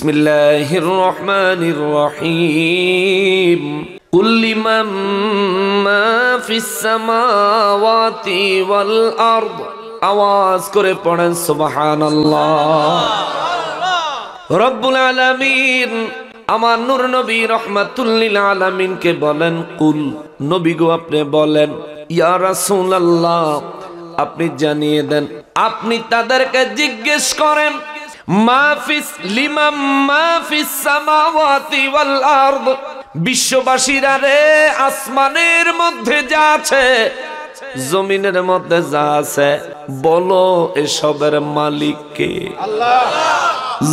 বিসমিল্লাহির রহমানির রহিম কুল লিমান মা ফিস সামাওয়াতি ওয়াল আরদ। আওয়াজ করে পড়েন সুবহানাল্লাহ। রব্বুল আলামিন আমার নূর নবী রাহমাতুল লিল আলামিনকে বলেন, কুল, নবী গো আপনি বলেন, ইয়া রাসূলুল্লাহ আপনি জানিয়ে দেন, আপনি তাদেরকে জিজ্ঞেস করেন, মাফিস লিমাম মাফিস সামাওয়াতি ওয়াল আরদ, বিশ্ববাসীরা রে, আসমানের মধ্যে যা আছে জমিনের মধ্যে যা আছে বলো এসবের মালিক কে? আল্লাহ।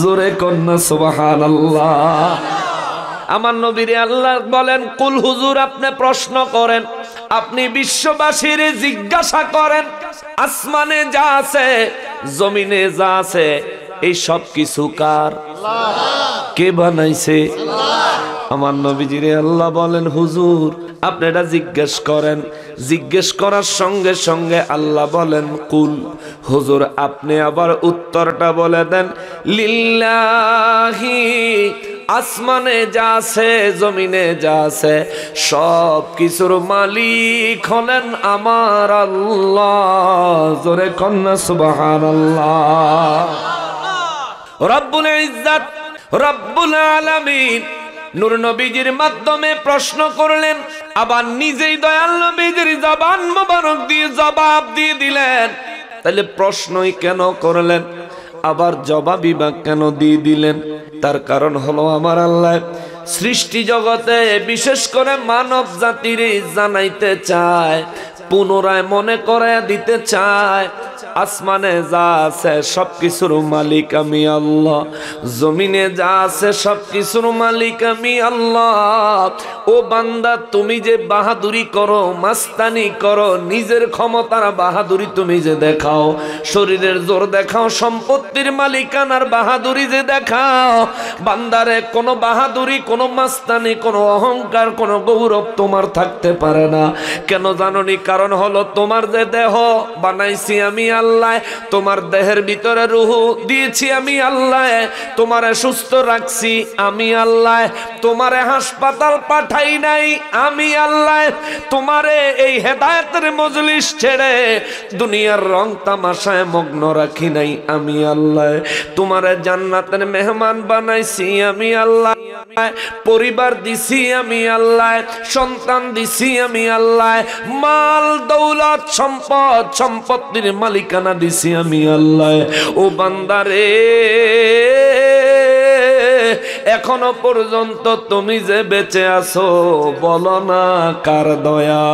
জোরে কন্যা সুবহানাল্লাহ। আমার নবীরে আল্লাহ বলেন, কুল হুজুর আপনি প্রশ্ন করেন, আপনি বিশ্ববাসীর জিজ্ঞাসা করেন, আসমানে যা আছে জমিনে যা আছে এই সব কিছু কার? কে বানাইছে? আমার নবীজিরে আল্লাহ বলেন, হুজুর আপনারা জিজ্ঞেস করেন। জিজ্ঞেস করার সঙ্গে সঙ্গে আল্লাহ বলেন, কুল, হুজুর আপনি আবার উত্তরটা বলে দেন, লিল্লাহি, আসমানে যা আছে জমিনে যা আছে সব কিছুর মালিক হলেন আমার আল্লাহ। জোরে কন্যা সুবহানাল্লাহ। রব্বুল ইজ্জত রব্বুল আলামিন নূর নবীজির মাধ্যমে প্রশ্ন করলেন, আবার নিজেই দয়াল নবীজির জবান মোবারক দিয়ে জবাব দিয়ে দিলেন। তাহলে প্রশ্নই কেন করলেন, আবার জবাবই বা কেন দিয়ে দিলেন? তার কারণ হলো আমার আল্লাহ সৃষ্টি জগতে বিশেষ করে মানব জাতির জানাইতে চায়, পুনরায় মনে করে দিতে চায়, আসমানে যা আছে সব কিছুর মালিক আমি আল্লাহ, জমিনে যা আছে সব কিছুর মালিক আমি আল্লাহ। ও বান্দা, তুমি যে বাহাদুরি করো, মাস্তানি করো, নিজের ক্ষমতার বাহাদুরি তুমি যে দেখাও, শরীরের জোর দেখাও, সম্পত্তির মালিকানার বাহাদুরি যে দেখাও, বান্দারে কোনো বাহাদুরি, কোনো মাস্তানি, কোনো অহংকার, কোনো গৌরব তোমার থাকতে পারে না। কেন জানোনি? কারণ হলো তোমার যে দেহ বানাইছি আমি আল্লাহ, তোমার দেহের ভিতরে রূহ দিয়েছি আমি আল্লাহ, তোমারে সুস্থ রাখছি আমি আল্লাহ, তোমারে হাসপাতাল পাঠাই নাই আমি আল্লাহ, তোমারে এই হেদায়েতের মজলিস ছেড়ে দুনিয়ার রং তামাশায় মগ্ন রাখি নাই আমি আল্লাহ, তোমারে জান্নাতের মেহমান বানাইছি আমি আল্লাহ, পরিবার দিছি আমি আল্লাহ, সন্তান দিছি আমি আল্লাহ, মাল দৌলত সম্পদ সম্পত্তির মালিকানা দিছি আমি আল্লাহ। ও বান্দারে, এখনো পর্যন্ত তুমি যে বেঁচে আছো বলো না কার দয়া?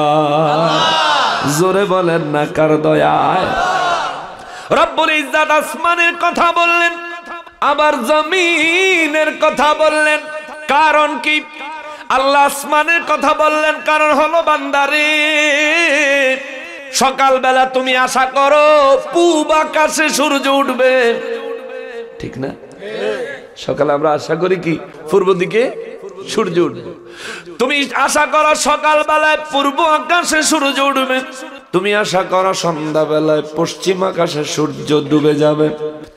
জোরে বলেন না কার দয়ায়? রব্বুল ইজ্জত আসমানের কথা বললেন, আবার জমিনের কথা বললেন। কারণ কি? আল্লাহ আসমানের কথা বললেন কারণ হলো, বান্দারে সকালবেলা তুমি আশা করো পূব আকাশে সূর্য উঠবে, ঠিক না? সকালে আমরা আশা করি কি পূর্ব দিকে সূর্য উঠবে। তুমি আশা করো সকালবেলায় পূর্ব আকাশে সূর্য উঠবে, তুমি আশা করো সন্ধ্যাবেলায় পশ্চিম আকাশে সূর্য ডুবে যাবে,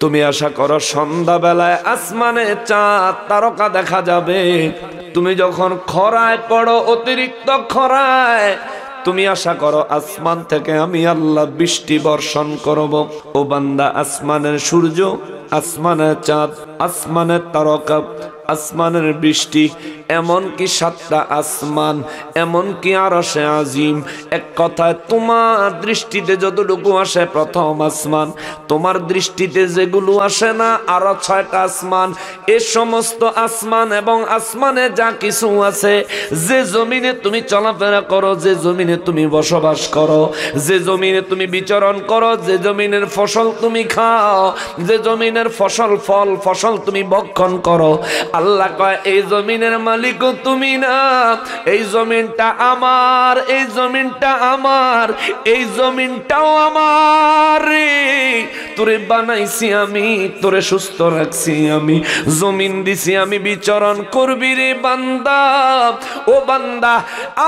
তুমি আশা করো সন্ধ্যাবেলায় আসমানে চাঁদ তারকা দেখা যাবে, তুমি যখন খরায় পড়ো, অতিরিক্ত খরায়, তুমি আশা করো আসমান থেকে আমি আল্লাহ বৃষ্টি বর্ষণ করব। ও বান্দা, আসমানের সূর্য, আসমানের চাঁদ, আসমানের তারকা, আসমানের বৃষ্টি, এমন কি সাতটা আসমান, এমন কি আরশে আজিম, এক কথায় তোমার দৃষ্টিতে যতটুকু আসে প্রথম আসমান, তোমার দৃষ্টিতে যেগুলো আসে না আরো 6টা আসমান, এ সমস্ত আসমান এবং আসমানে যা কিছু আছে, যে জমিনে তুমি চলাফেরা করো, যে জমিনে তুমি বসবাস করো, যে জমিনে তুমি বিচরণ করো, যে জমিনের ফসল তুমি খাও, যে জমিনের ফসল তুমি ভক্ষণ করো, আল্লাহ কয় এই জমিনের মালিক তুমি না, এই জমিনটা আমার, এই জমিনটা আমার, এই জমিনটাও আমার রে, তোরে বানাইছি আমি, তোরে সুস্থ রাখছি আমি, জমিন দিছি আমি, বিচরণ করবি রে বান্দা। ও বান্দা,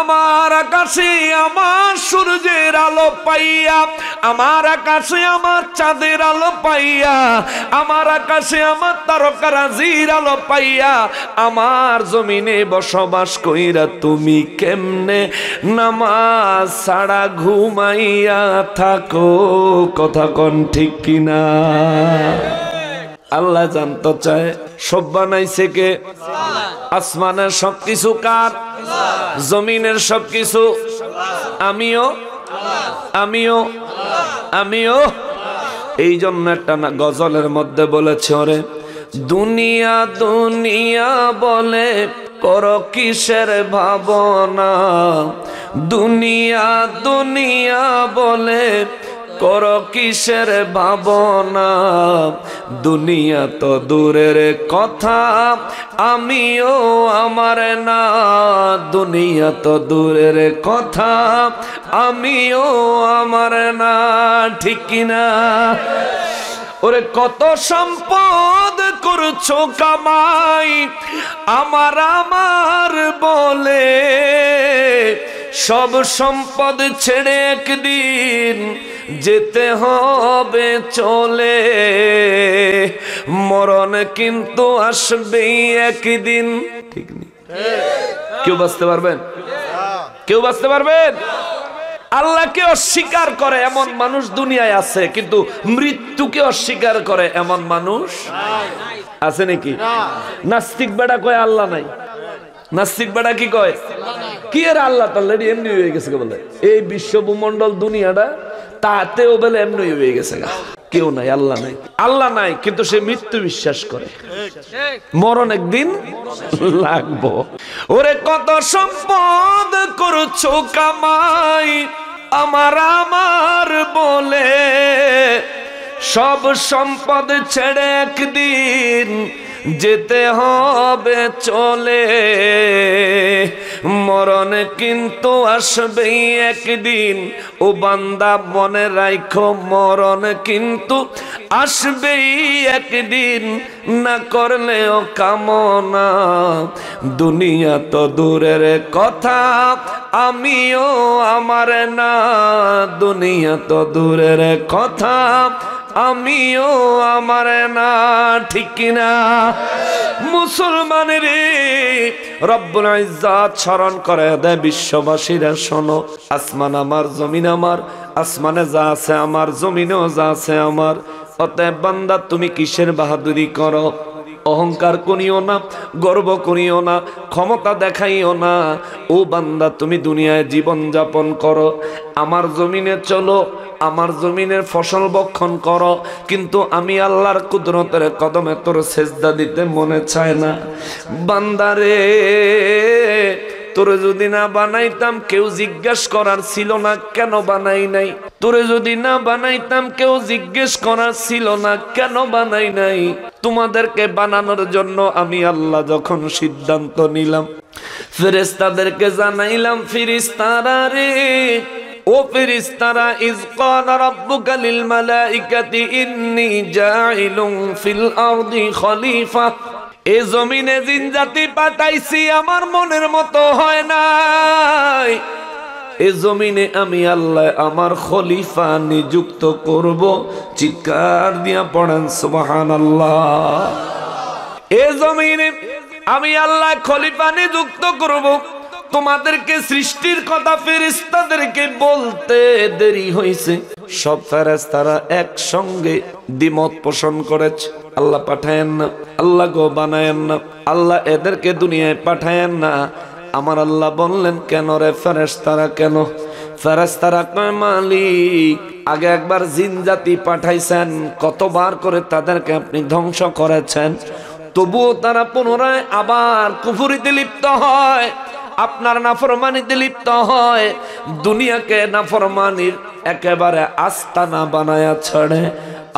আমার আকাশে আমার সূর্যের আলো পাইয়া, আমার আকাশে আমার চাঁদের আলো পাইয়া, আমার আকাশে আমার তারকারাজির আলো পাইয়া আমার জমিনে বসবাস কইরা তুমি কেমনে নামাজ ছাড়া ঘুমাইয়া থাকো? কথা কোন ঠিক কিনা? আল্লাহ জানতে চায় সব বানাইছে কে? আসমানের সবকিছু কার? জমিনের সবকিছু আমিও এই জন্য একটা না গজলের মধ্যে বলেছে, ওরে দুনিয়া দুনিয়া বলে কর কিসের ভাবনা, দুনিয়া দুনিয়া বলে কর কিসের ভাবনা, দুনিয়া তো দূরের কথা আমিও আমার না, দুনিয়া তো দূরের কথা আমিও আমার না। ঠিক কিনা? ওরে কত সম্পদ করছো কামাই আমার আমার বলে, সব সম্পদ ছেড়ে একদিন যেতে হবে চলে, মরণ কিন্তু আসবেই একদিন। ঠিক নেই? কেউ বাঁচতে পারবেন? কেউ বাঁচতে পারবেন? আল্লাহকে অস্বীকার করে এমন মানুষ দুনিয়ায় আছে, কিন্তু মৃত্যুকে অস্বীকার করে এমন মানুষ আছে নাকি? নাস্তিক বেড়া কয় আল্লাহ নাই। নাস্তিক বেড়া কি কয়? কি এর আল্লাহ তাল্লা এমনি হয়ে গেছে বলে, এই বিশ্ব ভূমন্ডল দুনিয়াটা তাতেও বলে এমনি হয়ে গেছে। কেউ নাই, আল্লাহ নাই, আল্লাহ নাই, কিন্তু সে মৃত্যু বিশ্বাস করে, মরণ একদিন লাগবো। ওরে কত সম্পদ করছো কামাই আমার আমার বলে, সব সম্পদ ছেড়ে একদিন যেতে হবে চলে, মরণ কিন্তু আসবেই একদিন। ও বান্দা মনে রাখো মরণ কিন্তু আসবেই একদিন, না করলেও কামনা, দুনিয়া তো দূরের কথা আমিও আমার না, দুনিয়া তো দূরের কথা আমিও আমার না। ঠিক কিনা? মুসলমানের রব্বুল ইজ্জত স্মরণ করে দেয় বিশ্ববাসীরা, শোনো আসমান আমার জমিন আমার, আসমানে যা আছে আমার, জমিনেও যা আছে আমার। অতএব বান্দা তুমি কিসের বাহাদুরি করো? অহংকার করিও না, গর্ব করিও না, ক্ষমতা দেখাইও না। ও বান্দা তুমি দুনিয়ায় জীবন যাপন করো, আমার জমিনে চলো, আমার জমিনের ফসল বক্ষণ করো, কিন্তু আমি আল্লাহর কুদরতের কদমে তোর সেজদা দিতে মনে চায় না। বান্দারে তোরে যদি না বানাইতাম কেউ জিজ্ঞেস করার ছিল না কেন বানাই নাই, তোরে যদি না বানাইতাম কেউ জিজ্ঞেস করার ছিল না কেন বানাই নাই। তোমাদেরকে বানানোর জন্য আমি আল্লাহ যখন সিদ্ধান্ত নিলাম, ফেরেশতাদেরকে জানাইলাম, ফেরেশতারা রে, ও ফেরেশতারা, ইজ ক্বালা রাব্বুকা লিল মালাইকাতি ইন্নী জাইলুন ফিল আরদি খলিফা, এ জমিনে জিন জাতি পাঠাইছি, আমার মনের মতো হয় নাই। এ জমিনে আমি আল্লাহ আমার খলিফা নিযুক্ত করব। চিৎকার দিয়া পড়েন সুবহানাল্লাহ। এ জমিনে আমি আল্লাহ খলিফা নিযুক্ত করব। তোমাদেরকে সৃষ্টির কথা ফেরেশতাদেরকে বলতে দেরি হয়েছে। সব ফেরেশতারা একসঙ্গে দ্বিমত পোষণ করেছে, আল্লাহ পাঠায়েন না, আল্লাহ গো বানায়েন না, আল্লাহ এদেরকে দুনিয়ায় পাঠায়েন না। আমার আল্লাহ বললেন, কেন রে ফেরেশতারা কেন? ফেরেশতারা কয়, মালিক আগে একবার জিন জাতি পাঠাইছেন, কতবার করে তাদেরকে আপনি ধ্বংস করেছেন, তবুও তারা পুনরায় আবার কুফরিতে লিপ্ত হয়, আপনার নাফরমানিতে লিপ্ত হয়, দুনিয়াকে নাফরমানির একেবারে আস্তানা বানায়া ছাড়ে।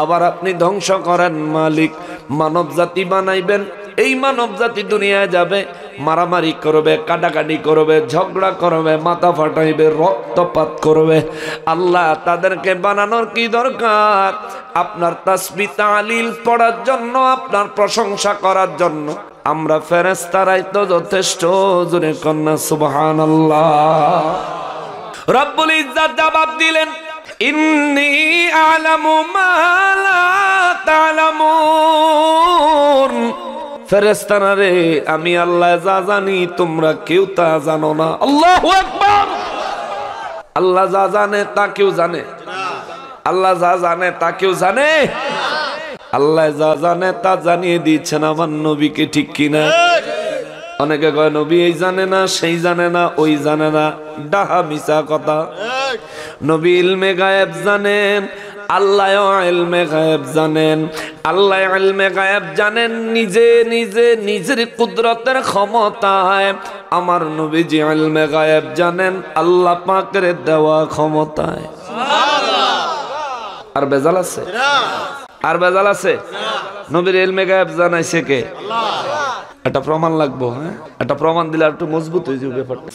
আবার আপনি ধ্বংস করেন মালিক, মানব জাতি বানাইবেন, এই মানব জাতি দুনিয়ায় যাবে, মারামারি করবে, কাটাকাটি করবে, ঝগড়া করবে, মাথা ফাটাইবে, রক্তপাত করবে। আল্লাহ তাদেরকে বানানোর কি দরকার? আপনার তাসবিহ তাহলিল পড়ার জন্য, আপনার প্রশংসা করার জন্য। আমরা ফেরেশতারাই তো যথেষ্ট। জোরে কন্যা সুবহানাল্লাহ। রব্বুল ইজ্জত জবাব দিলেন, ইন্নী আ'লামু মা লা তা'লামুন। ফেরেশতারা রে, আমি আল্লাহ যা জানি তোমরা কেউ তা জানো না। আল্লাহু আকবার। আল্লাহ যা জানে তা কেউ জানে? আল্লাহ যা জানে তা কেউ জানে? আল্লাহ যা জানে তা জানিয়ে দিচ্ছেন আমার নবীকে, ঠিক কিনা? অনেকে কয় নবী এই জানে না, সেই জানে না, ওই জানে না। ডাহা মিছা কথা। নবী ইলমে গায়েব জানেন, আল্লাহ ইলমে গায়েব জানেন। আল্লাহ ইলমে গায়েব জানেন নিজে নিজে, নিজের কুদরতের ক্ষমতায়। আমার নবীজি ইলমে গায়েব জানেন আল্লাহ পাকের দেওয়া ক্ষমতায়। আর বেজাল আছে? আর বেজাল আছে? নবীর ইলমে গায়েব জানাইছে কে? এটা প্রমাণ লাগবো। হ্যাঁ, এটা প্রমাণ দিলে একটু মজবুত হয়ে যাবে ব্যাপারটা।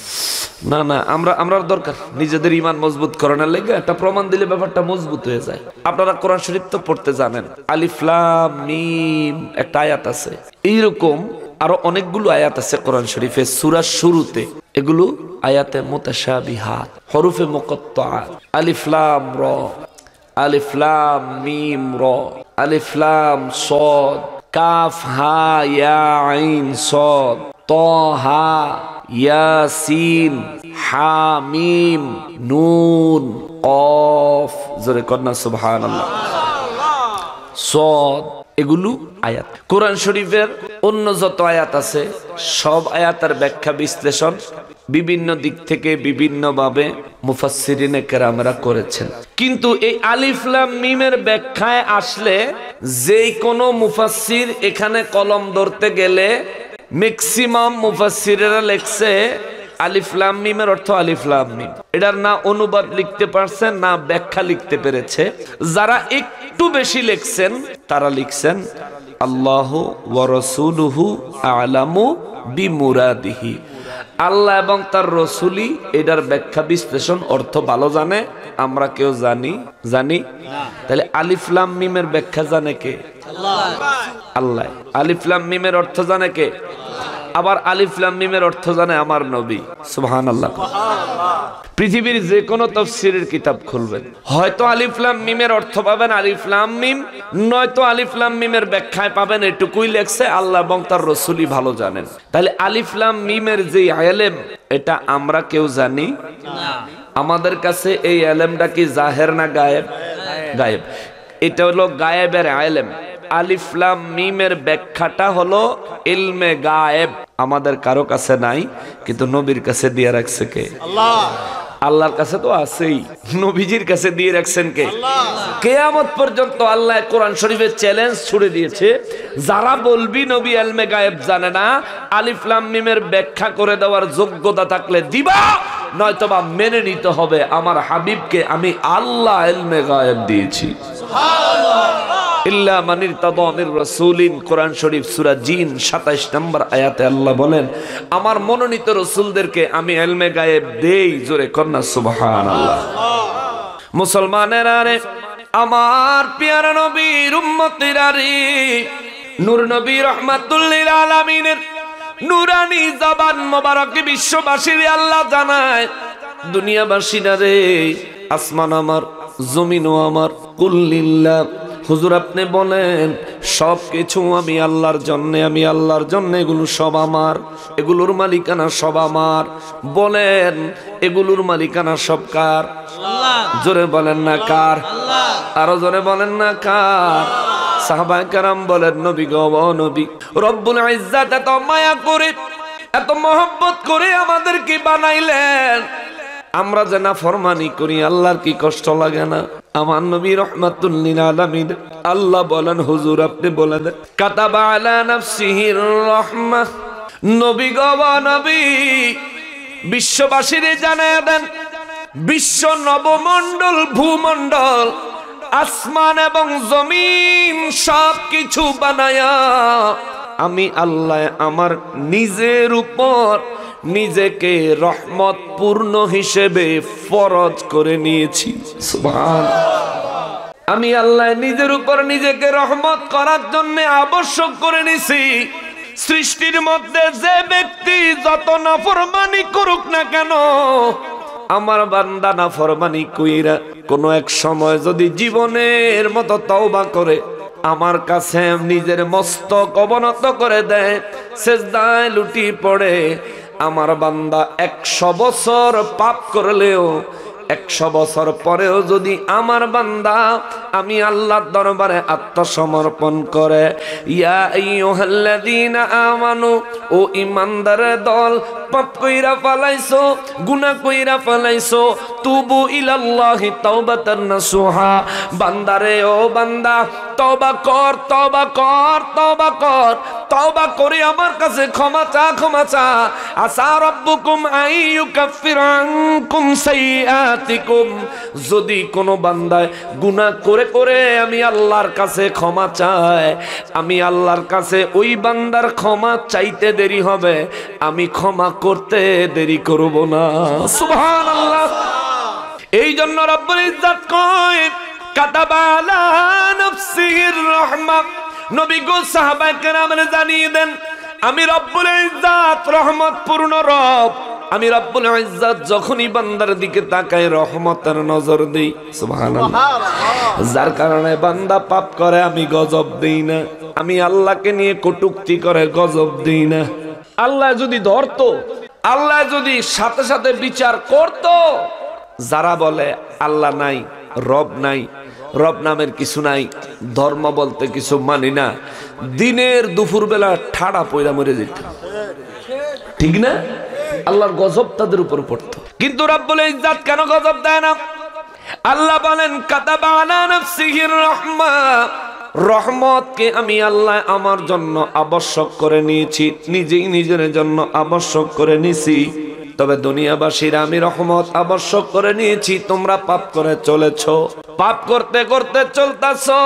না না, আমরা দরকার নিজেদের ঈমান মজবুত করানোর লেগে একটা প্রমাণ দিলে ব্যাপারটা মজবুত হয়ে যায়। আপনারা কোরআন শরীফ তো পড়তে জানেন। আলিফ লাম মিম একটা আয়াত আছে, এইরকম আরো অনেকগুলো আয়াত আছে কোরআন শরীফে সূরার শুরুতে। এগুলো আয়াতে মুতাশাবিহাত, হরফে মুকাত্তাআত। আলিফ লাম র, আলিফ লাম মিম র, আলিফ লাম সাদ, কাফ হা ইয়া আইন সাদ, তাহা ইয়াসিন হামিম নুন কফ। জোরে কন্যা সুবহানাল্লাহ। সাদ, এগুলো আয়াত। কোরআন শরীফের অন্য যত আয়াত আছে সব আয়াতের ব্যাখ্যা বিশ্লেষণ বিভিন্ন দিক থেকে বিভিন্ন ভাবে মুফাসসিরিনে কেরামরা করেছেন। কিন্তু এই আলিফ লাম মিমের ব্যাখ্যায় আসলে যেই কোনো মুফাসসির এখানে কলম ধরতে গেলে ম্যাক্সিমাম মুফাসসিরেরা লেখছে আলিফ লাম মিমের অর্থ আলিফ লাম মিম। এটার না অনুবাদ লিখতে পারছেন না ব্যাখ্যা লিখতে পেরেছে। যারা একটু বেশি লিখছেন তারা লিখছেন আল্লাহু ওয়া রাসূলুহু আ'লামু বিমুরাদিহি। আল্লাহ এবং তার রাসূলই এটার ব্যাখ্যা বিশ্লেষণ অর্থ ভালো জানে, আমরা কেউ জানি না। তাহলে আলিফ লাম মিমের ব্যাখ্যা জানে কে? আল্লাহ। আলিফ লাম মিমের অর্থ জানে কে? আবার আলিফ লাম মিমের অর্থ জানে আমার নবী। সুবহানাল্লাহ। পৃথিবীর যে কোনো তাফসীরের কিতাব খুলবেন, হয়তো আলিফ লাম মিমের অর্থ পাবেন আলিফ লাম মিম, নয়তো আলিফ লাম মিমের ব্যাখ্যায় পাবেন এটুকুই লেখছে আল্লাহ এবং তার রাসূলই ভালো জানেন। তাহলে আলিফ লাম মিমের যে ইলম, এটা আমরা কেউ জানি না। আমাদের কাছে এই ইলমটা কি জাহের না গায়েব? গায়েব। এটা হলো গায়েবের ইলম। আলিফ লাম মিমের ব্যাখ্যাটা হলো ইলমে গায়েব, আমাদের কারো কাছে নাই, কিন্তু নবীর কাছে দিয়ে রাখছে কে? আল্লাহ। আল্লাহর কাছে তো আছেই, নবীজির কাছে দিয়ে রাখছেন কে? কিয়ামত পর্যন্ত আল্লাহ কোরআন শরীফে চ্যালেঞ্জ ছুড়ে দিয়েছে, যারা বলবি নবী ইলমে গায়েব জানে না, আলিফ লাম মিমের ব্যাখ্যা করে দেওয়ার যোগ্যতা থাকলে দিবা, নয়তোবা মেনে নিতে হবে আমার হাবিবকে আমি আল্লাহ ইলমে গায়েব দিয়েছি। সুবহানাল্লাহ। ইল্লা মান ইরতাদা মির রাসূলিন। কোরআন শরীফ সূরা জিন 27 নম্বর আয়াতে আল্লাহ বলেন আমার মনোনীত রাসূলদেরকে আমি ইলমে গায়েব দেই। জোরে কন্না সুবহানাল্লাহ। মুসলমানেরা রে, আমার প্যারা নবীর উম্মতেরা রে, নূর নবী রাহমাতুল লিল আলামিনের নূরানি জবান মোবারক বিশ্ববাসীর আল্লাহ জানায়, দুনিয়াবাসীরা রে, আসমান আমার, জমিনও আমার, কুল্লিল্লাহ। হুজুর আপনি বলেন সবকিছু আমি আল্লাহর জন্য, আমি আল্লাহর জন্য, এগুলো সব আমার, এগুলোর মালিকানা সব আমার। বলেন এগুলোর মালিকানা সব কার? আল্লাহ। জোরে বলেন না কার? আল্লাহ। আরো জোরে বলেন না কার? সাহাবায়ে কেরাম বলেন নবী গো, ও নবী, রব্বুল ইজ্জাত এত মায়া করে এত মহব্বত করে আমাদেরকে বানাইলেন, আমরা যে নাফরমানি করি আল্লাহর কি কষ্ট লাগে না? আমার নবী রাহমাতুল লিল আলামিন আল্লাহ বলেন হুজুর আপনি বলেন কাতাবা আলা নাফসিহির রাহমাহ। নবী গো, নবী, বিশ্ববাসীরে জানায় দেন, বিশ্ব নবমণ্ডল ভূমণ্ডল আসমান এবং জমিন সবকিছু বানায়া আমি আল্লাহ আমার নিজের উপর নিজেকে রহমত পূর্ণ হিসেবে ফরজ করে নিয়েছি। সুবহানাল্লাহ। আমি আল্লাহ নিজের উপর নিজেকে রহমত করার জন্য আবশ্যক করে নিছি। সৃষ্টির মধ্যে যে ব্যক্তি যত নাফরমানি করুক না কেন, আমার বান্দা নাফরমানি কইরা কোন এক সময় যদি জীবনের মতো তওবা করে আমার কাছে নিজের মস্তক অবনত করে দেয়, সিজদায় লুটি পড়ে, আমার বান্দা 100 বছর পাপ করলেও 100 বছর পরেও যদি আমার বান্দা আমি আল্লাহর দরবারে আত্মসমর্পণ করে, ইয়া আইয়ুহাল্লাযীনা আমানু, ও ঈমানদারের দল, পাপ কইরা ফেলাইছো, গুনাহ কইরা ফেলাইছো, তুবু ইলাল্লাহি তাওবাতান নাসুহা, বান্দারে ও বান্দা তওবা কর, তওবা কর, তওবা কর, তওবা করে আমার কাছে ক্ষমা চা, ক্ষমা চা। আসা রাব্বুকুম আইয়ুকাফিরা আনকুম সাইয়্যাতিকুম, যদি কোনো বান্দায় গুনাহ করে করে আমি আল্লাহর কাছে ক্ষমা চাই, আমি আল্লাহর কাছে ওই বান্দার ক্ষমা চাইতে দেরি হবে, আমি ক্ষমা করতে দেরি করব না। সুবহানাল্লাহ। এই জন্য রব্বুল ইজ্জত কয় কাতাবা আলা নাফসিহির রাহমা, নবী গো সাহাবায়ে কেরামরে জানিয়ে দেন আমি রব্বুল ইজ্জত রহমত পূর্ণ রব, আমি রব্বুল ইজ্জত যখনই বান্দার দিকে তাকাই রহমতের নজর দেই। সুবহানাল্লাহ। যার কারণে বান্দা পাপ করে আমি গজব দেই না, আমি আল্লাহকে নিয়ে কটূক্তি করে গজব দেই না। আল্লাহ যদি ধরতো, আল্লাহ যদি সাথে সাথে বিচার করত, যারা বলে আল্লাহ নাই, রব নাই, রব নামের কিছু নাই, ধর্ম বলতে কিছু মানি না, দিনের দুপুর বেলা ঠাড়া পয়রা মরে যেত, ঠিক না? আল্লাহর গজব তাদের উপর পড়তো। কিন্তু রব্বুল ইজ্জত কেন গজব দেয় না? আল্লাহ বলেন কাতাবা আলা নাফসিহির রাহমা, রহমতকে আমি আল্লাহ আমার জন্য আবশ্যক করে নিয়েছি, নিজেই নিজের জন্য আবশ্যক করে নিয়েছি। তবে দুনিয়াবাসীরা আমি রহমত আবশ্যক করে নিয়েছি, তোমরা পাপ করে চলেছো, পাপ করতে করতে চলতাছো।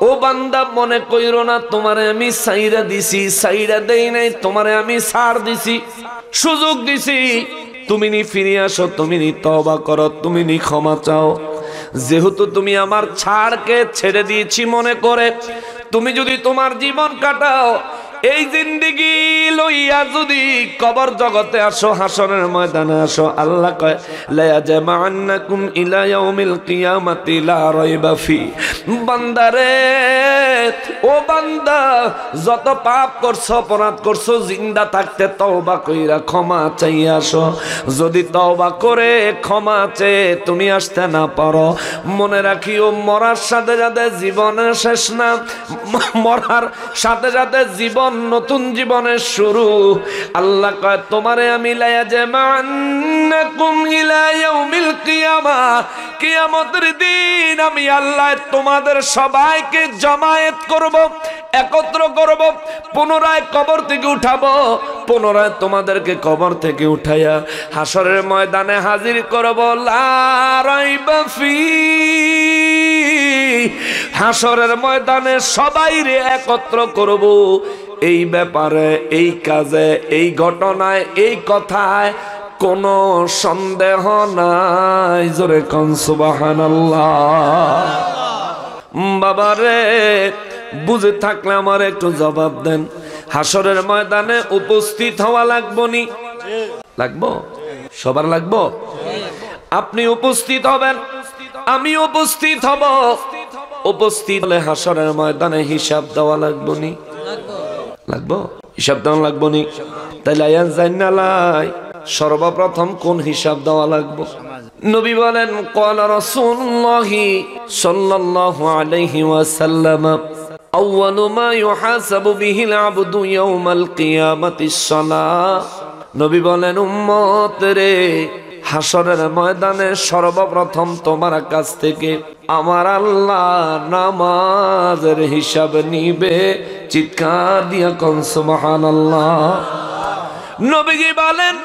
ও বান্দা মনে কইরো না তোমারে আমি সাইরা দিছি, সাইরা দেই নাই, তোমারে আমি ছাড় দিছি, সুযোগ দিছি, তুমি নি ফিরে আসো, তুমি নি তওবা করো, তুমি নি ক্ষমা চাও। যেহেতু তুমি আমার ছাড়কে ছেড়ে দিয়েছি মনে করে তুমি যদি তোমার জীবন কাটাও, এই জিন্দেগি লইয়া যদি কবর জগতে আসো, হাসরের ময়দানে আসো, আল্লাহ কয় লা ইয়াজমা'আন্নাকুম ইলা ইয়াউমিল কিয়ামাতি লা রাইবা ফি। বান্দারে, ও বান্দা, যত পাপ করছো, অপরাধ করছো, জিন্দা থাকতে তওবা কইরা ক্ষমা চাইয়া আসো। যদি তওবা করে ক্ষমা চেয়ে তুমি আসতে না পারো, মনে রাখিও মরার সাথে সাথে জীবনের শেষ না, মরার সাথে সাথে জীবন নতুন জীবনের শুরু। আল্লাহ কয় তোমারে আমি লা ইয়াজমা'আন্নাকুম ইলা ইয়াউমিল কিয়ামা, কিয়ামতের দিন আমি আল্লাহ তোমাদের সবাইকে জমায়েত করব, একত্র করব, পুনরায় কবর থেকে উঠাবো, পুনরায় তোমাদেরকে কবর থেকে উঠাইয়া হাসরের ময়দানে হাজির করব। লা রাইবা ফি, হাসরের ময়দানে সবাইরে একত্র করব। এই ব্যাপারে, এই কাজে, এই ঘটনায়, এই কথায় কোনো সন্দেহ নাই। জোরে কোন সুবহানাল্লাহ। বাবারে, বুঝে থাকলে আমার একটু জবাব দেন, হাসরের ময়দানে উপস্থিত হওয়া লাগবো নি? লাগবো? সবার লাগবো? আপনি উপস্থিত হবেন, আমি উপস্থিত হব। উপস্থিত হলে হাসরের ময়দানে হিসাব দেওয়া লাগবো নি? লাগবো। হিসাব দেওয়া লাগবো নি? তাইলে আয়াত জান্নালাই সর্বপ্রথম কোন হিসাব দেওয়া লাগবো? নবী বলেন ক্বালা রাসূলুল্লাহি সাল্লাল্লাহু আলাইহি ওয়াসাল্লাম আউয়ালু মা ইউহাসাবু বিহিল আবদু ইয়াউমাল কিয়ামাতিস সালাহ। নবী বলেন উম্মত রে, হাসরের ময়দানে সর্বপ্রথম তোমার কাছ থেকে আমার আল্লাহ নামাজের হিসাব নিবে। চিৎকার দিয়া কোন সুবহানাল্লাহ। নবীজি বলেন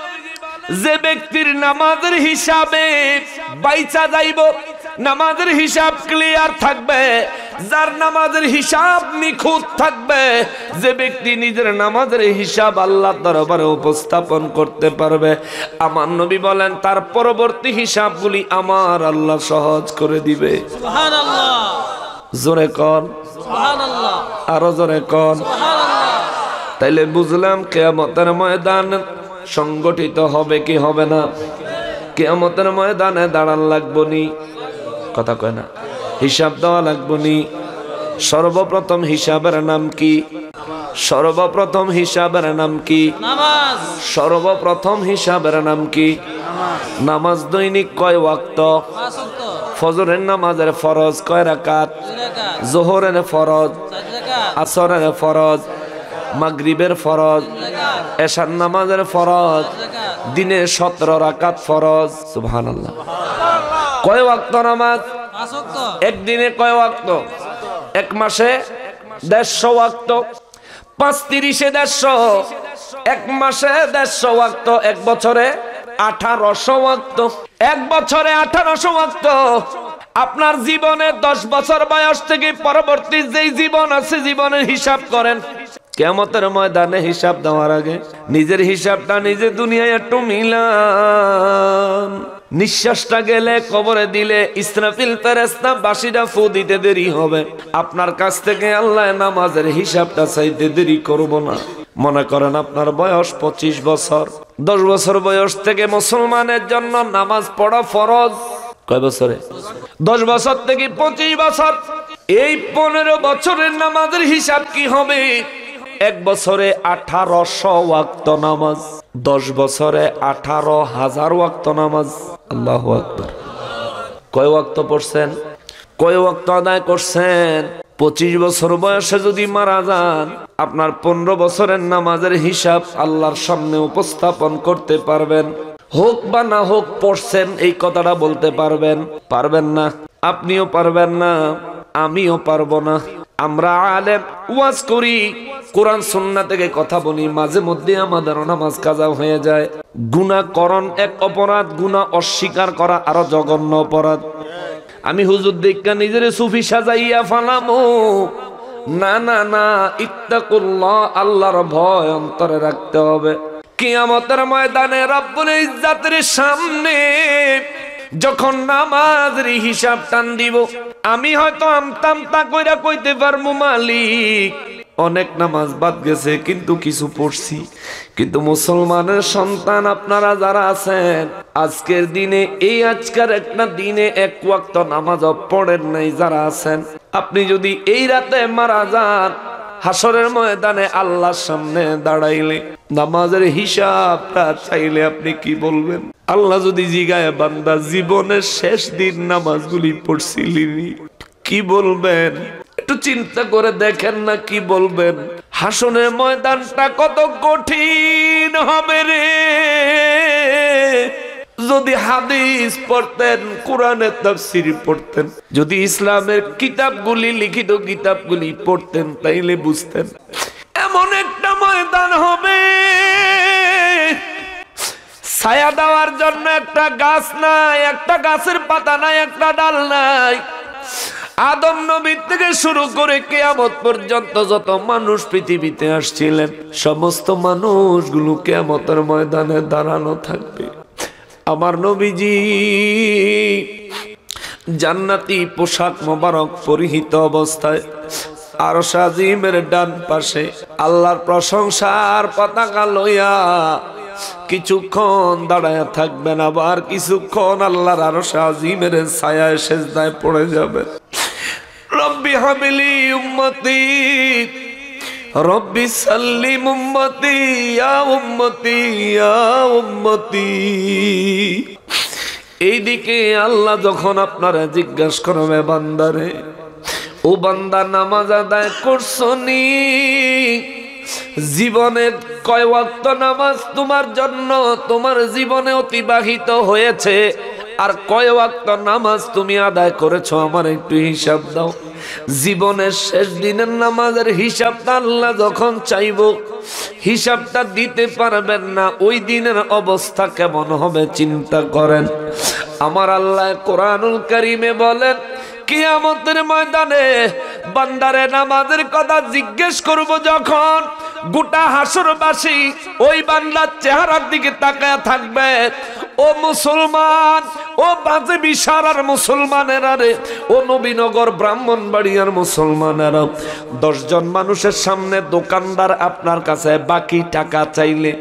যে ব্যক্তির নামাজের হিসাবে বাইচা যাইব, নামাজের হিসাব ক্লিয়ার থাকবে, যার নামাজের হিসাব নিখুঁত থাকবে, যে ব্যক্তি নিজের নামাজের হিসাব আল্লাহর দরবারে উপস্থাপন করতে পারবে, আমার নবী বলেন তার পরবর্তী হিসাবগুলি আমার আল্লাহ সহজ করে দিবে। সুবহানাল্লাহ। জোরে কোন সুবহানাল্লাহ, আরো জোরে কোন সুবহানাল্লাহ। তাইলে বুঝলাম কিয়ামতের ময়দান সংগঠিত হবে কি হবে না? কিয়ামতের ময়দানে দাঁড়ান লাগবো নি, কথা কয় না, হিসাব দেওয়া লাগবো নি। সর্বপ্রথম হিসাবের নাম কি? সর্বপ্রথম হিসাবের নাম কি? নামাজ। সর্বপ্রথম হিসাবের নাম কি? নামাজ দৈনিক কয় ওয়াক্ত? 5 ওয়াক্ত। ফজরের নামাজের ফরজ কয় রাকাত? 2 রাকাত। যোহরের ফরজ, 4 রাকাত। আসরের ফরজ, মাগরিবের ফরজ, 3 রাকাত। এশার নামাজের ফরজ, 5 রাকাত। দিনে 17 রাকাত ফরজ। সুবহানাল্লাহ। কয় ওয়াক্ত নামাজ? 5 ওয়াক্ত। একদিনে কয় ওয়াক্ত? এক মাসে 150 ওয়াক্ত। 5 30 150, এক মাসে 150 ওয়াক্ত, এক বছরে 1800 ওয়াক্ত। এক বছরে 1800 ওয়াক্ত। আপনার জীবনে 10 বছর বয়স থেকে পরবর্তী যেই জীবন আছে, জীবনের হিসাব করেন। কিয়ামতের ময়দানে হিসাব দেওয়ার আগে নিজের হিসাবটা নিজে দুনিয়ায় একটু মিলান। নিঃশ্বাসটা গেলে কবরে দিলে ইসরাফিল ফেরেশতা বাঁশিটা ফু দিতে দেরি হবে। আপনার কাছ থেকে আল্লাহ নামাজের হিসাবটা চাইতে দেরি করব না। মনে করেন আপনার বয়স 25 বছর, 10 বছর বয়স থেকে মুসলমানের জন্য নামাজ পড়া ফরজ। কয় বছরে? 10 বছর থেকে 25 বছর, এই 15 বছরের নামাজের হিসাব কি হবে? এক বছরে 1800 ওয়াক্ত নামাজ, 10 বছরে 18,000 ওয়াক্ত নামাজ। আল্লাহু আকবার। কয় ওয়াক্ত পড়ছেন? কয় ওয়াক্ত আদায় করছেন? 25 বছর বয়সে যদি মারা যান, আপনার 15 বছরের নামাজের হিসাব আল্লাহর সামনে উপস্থাপন করতে পারবেন? হোক বা না হোক পড়ছেন, এই কথাটা বলতে পারবেন? পারবেন না। আপনিও পারবেন না, আমিও পারবো না। আমরা আলেম, ওয়াজ করি, কোরআন সুন্নাহ থেকে কথা বলি, মাঝে মধ্যে আমাদের নামাজ কাজা হয়ে যায়। গুনাহ করণ এক অপরাধ, গুনাহ অস্বীকার করা আরো জঘন্য অপরাধ। আমি হুজুর দেখা নিজের সুফি সাজাইয়া ফালামু? না না না, ইত্তাকুল্লাহ, আল্লাহর ভয় অন্তরে রাখতে হবে। কিয়ামতের ময়দানে রব্বুল ইজ্জাতের সামনে যখন নামাজের হিসাব টান দিব, আমি হয়তো আমতামতা কইরা কইতে পারবো, মালিক অনেক নামাজ বাদ গেছে কিন্তু কিছু পড়ছি। কিন্তু মুসলমানের সন্তান আপনারা যারা আছেন, আজকের দিনে, এই আজকের একটা দিনে এক ওয়াক্ত নামাজ পড়েন নাই যারা আছেন, আপনি যদি এই রাতে মারা যান, হাসরের ময়দানে আল্লাহর সামনে দাঁড়াইলে নামাজের হিসাবটা চাইলে আপনি কি বলবেন? আল্লাহ যদি জিগায়, বান্দা জীবনের শেষ দিন নামাজগুলি পড়ছিলি, কি বলবেন? একটু চিন্তা করে দেখেন না, কি বলবেন? হাসরের ময়দানটা কত কঠিন হবে রে। যদি হাদিস পড়তেন, কোরআনের তাফসীর পড়তেন, যদি ইসলামের কিতাবগুলি, লিখিত কিতাবগুলি পড়তেন, তাইলে বুঝতেন এমন একটা ময়দান হবে, ছায়া দেওয়ার জন্য একটা গাছ নাই, একটা গাছের পাতা নাই, একটা ডাল নাই। আদম নবী থেকে শুরু করে কিয়ামত পর্যন্ত যত মানুষ পৃথিবীতে আসছিলেন, সমস্ত মানুষগুলো কিয়ামতের ময়দানে দাঁড়ানো থাকবে। আমার নবীজি জান্নাতি পোশাক মোবারক পরিহিত অবস্থায় আরশ আজিমের ডান পাশে আল্লাহর প্রশংসার পতাকা লইয়া কিছুক্ষণ দাঁড়ায় থাকবেন, আবার কিছুক্ষণ আল্লাহর আরশ আজিমের ছায়ায় সেজদায় পড়ে যাবেন। রব্বি হাবিলি উম্মতি, রব্বি সাল্লিম উম্মতি, ইয়া উম্মতি, ইয়া উম্মতি। এইদিকে আল্লাহ যখন আপনারা জিজ্ঞাসা করবে, বান্দারে, ও বান্দা নামাজ আদায় করছনি? জীবনে কয় ওয়াক্ত নামাজ তোমার জন্য তোমার জীবনে অতিবাহিত হয়েছে, আর কয় ওয়াক্ত নামাজ তুমি আদায় করেছো? আমার একটু হিসাব দাও। জীবনের শেষ দিনের নামাজের হিসাবটা আল্লাহ যখন চাইবো, হিসাবটা দিতে পারবেন না, ওই দিনের অবস্থা কেমন হবে চিন্তা করেন। আমার আল্লাহ কোরআনুল কারীমে বলেন, কিয়ামতের ময়দানে বান্দারে নামাজের কথা জিজ্ঞেস করব যখন, গোটা হাসরবাসী ওই বান্দার চেহারার দিকে তাকায় থাকবে। ও মুসলমান, ও বাজে বিশারার মুসলমানেরা রে, ও নবীনগর ব্রাহ্মণবাড়িয়ার মুসলমানেরা, 10 জন মানুষের সামনে দোকানদার আপনার কাছে বাকি টাকা চাইলে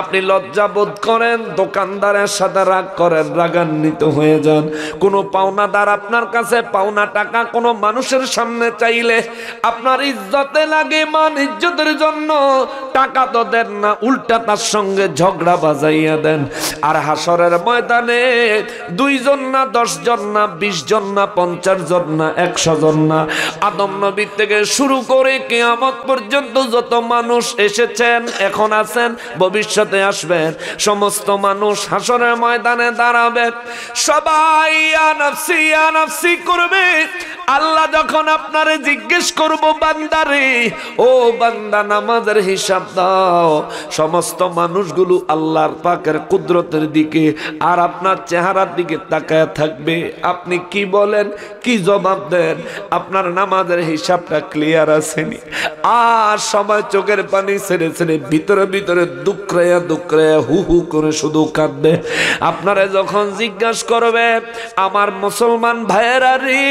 আপনি লজ্জা বোধ করেন, দোকানদারের সাথে রাগ করেন, রাগান্বিত হয়ে যান। কোনো পাওনাদার আপনার কাছে পাওনা টাকা কোনো মানুষের সামনে চাইলে আপনার ইজ্জতে লাগে, মান ইজ্জতের জন্য টাকা তো দেন না, উল্টা তার সঙ্গে ঝগড়া বাজাইয়া দেন। আর হাসরের ময়দানে 2 জন না, 10 জন না, 20 জন না, 50 জন না, 100 জন না, আদম নবী থেকে শুরু করে কিয়ামত পর্যন্ত যত মানুষ এসেছেন, এখন আছেন, ভবিষ্যতে আসবেন, সমস্ত মানুষ হাসরের ময়দানে দাঁড়াবে। সবাই ইয়া নাফসি ইয়া নাফসি করবে। আল্লাহ যখন আপনারে জিজ্ঞেস করব, বান্দারে ও বান্দা নামাজের হিসাব দাও, সমস্ত মানুষগুলো আল্লাহর পাকের কুদরতের দিকে আর আপনার চেহারার দিকে তাকায় থাকবে। আপনি কি বলেন, কি জবাব দেন? আপনার নামাজের হিসাবটা ক্লিয়ার আসেনি। আর সবাই চোখের পানি ছেড়ে ছেড়ে ভিতরে ভিতরে দুঃখরাইয়া দুঃখরাইয়া হু হু করে শুধু কাঁদবে। আপনারা যখন জিজ্ঞাসা করবে, আমার মুসলমান ভাইয়েরা রে,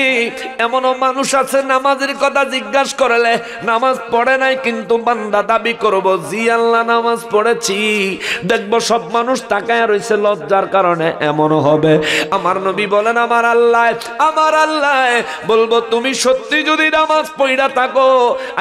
এমনও মানুষ আছে নামাজের কথা জিজ্ঞাসা করলে নামাজ পড়ে নাই, কিন্তু বান্দা দাবি করব জি আল্লাহ নামাজ পড়েছি। দেখবো সব মানুষ তাকায় রয়েছে লজ্জার কারণে। এমনও হবে আমার নবী বলেন, আমার আল্লাহ বলবো, তুমি সত্যি যদি নামাজ পড়া থাকো,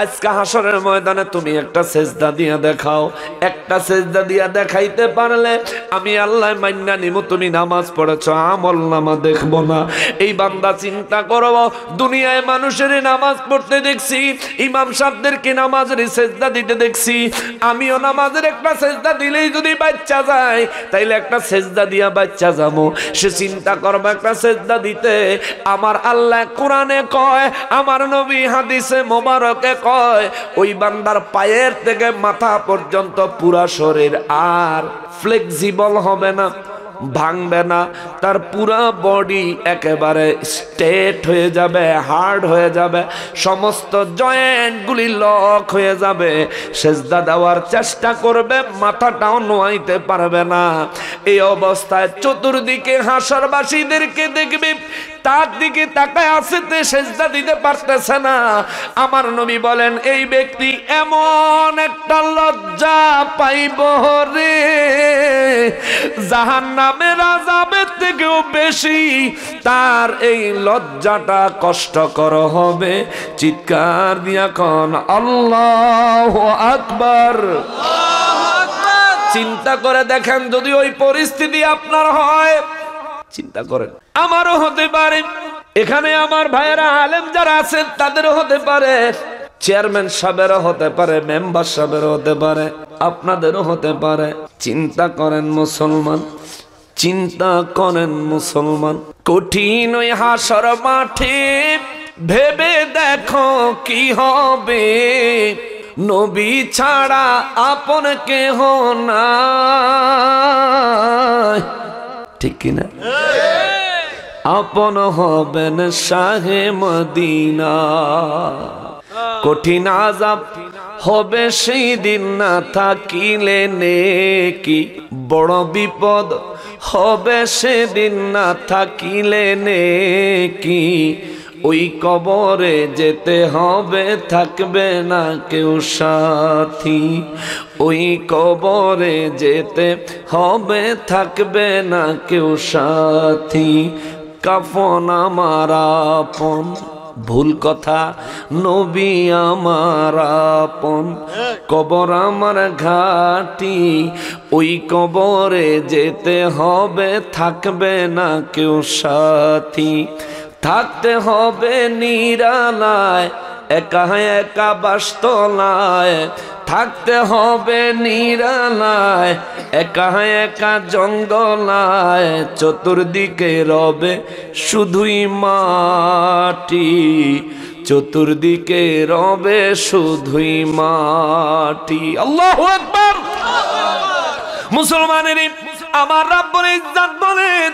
আজকে হাসরের ময়দানে তুমি একটা সেজদা দিয়া দেখাও। একটা সেজদা দিয়া দেখাইতে পারলে আমি আল্লাহ মান্না নিব তুমি নামাজ পড়েছ, আমল নামা দেখবো না। এই বান্দা চিন্তা করব, দুনিয়ায় মানুষের নামাজ পড়তে দেখছি, ইমাম সাহেবদেরকে নামাজের সেজদা দিতে দেখছি, আমিও নামাজের একটা সেজদা দিলেই যদি বাচ্চা যায়, তাইলে একটা সেজদা দিয়া বাচ্চা যাবো। সে চিন্তা করবে একটা সেজদা দিতে। আমার আল্লাহ কোরআনে কয়, আমার নবী হাদিসে মোবারকে কয়, ওই বান্দার পায়ের থেকে মাথা পর্যন্ত পুরা শরীর আর ফ্লেক্সিবল হবে না, ভাঙবে না, তার পুরা বডি একেবারে স্ট্রেট হয়ে যাবে, হার্ড হয়ে যাবে, সমস্ত জয়েন্টগুলি লক হয়ে যাবে। সেজদা দেওয়ার চেষ্টা করবে, মাথাটাও নোয়াইতে পারবে না। এই অবস্থায় চতুর্দিকে হাসরবাসীদেরকে দেখবে, তার দিকে তাকায় আছে, সেজদা দিতে পারতেছে না। আমার নবী বলেন, এই ব্যক্তি এমন একটা লজ্জা পাইব রে, জাহান্নামের আযাবের থেকেও বেশি তার এই লজ্জাটা কষ্টকর হবে। চিৎকার দিয়া কোন আল্লাহু আকবার। চিন্তা করে দেখেন, যদি ওই পরিস্থিতি আপনার হয়, চিন্তা করেন, আমারও হতে পারে, এখানে আমার ভাইয়েরা আলেম যারা আছেন তাদেরও হতে পারে, চেয়ারম্যান সাহেবেরও হতে পারে, মেম্বার সাহেবেরও হতে পারে, আপনাদেরও হতে পারে। চিন্তা করেন মুসলমান, চিন্তা করেন মুসলমান, কঠিন ওই হাসর মাঠে ভেবে দেখো কি হবে। নবী ছাড়া আপন কেহ নাই, ঠিক কিনা? আপন হবেন শাহে মদিনা। কঠিন আযাব হবে সেই দিন, না থাকিলে নেকি। বড় বিপদ হবে সেদিন, না থাকিলে নেকি। ওই কবরে যেতে হবে, থাকবে না কেউ সাথী। ওই কবরে যেতে হবে, থাকবে না কেউ সাথী। কাফন আমার আপন, ভুল কথা, নবী আমার আপন, কবর আমার ঘাটি। ওই কবরে যেতে হবে, থাকবে না কেউ সাথী। থাকতে হবে নিরালায়, একা একা বাসতলায়। থাকতে হবে নিরালায়, একা একা জঙ্গলায়। চতুর্দিকে রবে শুধুই মাটি, চতুর্দিকে রবে শুধুই মাটি। আল্লাহু আকবার। মুসলমানের আমার রব্বুল ইজ্জত বলেন,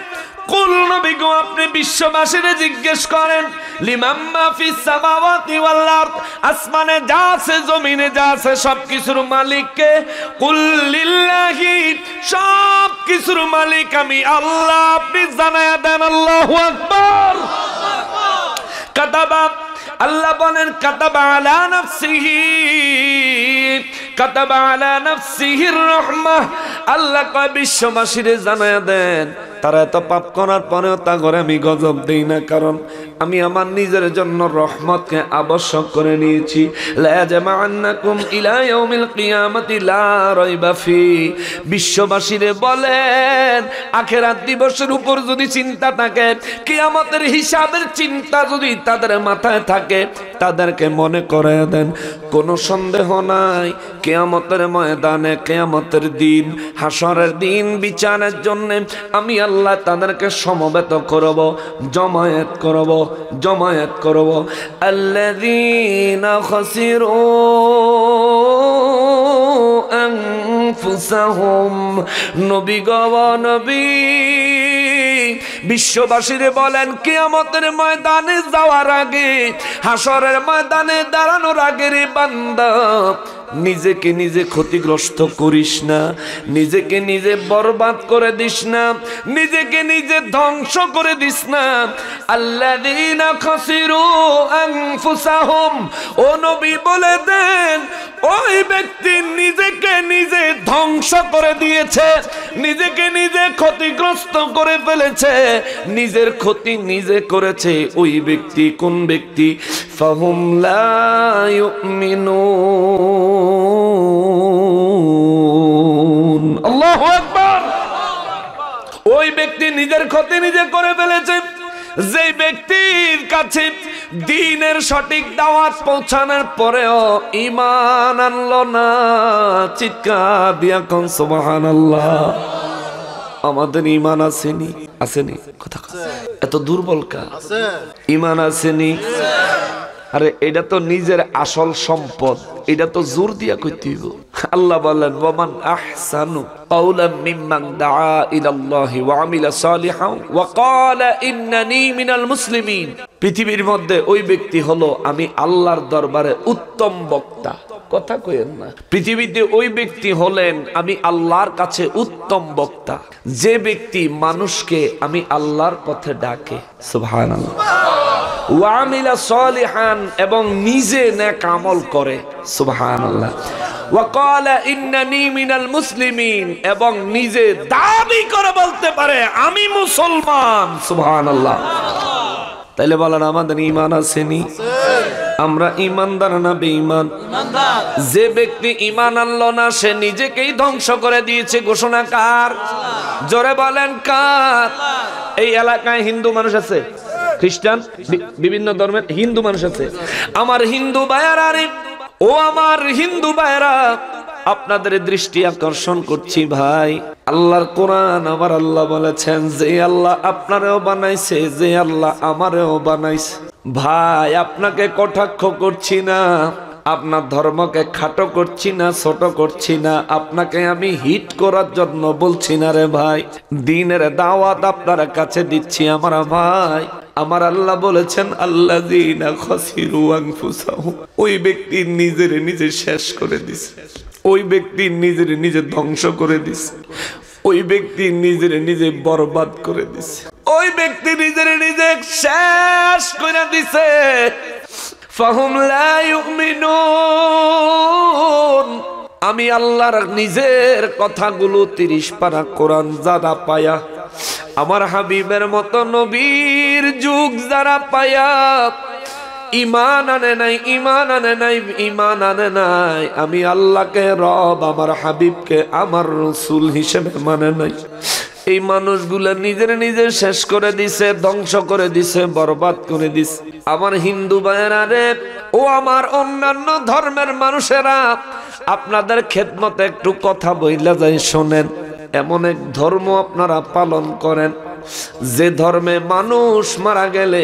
কুল নবী গো আপনি বিশ্ববাসীরে জিজ্ঞেস করেন লিমাম্মা ফিস সামাওয়াতি ওয়াল আরদ আসমানে যা আছে জমিনে যা আছে সবকিছুর মালিক কে কুল লিল্লাহি সবকিছুর মালিক আমি আল্লাহ আপনি জানায়া দেন আল্লাহু আকবার কাতাবা আল্লাহ বলেন কাতাবা আলা নাফসিহির রাহমাহ আল্লাহ কয় বিশ্ববাসীরে জানায়া দেন তারা এত পাপ করার পরেও তা করে আমি গজব দেই না, কারণ আমি আমার নিজের জন্য রহমতকে আবশ্যক করে নিয়েছি। লা জামাআন্নাকুম ইলা ইয়াউমিল কিয়ামাতি লা রাইবা ফি বিশ্ববাসীরে বলেন আখিরাত দিবসের উপর যদি চিন্তা থাকে, কিয়ামতের হিসাবের চিন্তা যদি তাদের মাথায় থাকে, তাদেরকে মনে করে দেন কোনো সন্দেহ নাই কিয়ামতের ময়দানে, কিয়ামতের দিন, হাসরের দিন বিচারের জন্য আমি আল্লাহ তাদেরকে সমবেত করব, জমায়েত করব। আল্লাযীনা খাসিরু আনফুসাহুম নবী গো নবী বিশ্ববাসীরে বলেন কিয়ামতের ময়দানে যাওয়ার আগে, হাসরের ময়দানে দাঁড়ানোর আগে রে বান্দা নিজেকে নিজে ক্ষতিগ্রস্ত করিস না, নিজেকে নিজে বরবাদ করে দিস না, নিজেকে নিজে ধ্বংস করে দিস না। আল্লাযীনা খাসিরু আনফুসাহুম ও নবী বলে দেন ওই ব্যক্তি নিজেকে নিজে ধ্বংস করে দিয়েছে, নিজেকে নিজে ক্ষতিগ্রস্ত করে ফেলেছে, নিজের ক্ষতি নিজে করেছে। ওই ব্যক্তি কোন ব্যক্তি? ফাহুম লা ইউমিনুন। আল্লাহু আকবার। ওই ব্যক্তি নিজের ক্ষতি নিজে করে ফেলেছে। যে ব্যক্তির কাছে দ্বীনের সঠিক দাওয়াত পৌঁছানোর পরেও ঈমান আনলো না, চিৎকার দিয়া কোন সুবহানাল্লাহ। আমাদের ঈমান আসেনি, আসেনি কথা এত দুর্বল কা ঈমান আসেনি। আরে এটা তো নিজের আসল সম্পদ, এটা তো জোর দিয়া কইতে হইব। আল্লাহ বলেন ওয়ামান আহসানু কাওলাম মিম্মান দাআ ইলাল্লাহি ওয়া আমিলা সালিহান ওয়া ক্বালা ইন্নানি মিনাল মুসলিমিন। পৃথিবীর মধ্যে ওই ব্যক্তি হলো আমি আল্লাহর দরবারে উত্তম বক্তা। কথা কইেন না। পৃথিবীতে ওই ব্যক্তি হলেন আমি আল্লাহর কাছে উত্তম বক্তা, যে ব্যক্তি মানুষকে আমি আল্লাহর পথে ডাকে। সুবহানাল্লাহ। ওয়া আমিলা সালিহান এবং নিজে নেক আমল করে। সুবহানাল্লাহ। ওয়া ক্বালা ইন্নানি মিনাল মুসলিমিন এবং নিজে দাবি করে বলতে পারে আমি মুসলমান। সুবহানাল্লাহ। তাইলে বলেন আমাদের ঈমান আসেনি? আমরা ঈমানদার না বেঈমান? যে ব্যক্তি ঈমান আনলো না সে নিজেকেই ধ্বংস করে দিয়েছে। ঘোষণা কার? জোরে বলেন কার? এই এলাকায় হিন্দু মানুষ আছে, খ্রিস্টান, বিভিন্ন ধর্মের হিন্দু মানুষ আছে। আমার হিন্দু ভাইয়ারা রে, ও আমার হিন্দু ভাইয়ারা, আপনাদের দৃষ্টি আকর্ষণ করছি ভাই। আল্লাহর কোরআন আমার আল্লাহ বলেছেন যে আল্লাহ আপনারেও বানাইছে, যে আল্লাহ আমারেও বানাইছে। ভাই আপনাকে কটাক্ষ করছি না, আপনার ধর্মকে খাটো করছি না, ছোট করছি না, আপনাকে আমি হিট করার জন্য বলছি না রে ভাই। দ্বীনের দাওয়াত আপনার কাছে দিচ্ছি আমার ভাই। আমার আল্লাহ বলেছেন আল্লাযীনা খাসিরু আনফুসাহুম, ওই ব্যক্তি নিজের নিজে শেষ করে দিছে, ওই ব্যক্তি নিজের নিজে ধ্বংস করে দিছে, ওই ব্যক্তি নিজের নিজে বরবাদ করে দিছে, ওই ব্যক্তি নিজের নিজে শেষ করে দিছে। ফাহুম লা ইউমিনুন। আমি আল্লাহর নিজের কথাগুলো 30 পারা কোরআন যারা পায়া, আমার হাবিবের মতো নবীর যুগ যারা পায়া ঈমান আনে নাই, ঈমান আনে নাই, ঈমান আনে নাই, আমি আল্লাহকে রব, আমার হাবিবকে আমার রাসূল হিসেবে মানে নাই, এই মানুষগুলো নিজের নিজে শেষ করে দিছে, ধ্বংস করে দিছে, বরবাদ করে দিছে। আমার হিন্দু ভাইয়েরা রে, ও আমার অন্যান্য ধর্মের মানুষেরা, আপনাদের খেদমতে একটু কথা বইলা যাই শোনেন। এমন এক ধর্ম আপনারা পালন করেন যে ধর্মে মানুষ মারা গেলে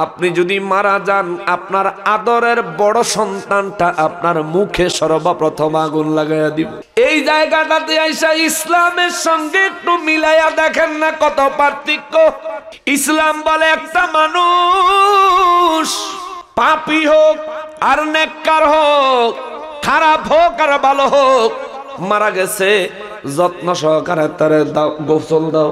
আপনি যদি মারা যান, আপনার আদরের বড় সন্তানটা আপনার মুখে সর্বপ্রথম আগুন লাগাইয়া দিব। এই জায়গাটাতে আইসা ইসলামের সঙ্গে একটু মিলাইয়া দেখেন না কত পার্থক্য। ইসলাম বলে একটা মানুষ পাপী হোক আর নেককার হোক, খারাপ হোক আর ভালো হোক, মারা গেছে, যত্ন সহকারে তারে দাও, গোসল দাও,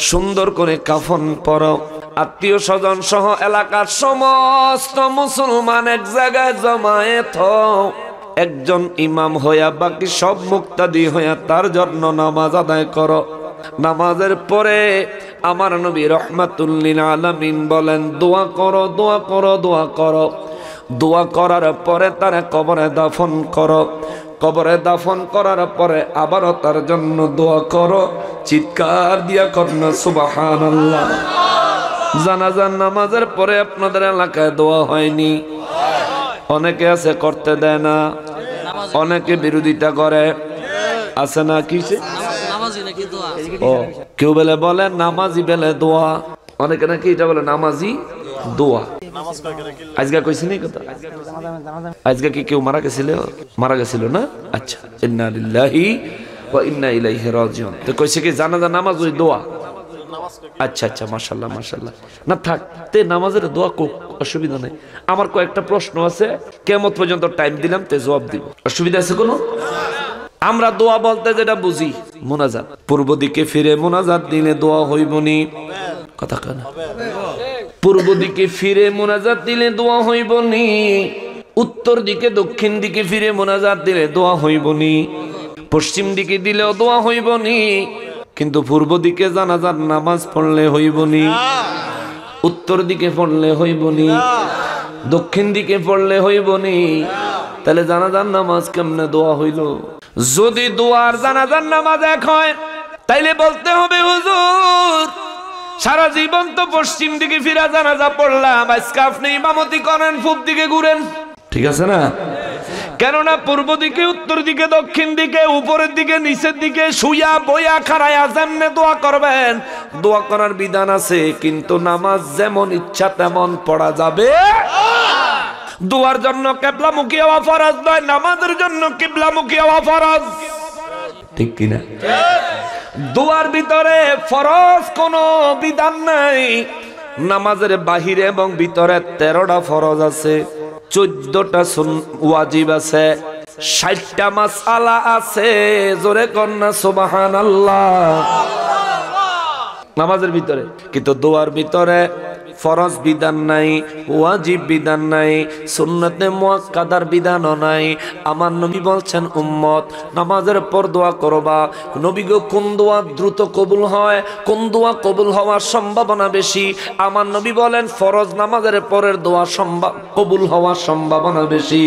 সুন্দর করে কাফন পরো, আত্মীয় স্বজন সহ এলাকার সমস্ত মুসলমান এক জায়গায় জমায়েত হও, একজন ইমাম হইয়া বাকি সব মুক্তাদি হইয়া তার জন্য নামাজ আদায় করো। নামাজের পরে আমার নবী রহমাতুল লিল আলামিন বলেন, দোয়া করো, দোয়া করো, দোয়া করো। দোয়া করার পরে তারে কবরে দাফন করো। কবরে দাফন করার পরে আবারও তার জন্য দোয়া করো। চিৎকার দিয়া করনা সুবহানাল্লাহ। জানাজার নামাজের পরে আপনাদের এলাকায় দোয়া হয়নি? অনেকে আছে করতে দেয় না, অনেকে বিরোধিতা করে, আছে না? কিসে নামাজি নাকি দোয়া? ও কেউ বলে নামাজি বেলে দোয়া, অনেকে নাকি এটা বলে নামাজি দোয়া। আজকে কইছি নি কথা? আজকে কি কেউ মারা গেছিল না? আচ্ছা, ইন্না লিল্লাহি ওয়া ইন্না ইলাইহি রাজিউন। তো কইছে কি জানাজা নামাজ ওই দোয়া? আচ্ছা আচ্ছা, মাশাআল্লাহ মাশাআল্লাহ। না থাক, তে নামাজের দোয়া কোক, অসুবিধা নাই। আমার কয়েকটা প্রশ্ন আছে, কিয়ামত পর্যন্ত টাইম দিলাম, তে জবাব দিব। অসুবিধা আছে কোনো? আমরা দোয়া বলতে যেটা বুঝি মুনাজাত। পূর্ব দিকে ফিরে মুনাজাত দিলে দোয়া হইবনি, কথা কয় না? পূর্ব দিকে ফিরে মুনাজাত দিলে দোয়া হইবনি, উত্তর দিকে দক্ষিণ দিকে ফিরে মুনাজাত দিলে দোয়া হইবনি, পশ্চিম দিকে দিলেও দোয়া হইবনি, কিন্তু পূর্ব দিকে জানাজার নামাজ পড়লে হইবনি, উত্তর দিকে পড়লে হইবনি, দক্ষিণ দিকে পড়লে হইবনি। তাহলে জানাজার নামাজ কেমনে দোয়া হইল? যদি দোয়ার জানাজার নামাজ এক হয়, তাইলে বলতে হবে হুজুর সারা জীবন তো পশ্চিম দিকে ফিরা জানাজা পড়লাম, আজকে আপনি ইমামতি করেন পূব দিকে ঘুরেন, ঠিক আছে না? কেননা পূর্ব দিকে, উত্তর দিকে, দক্ষিণ দিকে, উপরের দিকে, নিচের দিকে, শুয়া বইয়া খাড়াইয়া যেমনে দোয়া করবেন, দোয়া করার বিধান আছে, কিন্তু নামাজ যেমন ইচ্ছা তেমন পড়া যাবে। দোয়ার জন্য কিবলামুখী হওয়া ফরজ নয়, নামাজের জন্য কিবলামুখী হওয়া ফরজ, ঠিক কিনা? দোয়ার ভিতরে ফরজ কোনো বিধান নাই। নামাজের বাহিরে এবং ভিতরে 13টা ফরজ আছে, 14টা ওয়াজিব আছে, 60টা মাসআলা আছে। জোরে কন্না সুবহানাল্লাহ। নামাজের ভিতরে, কিন্তু দোয়ার ভিতরে ফরজ বিধান নাই, ওয়াজিব বিধান নাই, সুন্নতে মুআক্কাদার বিধানও নাই। আমার নবী বলছেন, উম্মত নামাজের পর দোয়া করবা। নবী গো, কোন দোয়া দ্রুত কবুল হয়, কোন দোয়া কবুল হওয়ার সম্ভাবনা বেশি? আমার নবী বলেন, ফরজ নামাজের পরের দোয়া কবুল হওয়ার সম্ভাবনা বেশি।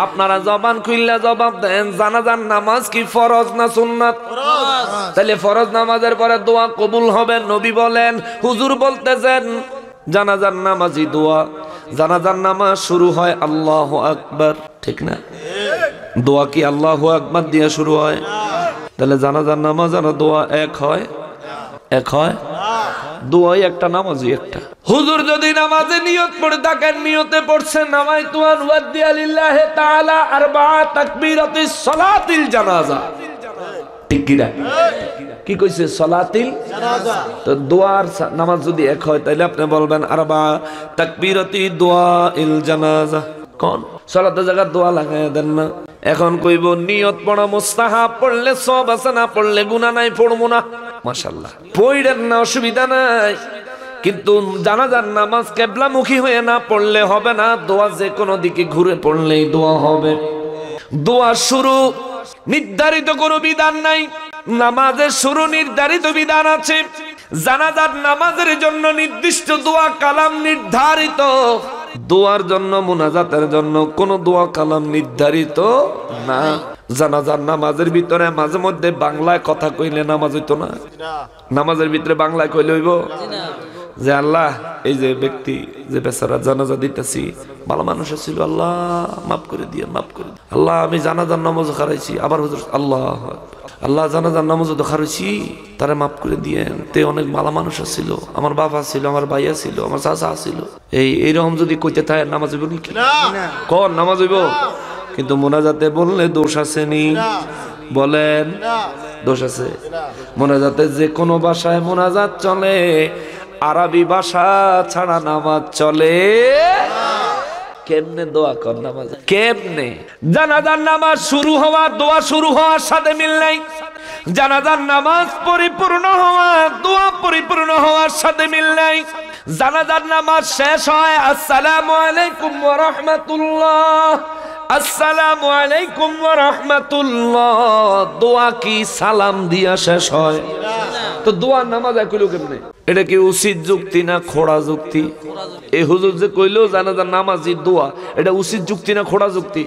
আপনারা জবান খুললে জবাব দেন, জানাজার নামাজ কি ফরজ না সুন্নাত? তাহলে ফরজ নামাজের পরে দোয়া কবুল হবে। নবী বলেন, হুজুর বলতেছেন জানাজার নামাজি দোয়া, জানাজার নামাজ শুরু হয় আল্লাহু আকবার, ঠিক না? দোয়া কি আল্লাহু আকবার দিয়ে শুরু হয়? তাহলে জানাজার নামাজ আর দোয়া এক হয়? এক হয়? দোয়াই একটা, নামাজই একটা। হুজুর যদি নামাজে নিয়ত পড়ে থাকেন, নিয়তে পড়ছেন নামাইতু আন ওয়াদ্দিয়া লিল্লাহি তাআলা আরবাআ তাকবীরাতিস সালাতিল জানাজা, ঠিক কি না? কি কইছে? সালাতিল জানাজা। তো দোয়ার নামাজ যদি এক হয়, তাহলে আপনি বলবেন আরবা তাকবীরাতি দুআইল জানাজা। কোন সালাতের জায়গা দোয়া লাগায় দেন না। এখন কইব নিয়ত পড়া মুস্তাহাব, পড়লে সব আছে, না পড়লে গুনাহ নাই, পড়বো না। মাশাআল্লাহ, পড়েন না, অসুবিধা নাই, কিন্তু জানাজার নামাজ কিবলামুখী হয়ে না পড়লে হবে না। দোয়া যে কোনো দিকে ঘুরে পড়লেই দোয়া হবে। দোয়া শুরু নির্ধারিত কোনো বিধান নাই, নামাজের শুরু নির্ধারিত বিধান আছে। জানাজার নামাজের জন্য নির্দিষ্ট দোয়া কালাম নির্ধারিত, দোয়ার জন্য মুনাজাতের জন্য কোন দোয়া কালাম নির্ধারিত না। জানাজার নামাজের ভিতরে মাঝে মধ্যে বাংলায় কথা কইলে নামাজ হইতো না? নামাজের ভিতরে বাংলায় কইলে হইব? যে আল্লাহ এই যে ব্যক্তি যে বেচারা জানাজা দিতেছি ভালো মানুষ ছিল, আল্লাহ মাফ করে দিয়ে, মাফ করে দিয়ে। আল্লাহ আমি জানাজার নামাজ খারাইছি, আবার হুজুর আল্লাহ আল্লাহ জানাজার নামাজ তো খারাইছি, তারা মাফ করে দিয়েন। তে অনেক ভালো মানুষ ছিল, আমার বাবা ছিল, আমার ভাইয়া ছিল, আমার চাচা ছিল। এইরকম যদি কইতে থাকে নামাজ হইব নাকি? কোন নামাজ হইব? কিন্তু মোনাজাতে বললে দোষ আছে নি? বলেন দোষ আছে। মোনাজাতে যে কোনো ভাষায় মোনাজাত চলে, আরবি ভাষা ছাড়া নামাজ চলে। কেমনে দোয়া কর নামাজ? কেমনে? জানাজার নামাজ শুরু হওয়া দোয়া শুরু হওয়ার সাথে মিল নাই। জানাজার নামাজ পরিপূর্ণ হওয়া দোয়া পরিপূর্ণ হওয়ার সাথে মিল নাই। জানাজার নামাজ শেষ হয় আসসালামু আলাইকুম ওয়া রাহমাতুল্লাহ, আসসালামু আলাইকুম ওয়া রাহমাতুল্লাহ, দোয়া কি সালাম দিয়া শেষ হয়? তো দোয়া নামাজ কইলো কেমনে? এটা কি উচিত যুক্তি না খোড়া যুক্তি? এই হুজুর যে কইলো জানাজার নামাজি দোয়া, এটা উচিত যুক্তি না খোড়া যুক্তি?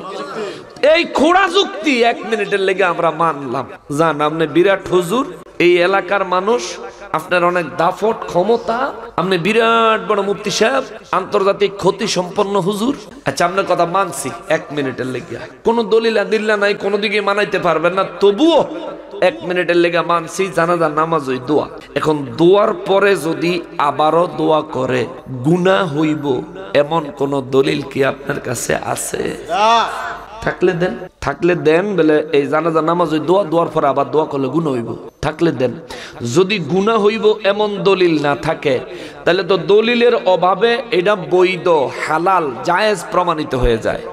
এই খোড়া যুক্তি 1 মিনিটের লেগে আমরা মানলাম। জান আপনি বিরাট হুজুর, এই এলাকার মানুষ, আপনার অনেক দাফট ক্ষমতা, আপনি বিরাট বড় মুফতি সাহেব, আন্তর্জাতিক খ্যাতি সম্পন্ন হুজুর। আচ্ছা আপনার কথা মানছি 1 মিনিটের লেগে, কোনো দলিলা দিল্লা নাই, কোনো দিকে মানাইতে পারবেন না, তবুও 1 মিনিটের লেগে মানছি জানাজার নামাজ ওই দোয়া। এখন দোয়ার পরে যদি আবারও দোয়া করে গুনাহ হইব এমন কোন দলিল কি আপনার কাছে আছে? থাকলে দেন, থাকলে দেন। বলে এই জানাজার নামাজ ওই দোয়া, দোয়ার পরে আবার দোয়া করলে গুনাহ হইব, থাকলে দেন। যদি গুনাহ হইব এমন দলিল না থাকে, তাহলে তো দলিলের অভাবে এটা বৈধ, হালাল, জায়েজ প্রমাণিত হয়ে যায়।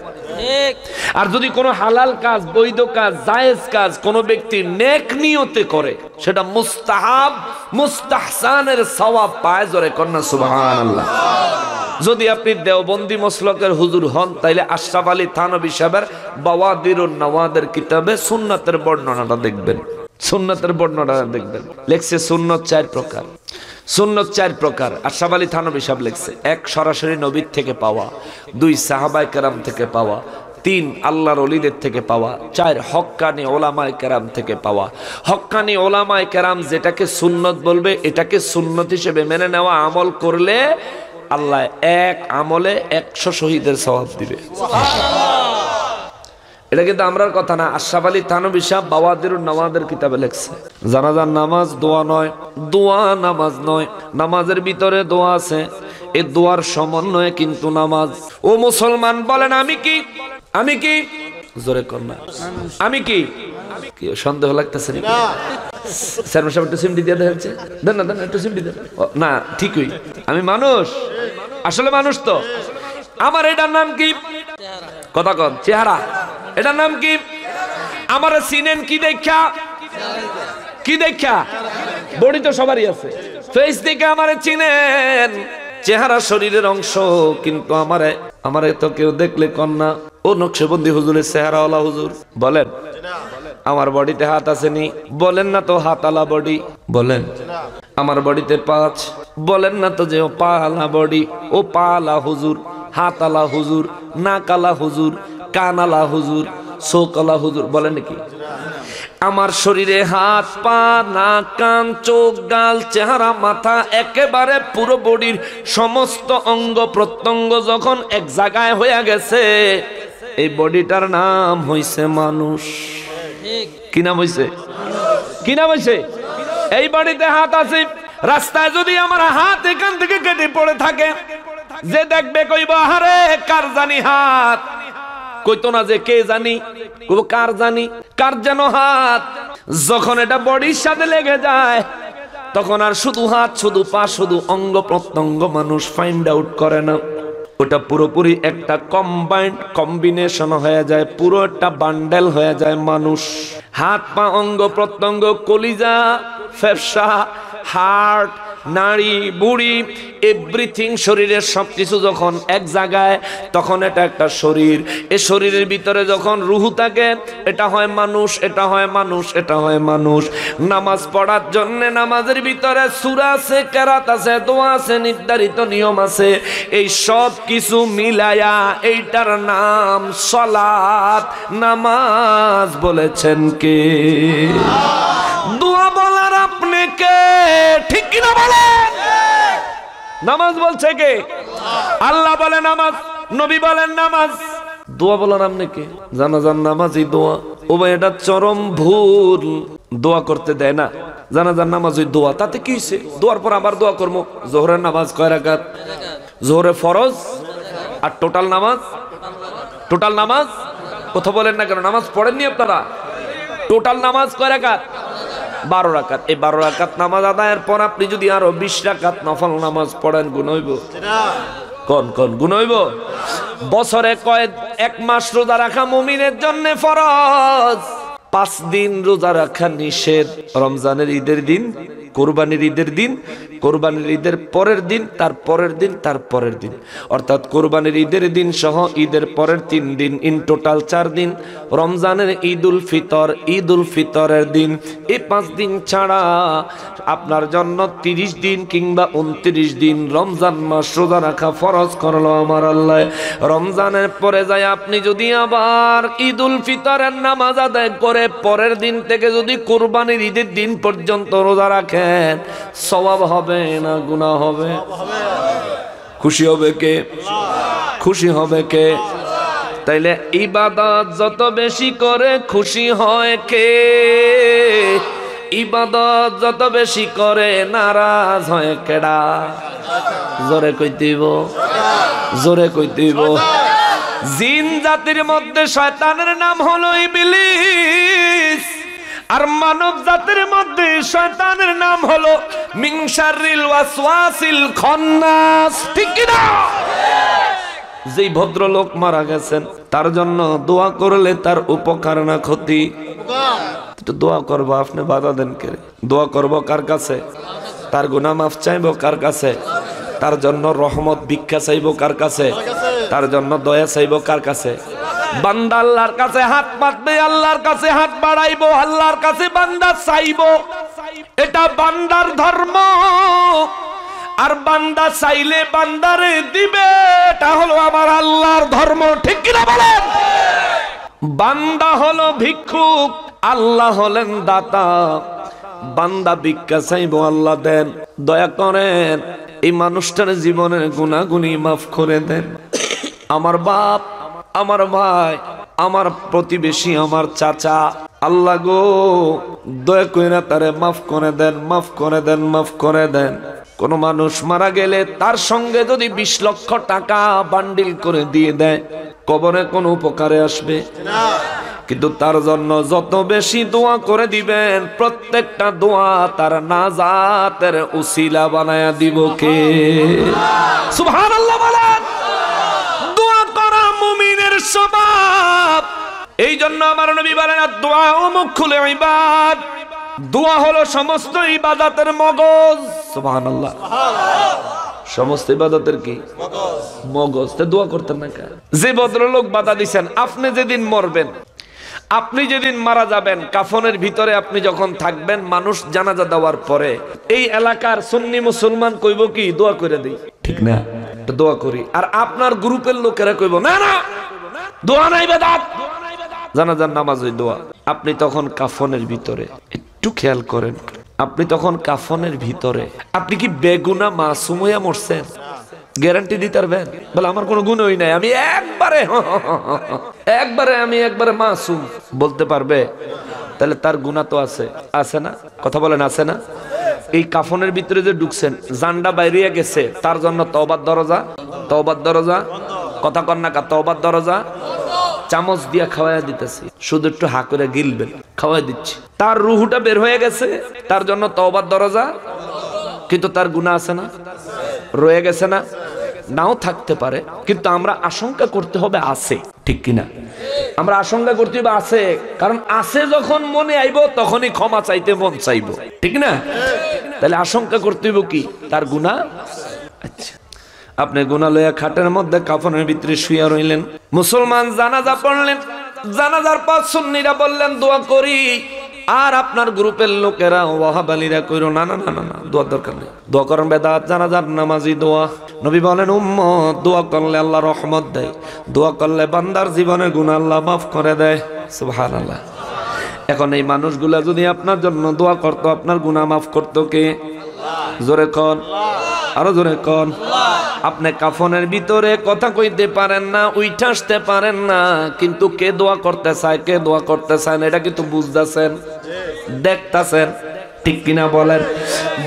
আর যদি কোনো হালাল কাজ, বৈধ কাজ, জায়েজ কাজ কোনো ব্যক্তি নেক নিয়তে করে, সেটা মুস্তাহাব, মুস্তাহসানের সওয়াব পায়। জোরে কন্যা সুবহানাল্লাহ। যদি আপনি দেওবন্দি মসলকের হুজুর হন, তাইলে আশরাফ আলী থানভী সাহেবের বাওয়াদিরুন নওয়াদের কিতাবে সুন্নাতের বর্ণনাটা দেখবেন, সুন্নাতের বর্ণনাটা দেখবেন। লেখছে সুন্নত 4 প্রকার, সুন্নত 4 প্রকার আশরাফ আলী থানভী সাহেব লেখছে। 1 সরাসরি নবীর থেকে পাওয়া, 2 সাহাবায়ে কেরাম থেকে পাওয়া, 3 আল্লাহর ওলিদের থেকে পাওয়া, 4 হক্কানি ওলামায়ে কেরাম থেকে পাওয়া। হক্কানি ওলামায়ে কেরাম যেটাকে সুন্নত বলবে, এটাকে সুন্নত হিসেবে মেনে নেওয়া, আমল করলে আল্লাহ এক আমলে 100 শহীদের সওয়াব দিবে। এটা কিন্তু আমরার কথা না, আশরাফ আলী থানভী সাহেব বাওয়াদিরুন নওয়াদের কিতাবে লেখছে। জানাজার নামাজ দোয়া নয়, দোয়া নামাজ নয়, নামাজের ভিতরে দোয়া আছে, এই দোয়ার সমন্বয়ে কিন্তু নামাজ। ও মুসলমান বলেন আমি কি? আমি কি? জোরে কর না, আমি কি? কি সন্দেহ লাগতেছে নাকি? স্যার সাহেব একটু সিমটি দিয়ে দেখছে, দেন না, দেন একটু সিমটি দেন না। ঠিকই, আমি মানুষ, আসলে মানুষ তো। আমার এটার নাম কি? কথা কন, চেহারা। এটার নাম কি? আমার চিনেন কি দেখা? কি দেখা? বডি তো সবারই আছে, ফেস দেখে আমারে চিনেন, চেহারা শরীরের অংশ, কিন্তু আমারে তো কেউ দেখলে কন্যা ও নকশবন্দি হুজুরের চেহারাওয়ালা হুজুর। বলেন আমার বডিতে হাত আছে নি? বলেন না তো হাতালা বডি। বলেন আমার বডিতে 5, বলেন না তো যে ও পালা বডি। ও পালা হুজুর, হাতালা হুজুর, নাকালা হুজুর, কানালা হুজুর, চোকালা হুজুর। বলেন নাকি? আমার শরীরে হাত, পা, নাক, কান, চোখ, গাল, চেহারা, মাথা, একেবারে পুরো বডির সমস্ত অঙ্গ প্রত্যঙ্গ যখন এক জায়গায় হয়ে গেছে, এই বডিটার নাম হইছে মানুষ। কি নাম হইছে? কি নাম হইছে? এই বডিতে হাত আছে। রাস্তায় যদি আমার হাত এখান থেকে কেটে পড়ে থাকে, যে দেখবে কইব আরে কার জানি হাত, কইতো না যে কে জানি, কইব কার জানি, কার যেন হাত। যখন এটা বডির সাথে লেগে যায়, তখন আর শুধু হাত, শুধু পা, শুধু অঙ্গ প্রত্যঙ্গ মানুষ ফাইন্ড আউট করে না, ওটা পুরোপুরি একটা কম্বিনেশন হয়ে যায়, পুরো একটা বান্ডেল হয়ে যায় মানুষ। হাত, পা, অঙ্গ প্রত্যঙ্গ, কলিজা, ফেফসা, হার্ট, নাড়ি, বুড়ি, এভরিথিং, শরীরের সবকিছু যখন এক জায়গায়, তখন এটা একটা শরীর। এই শরীরের ভিতরে যখন রুহু থাকে, এটা হয় মানুষ, এটা হয় মানুষ, এটা হয় মানুষ। নামাজ পড়ার জন্য নামাজের ভিতরে সূরা আছে, কেরাত আছে, দোয়া আছে, নির্ধারিত নিয়ম আছে। এই সব কিছু মিলায়া এইটার নাম সালাত, নামাজ বলেছেন কে? দোয়া বলার আপনি কে? ঠিক কিনা বলেন? নামাজ বলছে কে? আল্লাহ বলে নামাজ, নবী বলেন নামাজ। দোয়া বলার আপনি কে? জানাজার নামাজই দোয়া। ও ভাই এটা চরম ভুল, দোয়া করতে দেয় না। জানাজার নামাজ ওই দোয়া, তাতে কি হইছে? দোয়ার পর আবার দোয়া করবো। জোহরের নামাজ কয় রাকাত? জোহরে ফরজ আর টোটাল নামাজ, টোটাল নামাজ কথা বলেন না কেন? নামাজ পড়েননি আপনারা? টোটাল নামাজ কয় রাকাত? 12 রাকাত। এই 12 রাকাত নামাজ আদায়ের পর আপনি যদি আরো 20 রাকাত নফল নামাজ পড়েন, গুণ হইব? কোন কোন গুণ হইব? বছরে কয় 1 মাস রোজা রাখা মুমিনের জন্য ফরজ, 5 দিন রোজা রাখা নিষেধ। রমজানের ঈদের দিন, কোরবানির ঈদের দিন, কোরবানির ঈদের পরের দিন, তার পরের দিন, তার পরের দিন, অর্থাৎ কোরবানির ঈদের দিন সহ ঈদের পরের 3 দিন, ইন টোটাল 4 দিন। রমজানের ঈদুল ফিতর, ঈদুল ফিতরের দিন, এই 5 দিন ছাড়া আপনার জন্য 30 দিন কিংবা 29 দিন রমজান মাস রোজা রাখা ফরজ করলো আমার আল্লাহ। রমজানের পরে যায় আপনি যদি আবার ঈদুল ফিতরের নামাজ আদায় করে পরের দিন থেকে যদি কোরবানির ঈদের দিন পর্যন্ত রোজা রাখেন, সওয়াব হবে না গুনাহ হবে? খুশি হবে কে? খুশি হবে কে? তাইলে ইবাদত যত বেশি করে খুশি হয় কে? ইবাদত যত বেশি করে নারাজ হয় কেডা? জোরে কইতেইব, জোরে কইতেইব। জিন জাতির মধ্যে শয়তানের নাম হলো ইবলিস, আর মানব জাতির মধ্যে শয়তানের নাম হলো মিন শাররিল ওয়াসওয়াসিল খান্নাস। ঠিক কি না? যেই ভদ্রলোক মারা গেছেন তার জন্য দোয়া করলে তার উপকার না ক্ষতি? তো দোয়া করবো, আপনি বাধা দেন কে? দোয়া করবো কার কাছে? তার গুনাহ মাফ চাইবো কার কাছে? তার জন্য রহমত ভিক্ষা চাইবো কার কাছে? তার জন্য দয়া চাইবো কার কাছে? বান্দা আল্লাহর কাছে হাত পাতবে, আল্লাহর কাছে হাত বাড়াইবো, আল্লাহর কাছে বান্দা চাইবো। এটা বান্দার ধর্ম। আর বান্দা চাইলে বান্দারে দিবে, এটা হলো আমার আল্লাহর ধর্ম। ঠিক কিনা বলেন? বান্দা হলো ভিক্ষুক, আল্লাহ হলেন দাতা। বান্দা ভিক্ষা চাইবো, আল্লাহ দেন। দয়া করেন এই মানুষটার জীবনের গুনাহগুনি মাফ করে দেন। আমার বাপ, আমার ভাই, আমার প্রতিবেশী, আমার চাচা, আল্লাহ গো দয়া কইরা তারে মাফ করে দেন, মাফ করে দেন, মাফ করে দেন। কোন মানুষ মারা গেলে তার সঙ্গে যদি 20 লক্ষ টাকা বান্ডিল করে দিয়ে দেয়, কবরে কোনো উপকারে আসবে? কিন্তু তার জন্য যত বেশি দোয়া করে দিবেন, প্রত্যেকটা দোয়া তার নাজাতের উসিলা বানায়া দিব কে? সুবহানাল্লাহ বলেন। দোয়া করা মুমিনের স্বভাব। এই জন্য আমার নবী বলেন দোয়া মুখুল ইবাদ। দোয়া হলো সমস্ত ইবাদতের মগজ। সুবহানাল্লাহ। সমস্ত ইবাদতের কি মগজ? তে দোয়া করতেন না কেন? যে ভদ্রলোক বাধা দিছেন, আপনি যেদিন মরবেন, আপনি যেদিন মারা যাবেন, কাফনের ভিতরে আপনি যখন থাকবেন, মানুষ জানাজা দেওয়ার পরে এই এলাকার সুন্নি মুসলমান কইব কি দোয়া করে দেই, ঠিক না? দোয়া করি। আর আপনার গ্রুপের লোকেরা কইব না না দোয়া নাই, বেদাত। জানাজার নামাজ ওই দোয়া। আপনি তখন কাফনের ভিতরে, একটু খেয়াল করেন, আপনি তখন কাফনের ভিতরে, আপনি কি বেগুনা মাসুম হইয়া মরছেন? গ্যারান্টি দিতে পারবেন? বলে আমার কোনো গুণই নাই, আমি একবারে মাসুম বলতে পারবে? তাহলে তার গুনাহ তো আছে, আছে না? কথা বলেন, আছে না? এই কাফনের ভিতরে যে ঢুকছেন, জানডা বাইরিয়া গেছে, তার জন্য তওবার দরজা, তওবার দরজা, কথা কন না কা, তওবার দরজা চামচ দিয়া খাওয়াইয়া দিতেছি, শুধু একটু হা করে গিলবেন, খাওয়াই দিচ্ছি। তার রুহুটা বের হয়ে গেছে, তার জন্য তওবার দরজা, কিন্তু তার গুনাহ আছে না? রয়ে গেছে না? নাও থাকতে পারে, কিন্তু আমরা আশঙ্কা করতে হবে আছে। ঠিক কিনা? আমরা আশঙ্কা করতে হবে আছে, কারণ আছে যখন মনে আইব তখনই ক্ষমা চাইতে মন চাইব। ঠিক না? তাহলে আশঙ্কা করতে হবে কি? তার গুনাহ। আচ্ছা, আপনি গুনাহ লইয়া খাটের মধ্যে কাফনের ভিতরে শুইয়া রইলেন, মুসলমান জানাজা পড়লেন, জানাজার পর সুন্নিরা বললেন দোয়া করি, আর আপনার গ্রুপের লোকেরা ওয়াহাবালিরা কইরো না না না না না, দোয়া দরকার নেই, দোয়া করেন বেদাত। জানাজার নামাজি দোয়া। নবী বলেন উম্মত দোয়া করলে আল্লাহ রহমত দেয়, দোয়া করলে বান্দার জীবনের গুনাহ আল্লাহ মাফ করে দেয়। সুবহানাল্লাহ। এখন এই মানুষগুলা যদি আপনার জন্য দোয়া করতো, আপনার গুনাহ মাফ করতো কে? জোরে কোন? আরো জোরে কোন। আপনি কাফনের ভিতরে কথা কইতে পারেন না, উইঠা আসতে পারেন না, কিন্তু কে দোয়া করতে চায় কে দোয়া করতে চায় না এটা কিন্তু বুঝতেছেন, দেখতেছেন, ঠিক কিনা বলেন?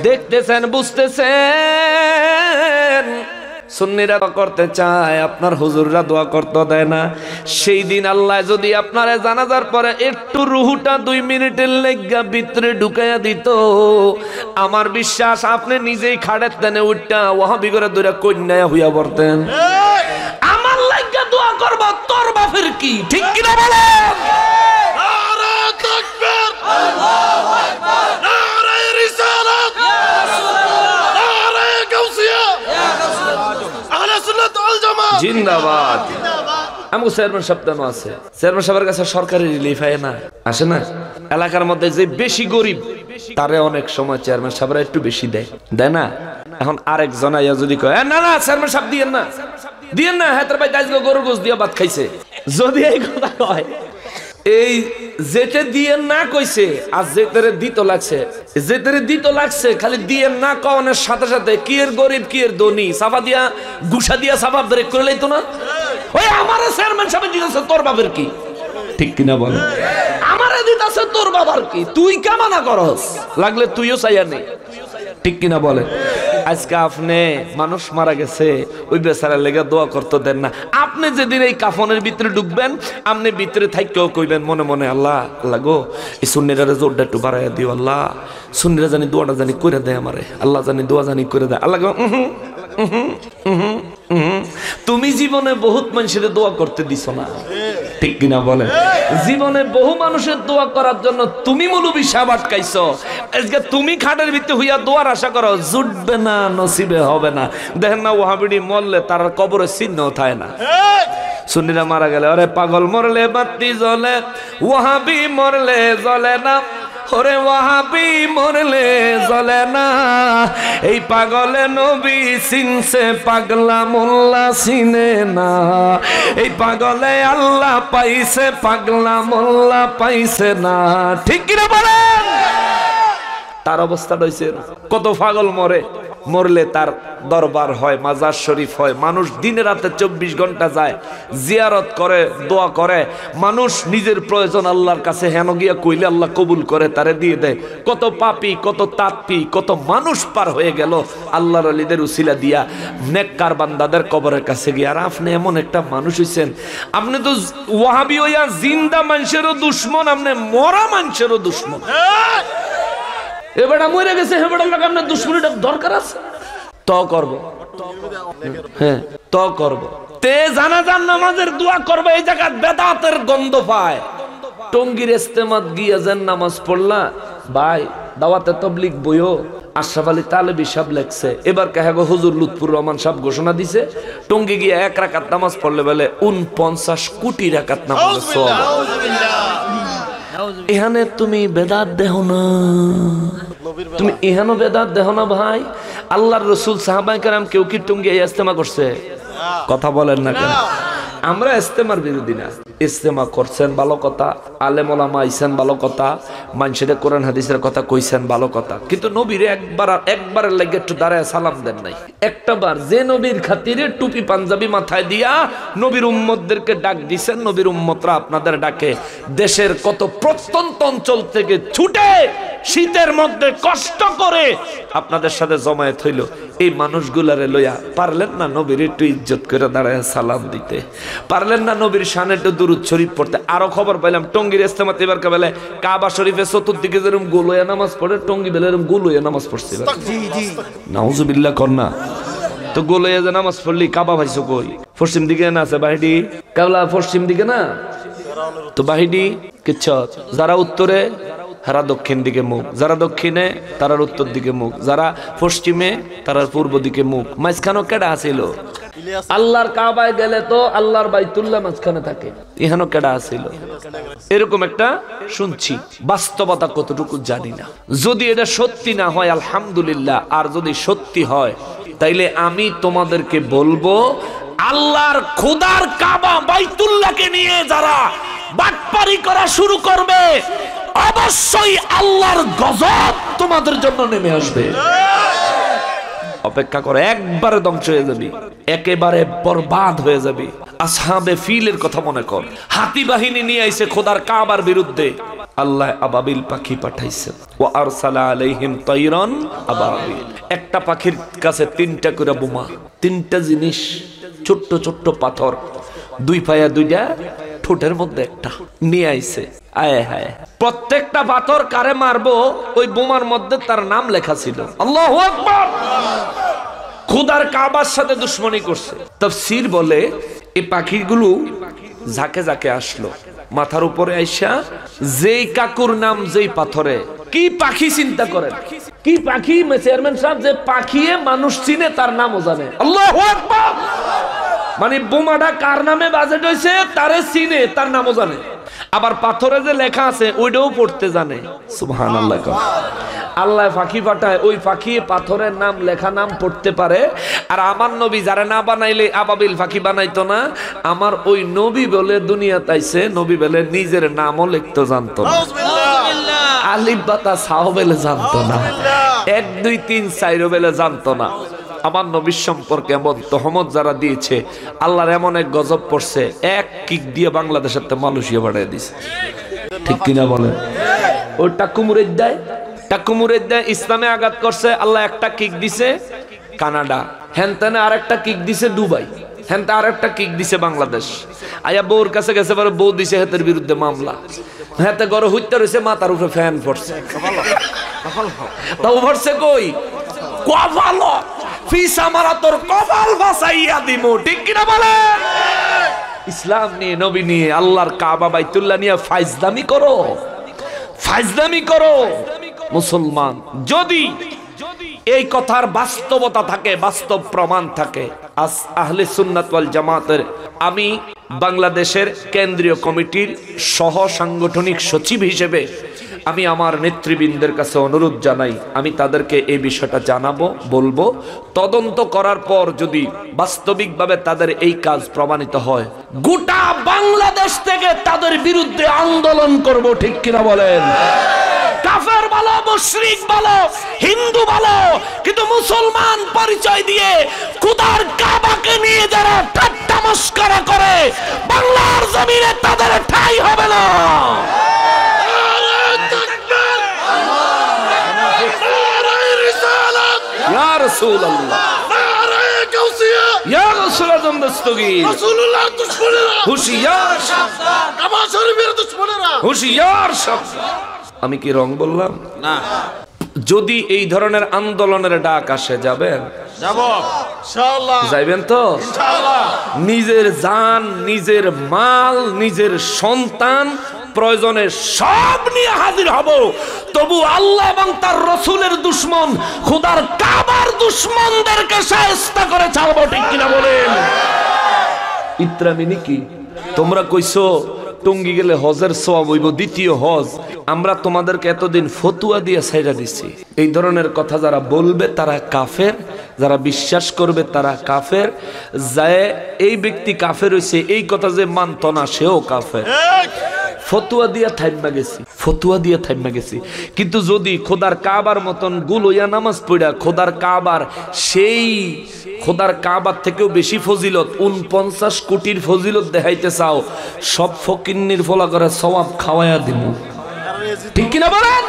দেখতেছেন, বুঝতেছেন। সুন্নিরা দোয়া করতে চায়, আপনার হুজুররা দোয়া করতে দেয় না। সেই দিন আল্লাহ যদি আপনার জানাজার পরে একটু রুহুটা 2 মিনিটের লেগা ভিতরে ঢুকাইয়া দিত, আমার বিশ্বাস আপনি নিজেই খাড়ের তেনে উঠটা ওয়াহাবি করে দূরে কন্যায় হইয়া পড়তেন। আমার লাগা দোয়া করব, তোর বাপের কি, ঠিক কিনা বলেন? নারে তাকবীর, আল্লাহু আকবার, নারে রিসালাত, ইয়া রাসূলুল্লাহ, নারে গাউসিয়া, ইয়া রাসূলুল্লাহ, আহলে সুন্নাত ওয়াল জামাত জিন্দাবাদ। আমগো চেয়ারম্যান সাহেব দানো আছে, চেয়ারম্যান সাহেবের কাছে সরকারি রিলিফ হয় না, আসে না? এলাকার মধ্যে যে বেশি গরিব তারে অনেক সময় চেয়ারম্যান সাহেবরা একটু বেশি দেয়, দেয় না? এখন আরেকজন আইয়া যদি কয় না না চেয়ারম্যান সাহেব দিয়েন না, দিয়েন না, হেতার ভাই আজকে গরুর গোশত দিয়ে ভাত খাইছে, যদি এই কথা কয়, এই যেতে দিয়ে না কইছে আর যেতেরে দিত লাগছে, যেতেরে দিত লাগছে, খালি দিয়ে না কওয়ানোর সাথে সাথে কি এর গরিব কি এর ধনী সাফা দিয়া গুসা দিয়া সাফা ব্রেক করে লাইতো না? ওই আমারে চেয়ারম্যান সাহেব দিতেছে, তোর বাবার কি, ঠিক কিনা বল? আমারে দিতেছে, তোর বাবার কি, তুই কামনা করস, লাগলে তুইও চাইয়া নেই, ঠিক কিনা বলে? আজকে আপনি মানুষ মারা গেছে, ওই বেচারার লেগে দোয়া করতে দেন না। আপনি যেদিন এই কাফনের ভিতরে ঢুকবেন, আপনি ভিতরে থাইকেও কইবেন মনে মনে, আল্লাহ আল্লাহ গো, এই সুন্নিরা জোরটা একটু বাড়াইয়া দিও, আল্লাহ সুন্নিরা জানি দোয়াটা জানি করে দেয় আমারে, আল্লাহ জানি দোয়া জানি করে দেয়, আল্লাহ গো। তুমি জীবনে বহুত মানুষের দোয়া করতে দিছো না, ঠিক কিনা বলে? জীবনে বহু মানুষের দোয়া করার জন্য তুমি মৌলবী সাহেব আটকাইছো, আজকে তুমি খাটের ভিতরে হইয়া দোয়ার আশা করো, জুটবে না, নসিবে হবে না। দেখেন না ওয়াহাবিডি মরলে তার কবরের চিহ্ন থাকে না, সুন্নিরা মারা গেলে আরে পাগল মরলে বাতি জ্বলে, ওয়াহাবি মরলে জ্বলে না, ওরে ওয়াহাবি মরলে জ্বলে না। এই পাগলে নবী চিনছে, পাগলা মোল্লা চিনে না। এই পাগলে আল্লাহ পাইছে, পাগলা মোল্লা পাইছে না, ঠিক কিনা বলেন? তার অবস্থাটা হইছে, কত পাগল মরে, মরলে তার দরবার হয়, মাজার শরীফ হয়, মানুষ দিনে রাতে 24 ঘন্টা যায়, জিয়ারত করে, দোয়া করে, মানুষ নিজের প্রয়োজন আল্লাহর কাছে হেন গিয়া কইলে আল্লাহ কবুল করে, তারে দিয়ে দেয়। কত পাপী, কত তাপী, কত মানুষ পার হয়ে গেল আল্লাহর ওলিদের উসিলা দিয়া নেককার বান্দাদের কবরের কাছে গিয়া। আর আপনি এমন একটা মানুষ হইছেন, আপনি তো ওয়াহাবি হইয়া জিন্দা মানুষেরও দুশ্মন, আপনি মরা মানুষেরও দুশ্মন। এবারে মরে গেছে, এবারে আপনার দুশ্মনীটা দরকার আছে, তো করব, হ্যাঁ তো করব। তে জানাজার নামাজের দোয়া করবে, এই জায়গা বেদাতের গন্ধ পায়। টঙ্গীর ইস্তেমাত গিয়া যেন নামাজ পড়লা, ভাই দাওয়াতে তাবলীগ বইও আশরাফ আলী তালেবী সাহেব লেখছে, এবার কাহাগো হুজুর লুৎফুর রহমান সাহেব ঘোষণা দিছে, টঙ্গী গিয়া 1 রাকাত নামাজ পড়লে বলে 49 কোটি রাকাত নামাজ সওয়াব। এখানে তুমি বেদাত দেহ না, তুমি এখানে বেদাত দেহ না ভাই। আল্লাহর রাসূল সাহাবায়ে কেরাম কেউ কি টঙ্গী ইস্তেমা করছে? কথা বলেন না কেন? আমরা ইস্তেমার বিরোধী না, ইস্তেমা করছেন ভালো কথা, আলেম ওলামা আইছেন ভালো কথা, মানুষের কোরআন হাদিসের কথা কইছেন ভালো কথা, কিন্তু নবীরে একবারের লাগে একটু দাঁড়ায় সালাম দেন নাই। একটা বার যে নবীর খাতিরে টুপি পাঞ্জাবি মাথায় দিয়া নবীর উম্মতদেরকে ডাক দিছেন, নবীর উম্মতরা আপনাদের ডাকে দেশের কত প্রত্যন্ত অঞ্চল থেকে ছুটে শীতের মধ্যে কষ্ট করে আপনাদের সাথে জমায়েত হইল, এই মানুষগুলারে লইয়া পারলেন না নবীর একটু ইজ্জত করে দাঁড়ায় সালাম দিতে? পারলেন না নবীর শানে একটু দুরূদ শরীফ পড়তে? আরো খবর পাইলাম টঙ্গীর ইস্তেমাতে এবার বেলায় কাবা শরীফের চতুর্দিকে যেরকম গোলইয়া নামাজ পড়ে, টঙ্গী বেলা এরকম গোলইয়া নামাজ পড়ছে। নাউজুবিল্লাহ কন্যা, তো গোলইয়া যে নামাজ পড়লি কাবা ভাইছো কই? পশ্চিম দিকে না আছে বাহিডি, কাবলা পশ্চিম দিকে না তো বাহিডি কিচ্ছু। যারা উত্তরে তারা দক্ষিণ দিকে মুখ, যারা দক্ষিণে তারার উত্তর দিকে মুখ, যারা পশ্চিমে তারার পূর্ব দিকে মুখ। মাঝখানে কেডা আছিল? আল্লাহর কাবায় গেলে তো আল্লাহর বাইতুল্লাহ মাঝখানে থাকে, এখানে কেডা আছিল? এরকম একটা শুনছি, বাস্তবতা কতটুকু জানি না। যদি এটা সত্যি না হয় আলহামদুলিল্লাহ, আর যদি সত্যি হয় তাইলে আমি তোমাদেরকে বলবো, আল্লাহর খোদার কাবা বাইতুল্লাহকে নিয়ে যারা বাটপারি করা শুরু করবে, অবশ্যই আল্লাহর গজব তোমাদের জন্য নেমে আসবে। অপেক্ষা করে, একবারে ধ্বংস হয়ে যাবি, একেবারে বরবাদ হয়ে যাবি। আসহাবে ফিলের কথা মনে কর, হাতি বাহিনী নিয়ে আইছে খোদার কাবার বিরুদ্ধে, আল্লাহ আবাবিল পাখি পাঠাইছে, ওয়া আরসালা আলাইহিম তাইরান আবাবিল। একটা পাখির কাছে 3টা করে বোমা, 3টা জিনিস, ছোট্ট ছোট্ট পাথর, 2 পায়া 2টা, ঠোঁটের মধ্যে একটা নিয়ে আইছে। আয় হায়, প্রত্যেকটা পাথর কারে মারবো ওই বোমার মধ্যে তার নাম লেখা ছিল। আল্লাহু আকবার। খোদার কাবার সাথে দুশমনী করছে। তাফসীর বলে এই পাখিগুলো ঝাঁকে ঝাঁকে আসলো, মাথার উপরে আইসা যেই কাকুর নাম যেই পাথরে। কি পাখি চিন্তা করেন, কি পাখি চেয়ারম্যান সাহেব, যে পাখিয়ে মানুষ চিনে তার নামও জানে। আল্লাহু আকবার। মানে বোমাটা কার নামে বাজেট হয়েছে তারে চিনে, তার নামও জানে। আবার পাথরে যে লেখা আছে ওইটাও পড়তে জানে। সুবহানাল্লাহ। আল্লাহ পাখি পাঠায়, ওই পাখি পাথরের নাম লেখা নাম পড়তে পারে। আর আমার নবী যারা না বানাইলে আবাবিল পাখি বানাইতো না, আমার ওই নবী বলে দুনিয়া তাইছে, নবী বলে নিজের নামও লিখতে জানতো না, আলিফ বাতা সাও বলে জানতো না, 1 2 3 4 বলে জানতো না। আমার নবীর সম্পর্কে এমন তহমত যারা দিয়েছে, আল্লাহর এমন এক গজব পড়ছে, এক কিক দিয়ে বাংলাদেশের তো মালয়েশিয়া বাড়িয়ে দিছে। ঠিক কিনা বলেন? ওই টাক্কু মুরিদ ইসলামে আঘাত করছে, আল্লাহ একটা কিক দিছে কানাডা, হেনতেনে আরেকটা কিক দিছে দুবাই, হেনতে আরেকটা কিক দিছে বাংলাদেশ। আয়া বউর কাছে গেছে, পরে বউ দিছে হেতের বিরুদ্ধে মামলা, হেতে গড় হইতে রয়েছে, মাথার উপরে ফ্যান পড়ছে। তাও পড়ছে কই? কপাল ফিসা মারা তোর কপাল বাঁচাইয়া দিমু। ঠিক কিনা বলেন? ইসলাম নিয়ে, নবী নিয়ে, আল্লাহর কাবা বাইতুল্লাহ নিয়ে ফাইজলামি করো, ফাইজলামি করো মুসলমান। যদি এই কথার বাস্তবতা থাকে, বাস্তব প্রমাণ থাকে, আহলে সুন্নাত ওয়াল জামাতের আমি বাংলাদেশের কেন্দ্রীয় কমিটির সহ সাংগঠনিক সচিব হিসেবে আমি আমার নেতৃবৃন্দের কাছে অনুরোধ জানাই, আমি তাদেরকে এই বিষয়টা জানাবো, বলবো। তদন্ত করার পর যদি বাস্তবিকভাবে তাদের এই কাজ প্রমাণিত হয়, গোটা বাংলাদেশ থেকে তাদের বিরুদ্ধে আন্দোলন করব। ঠিক কিনা বলেন? কাফের বলো, মুশরিক বলো, হিন্দু বলো, কিন্তু মুসলমান পরিচয় দিয়ে খোদার কাবাকে নিয়ে যারা ঠাট্টা মস্করা করে, বাংলার জমিনে তাদের ঠাঁই হবে না। ইয়া রাসূলুল্লাহ, ইয়া রাসূল আযম দস্তগীর, রাসূলুল্লাহর দুশমনেরা হুঁশিয়ার, কাবা শরীফের দুশমনেরা হুঁশিয়ার। সব আমি কি রং বললাম? না। যদি এই ধরনের আন্দোলনের ডাক আসে, যাবেন? যাব ইনশাআল্লাহ। যাইবেন তো ইনশাআল্লাহ? নিজের জান, নিজের মাল, নিজের সন্তান প্রয়োজনে সব নিয়ে হাজির হব, তবু আল্লাহ এবং তার রাসূলের দুশমন, খোদার কাবার দুশমনদেরকে শায়েস্তা করে ছাড়বো। ঠিক কিনা বলেন? ইত্রামিনি কি তোমরা কইছো টঙ্গী গেলে হজের সওয়াব হইব, দ্বিতীয় হজ। আমরা তোমাদেরকে এতদিন ফতুয়া দিয়ে ছাইড়া দিছি। এই ধরনের কথা যারা বলবে তারা কাফের, যারা বিশ্বাস করবে তারা কাফের। যায় এই ব্যক্তি কাফের হইছে এই কথা যে মানত না, সেও কাফের। ফতুয়া দিয়া থাইমা গেছি, ফতুয়া দিয়া থাইমা গেছি। কিন্তু যদি খোদার কাবার মতন গুলোয়া নামাজ পড়া খোদার কাবার, সেই খোদার কাবার থেকেও বেশি ফজিলত, 49 কোটির ফজিলত দেখাইতে চাও, সব ফকিন্নির ফলা করে সওয়াব খাওয়াইয়া দিব। ঠিক কিনা বলেন?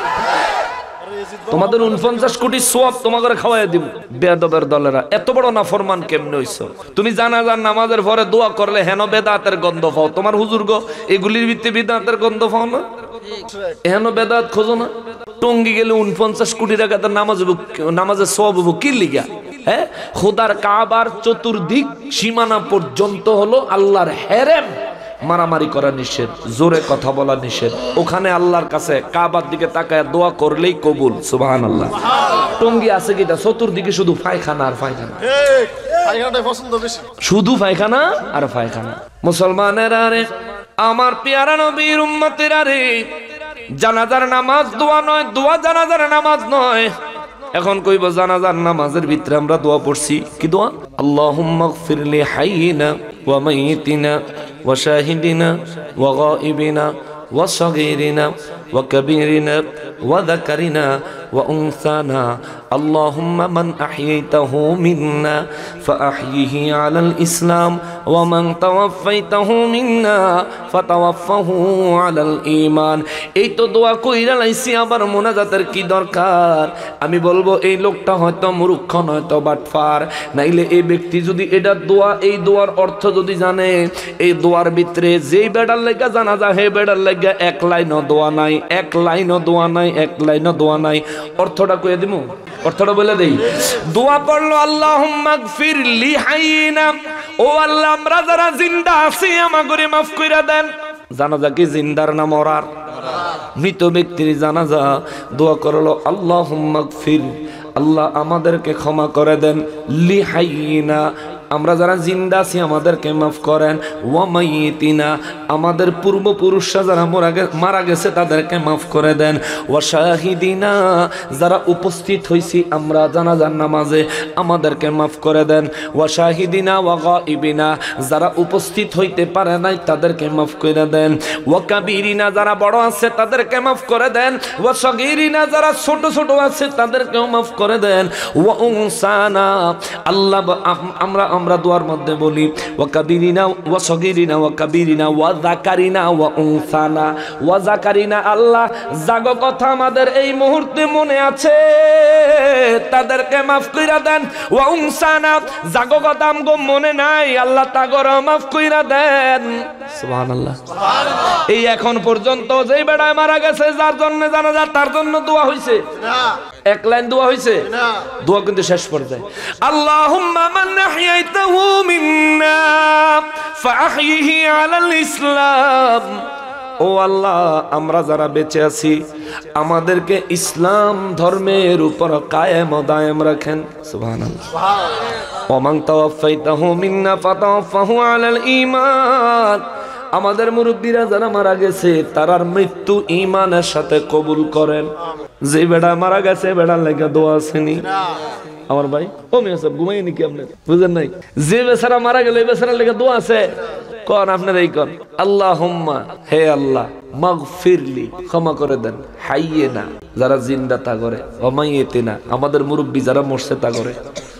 তোমাদের 49 কোটি সওয়াব তোমাদের খাওয়াইয়া দিব। বেয়াদবের দলেরা এত বড় নাফরমান কেমনে হইছো? তুমি জানাজার নামাজের পরে দোয়া করলে হেন বেদাতের গন্ধ পাও। তোমার হুজুর গো এগুলির ভিত্তি বিদাতের গন্ধ পাও না? হেন বেদাত খোঁজো না? টঙ্গী গেলে 49 কোটি টাকা তার নামাজের সওয়াব হবো কি লিগা? হ্যাঁ, খোদার কাবার চতুর্দিক সীমানা পর্যন্ত হলো আল্লাহর হেরেম। মারামারি করা নিষেধ, জোরে কথা বলা নিষেধ। ওখানে আল্লাহর কাছে কাবার দিকে তাকায় দোয়া করলেই কবুল। সুবহানাল্লাহ। টঙ্গী আছে কিটা? চতুর্দিকে শুধু পায়খানা আর পায়খানা, শুধু পায়খানা আর পায়খানা। মুসলমানেরা রে, আমার পেয়ারা নবীর উম্মতেরা রে, জানাজার নামাজ দোয়া নয়, দোয়া জানাজার নামাজ নয়। এখন কইব জানাজার নামাজের ভিতরে আমরা দোয়া পড়ছি, কি দোয়া? আল্লাহুম্মা গফির লি হাইয়িনা ওয়া মাইয়িতিনা ওয়া শাহিদিনা ওয়া গায়িবিনা ওয়া সাগীরিনা وكبيرنا وذكرنا وأنثانا اللهم من أحييته منا فأحيه على الإسلام ومن توفيته منا فتوفه على الإيمان এই তো দোয়া কইরা লাইছি আবার মুনাজাতের কি দরকার আমি বলবো এই লোকটা হয়তো মূর্খ নয়তো বাটফার নাইলে এই ব্যক্তি যদি এটা দোয়া এই দোয়ার অর্থ যদি জানে এই দোয়ার ভিতরে যেই বেড়ার লাগা জানাজা হে বেড়ার লাগা এক লাইনও দোয়া নাই এক লাইনও দোয়া নাই এক লাইনও দোয়া নাই অর্থটা কইয়া দিমু অর্থটা বলে দেই দোয়া পড়লো আল্লাহুম্মা গফির লি হাইনা ও আল্লাহ আমরা যারা জিন্দা আছি আমাগরে maaf কইরা দেন জানাজা কি জিন্দার না মরার মৃত ব্যক্তির জানাজা দোয়া করলো আল্লাহুম্মা গফির আল্লাহ আমাদেরকে ক্ষমা করে দেন লি হাইনা আমরা যারা জিন্দা আছি আমাদেরকে maaf করেন ওয়া মাইয়িতিনা আমাদের পূর্বপুরুষরা যারা মারা গেছে তাদেরকে maaf করে দেন ওয়া শাহিদিনা যারা উপস্থিত হইছি আমরা জানাজার নামাজে আমাদেরকে maaf করে দেন ওয়া শাহিদিনা ওয়া গায়িবিনা যারা উপস্থিত হইতে পারে নাই তাদেরকে maaf করে দেন ওয়া কাবীরিনা যারা বড় আছে তাদেরকে maaf করে দেন ওয়া সগীরিনা যারা ছোট ছোট আছে তাদেরকেও maaf করে দেন ওয়া উনসানা আল্লাহ আমরা দোয়ার মধ্যে বলি ওয়া কাবীরিনা ওয়া সগীরিনা ওয়া কাবীরিনা ওয়া যাকারিনা ওয়া উনসানা ওয়া যাকারিনা আল্লাহ জাগো কথা আমাদের এই মুহূর্তে মনে আছে তাদেরকে maaf কইরা দেন ওয়া উনসানা জাগো কথা আমগো মনে নাই আল্লাহ তাগরে maaf কইরা দেন সুবহানাল্লাহ সুবহানাল্লাহ এই এখন পর্যন্ত যেই বেড়ায় মারা গেছে যার জন্য জানাজা তার জন্য দোয়া হইছে না এক লাইন দোয়া হইছে না দোয়া কিন্তু শেষ পর্যায়ে আল্লাহুম্মা মান আহইয়াতাহু মিন্না ফাআহইহি আলাল ইসলাম ও আল্লাহ আমরা যারা বেঁচে আছি আমাদেরকে ইসলাম ধর্মের উপর কায়েম ও দায়েম রাখেন সুবহানাল্লাহ সুবহানাল্লাহ ওয়া মান তাওয়াফাইতাহু মিন্না ফাতাওয়াফাহু আলাল ঈমান আমাদের মুরব্বীরা যারা মারা গেছে তারার মৃত্যু ঈমানের সাথে কবুল করেন যে বেড়া মারা গেছে বেড়ার লাগা দোয়া আসেনি আমার ভাই ও মিয়া সাহেব ঘুমাই নাকি আপনি বুঝেন নাই যে বেচারা মারা গেল এই বেচারার লাগা দোয়া আছে কোন আপনারা এই কোন আল্লাহুম্মা হে আল্লাহ মাগফিরলি ক্ষমা করে দেন হাইয়েনা যারা জিন্দা তা করে ওয়া মাইয়িতিনা আমাদের মুরব্বি যারা মরছে তা করে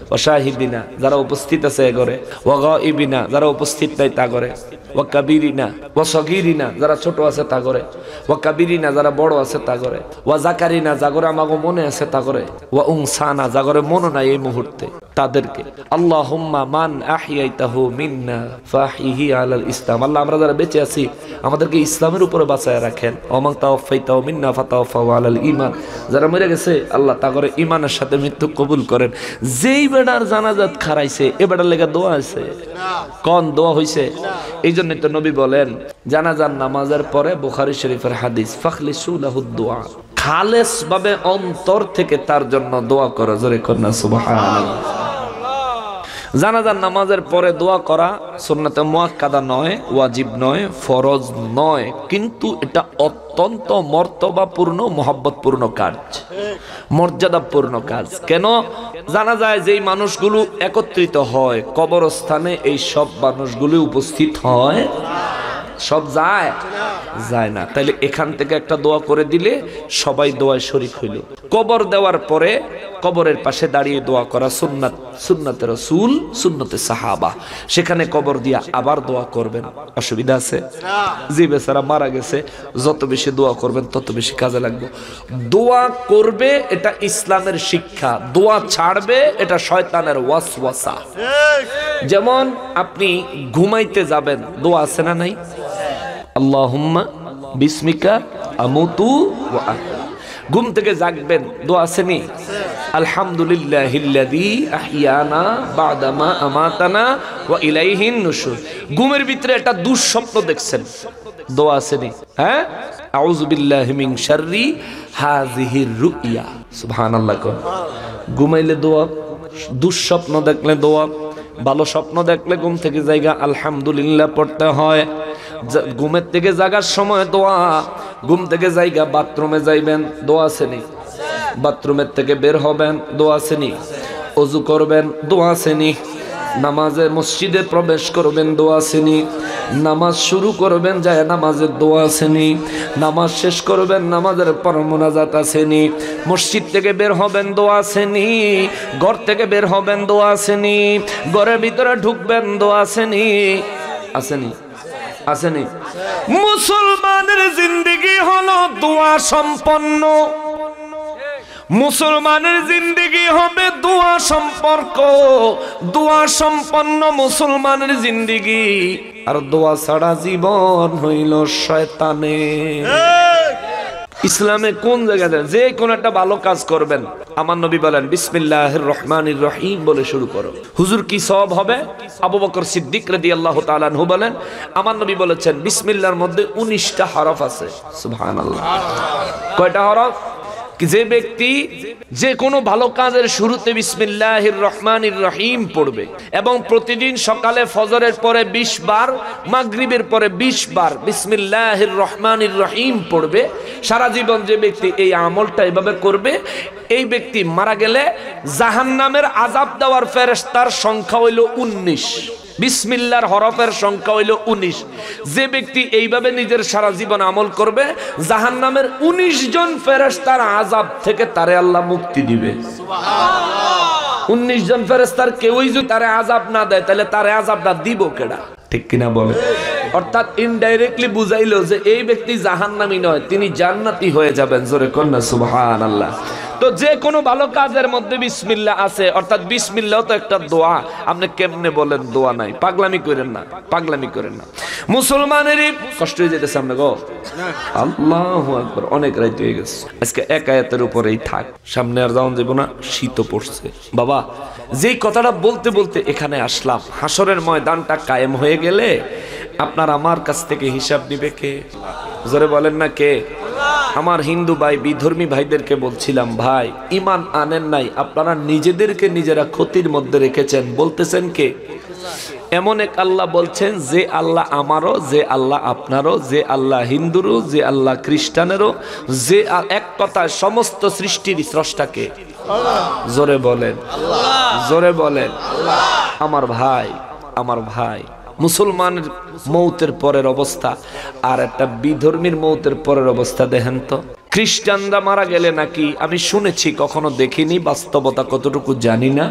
ওয়া শাহিদিনা যারা উপস্থিত আছে করে ওয়া গায়িবিনা যারা উপস্থিত নাই তা করে ওয়া কাবীরিনা ওয়া সগীরিনা যারা ছোট আছে তা করে ওয়া কাবীরিনা যারা বড় আছে তা করে ওয়া যাকারিনা যাগরে আমাগো মনে আছে তা করে ওয়া উনসানা যাগরে মনে নাই এই মুহূর্তে তাদেরকে আল্লাহুম্মা মান আহইয়াতাহু মিন্না ফাহিহি আলাল ইসলাম আল্লাহ আমরা যারা বেঁচে আছি আমাদেরকে ইসলামের উপরে বাঁচায় রাখেন ওয়া মান তাওফাইতাহু মিন্না ফাতাওফাহু আলাল ঈমান যারা মরে গেছে আল্লাহ তাগরে ঈমানের সাথে মৃত্যু কবুল করেন যেই বেড়ার জানাজাত খারাইছে এ বেড়ার লাগা দোয়া আছে কোন দোয়া হইছে এইজন্য তো নবী বলেন জানাজার নামাজের পরে বুখারী শরীফের হাদিস ফাখলিসু লাহুদ দুআ খালেস ভাবে অন্তর থেকে তার জন্য দোয়া করো জোরে কন্না সুবহানাল্লাহ জানাজার নামাজের পরে দোয়া করা সুন্নাতে মুআক্কাদা নয় ওয়াজিব নয় ফরজ নয় কিন্তু এটা অত্যন্ত মর্তবাপূর্ণ মহব্বতপূর্ণ কাজ মর্যাদাপূর্ণ কাজ কেন জানা যায় যেই মানুষগুলো একত্রিত হয় কবরস্থানে এই সব মানুষগুলো উপস্থিত হয় সব যায় না তাইলে এখান থেকে একটা দোয়া করে দিলে সবাই দোয়ায় শরীক হইল কবর দেওয়ার পরে কবরের পাশে দাঁড়িয়ে দোয়া করা সুন্নাত সুন্নাতে রাসূল সুন্নতে সাহাবা সেখানে কবর দিয়া আবার দোয়া করবেন অসুবিধা আছে যে বেচারা মারা গেছে যত বেশি দোয়া করবেন তত বেশি কাজে লাগবে দোয়া করবে এটা ইসলামের শিক্ষা দোয়া ছাড়বে এটা শয়তানের ওয়াসওয়াসা যেমন আপনি ঘুমাইতে যাবেন দোয়া আছে না নাই আল্লাহুম্মা বিসমিকা আমুতু ওয়া আহয়া ঘুম থেকে জাগবেন দোয়া আছে নি আলহামদুলিল্লাহিল্লাযী আহইয়ানা বা'দামা আমাতানা ওয়া ইলাইহিন নুশুর ঘুমের ভিতরে একটা দুঃস্বপ্ন দেখছেন দোয়া আছে নি হ্যাঁ আউযু বিল্লাহি মিন শাররি হাযিহির রুইয়া সুবহানাল্লাহ ঘুমাইলে দোয়া দুঃস্বপ্ন দেখলে দোয়া ভালো স্বপ্ন দেখলে ঘুম থেকে জায়গা আলহামদুলিল্লাহ পড়তে হয় ঘুমের থেকে জাগার সময় দোয়া ঘুম থেকে জায়গা বাথরুমে যাইবেন দোয়া আছে নি বাথরুমের থেকে বের হবেন দোয়া আছে নি ওযু করবেন দোয়া আছে নি নামাজে মসজিদে প্রবেশ করবেন, দোয়া আসেনি। নামাজ শুরু করবেন, যায় নামাজের দোয়া আসেনি। নামাজ শেষ করবেন, নামাজের পর মোনাজাত আসেনি। মসজিদ থেকে বের হবেন, দোয়া আসেনি। ঘর থেকে বের হবেন, দোয়া আসেনি। ঘরের ভিতরে ঢুকবেন, দোয়া আসেনি। আসেনি? আসেনি? মুসলমানের জিন্দেগি হলো দোয়া সম্পন্ন। মুসলমানের জিন্দেগি হবে দোয়া সম্পর্ক, দোয়া সম্পন্ন মুসলমানের জিন্দেগি। আর দোয়া ছাড়া জীবন হইল শয়তানের। ইসলামে কোন জায়গাতে যে কোন একটা ভালো কাজ করবেন, আমার নবী বলেন বিসমিল্লাহির রহমানির রহিম বলে শুরু করো। হুজুর কি সওয়াব হবে? আবু বকর সিদ্দিক রাদিয়াল্লাহু তাআলা আনহু বলেন, আমার নবী বলেছেন বিসমিল্লাহর মধ্যে 19টা হরফ আছে। সুবহানাল্লাহ। কয়টা হরফ? যে ব্যক্তি যে কোনো ভালো কাজের শুরুতে বিসমিল্লাহির রহমানির রহিম পড়বে এবং প্রতিদিন সকালে ফজরের পরে 20 বার, মাগরিবের পরে 20 বার বিসমিল্লাহির রহমানির রহিম পড়বে, সারা জীবন যে ব্যক্তি এই আমলটা এভাবে করবে, এই ব্যক্তি মারা গেলে জাহান্নামের আযাব দেওয়ার ফেরেশতার সংখ্যা হইল 19। বিসমিল্লাহর হরফের সংখ্যা হইল 19। যে ব্যক্তি এইভাবে নিজের সারা জীবন আমল করবে, জাহান্নামের 19 জন ফেরেশতার আযাব থেকে তারে আল্লাহ মুক্তি দিবে। সুবহানাল্লাহ। 19 জন ফেরেশতার কেউই যদি তারে আযাব না দেয়, তাহলে তারে আযাবটা দিব কেডা? ঠিক কিনা বলে? অর্থাৎ ইনডাইরেক্টলি বুঝাইলো যে এই ব্যক্তি জাহান্নামী নয়, তিনি জান্নাতি হয়ে যাবেন। জোরে কন্যা সুবহানাল্লাহ। তো যে কোনো ভালো কাজের মধ্যে বিসমিল্লাহ আছে, অর্থাৎ বিসমিল্লাহ তো একটা দোয়া। আপনি কেমনে বলেন দোয়া নাই? পাগলামি করেন না, পাগলামি করেন না। মুসলমানেরই কষ্ট হয়ে যেতেছে আমরা গো। আল্লাহু আকবার। অনেক রাত হয়ে গেছে, আজকে এক আয়াতের উপরেই থাক, সামনে আর যাওয়া যাবে না, শীত পড়ছে। বাবা, যেই কথাটা বলতে বলতে এখানে আসলাম, হাসরের ময়দানটা কায়েম হয়ে গেলে আপনার আমার কাছ থেকে হিসাব নিবে কে? জোরে বলেন না কে? আমার হিন্দু ভাই বিধর্মী ভাইদেরকে বলছিলাম, ভাই ঈমান আনেন নাই, আপনারা নিজেদেরকে নিজেরা ক্ষতির মধ্যে রেখেছেন। বলতেছেন কে? এমন এক আল্লাহ বলছেন, যে আল্লাহ আমারও, যে আল্লাহ আপনারও, যে আল্লাহ হিন্দুরও, যে আল্লাহ খ্রিস্টানেরও, যে এক কথায় সমস্ত সৃষ্টির স্রষ্টাকে। জোরে বলেন, জোরে বলেন। আমার ভাই, আমার ভাই, মুসলমানের মৌতের পরের অবস্থা আর একটা বিধর্মীর মৌতের পরের অবস্থা দেখেন তো। খ্রিস্টানরা মারা গেলে নাকি, আমি শুনেছি, কখনো দেখিনি, বাস্তবতা কতটুকু জানি না,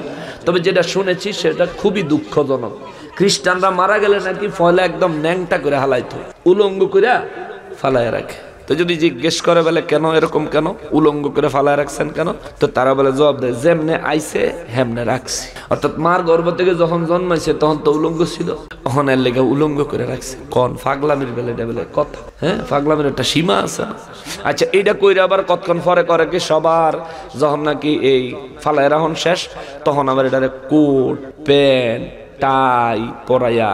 তবে যেটা শুনেছি সেটা খুবই দুঃখজনক। খ্রিস্টানরা মারা গেলে নাকি ফলে একদম ন্যাংটা করে হালাইতো, উলঙ্গ করে ফালায় রাখে। তো যদি জিজ্ঞেস করে বলে কেন এরকম, কেন উলঙ্গ করে ফালায় রাখছেন কেন, তো তারা বলে জবাব দেয়, যেমনে আইছে হেমনে রাখছি। অর্থাৎ মার গর্ভ থেকে যখন জন্মাইছে তখন তো উলঙ্গ ছিল, তখন এর লেগে উলঙ্গ করে রাখছে। কোন ফাগলামির বেলে বলে কথা, হ্যাঁ ফাগলামির একটা সীমা আছে। আচ্ছা, এইটা কইরা আবার কতক্ষণ পরে করে কি, সবার যখন নাকি এই ফালায় রাখুন শেষ, তখন আবার এটারে কোট প্যান্ট টাই পরাইয়া,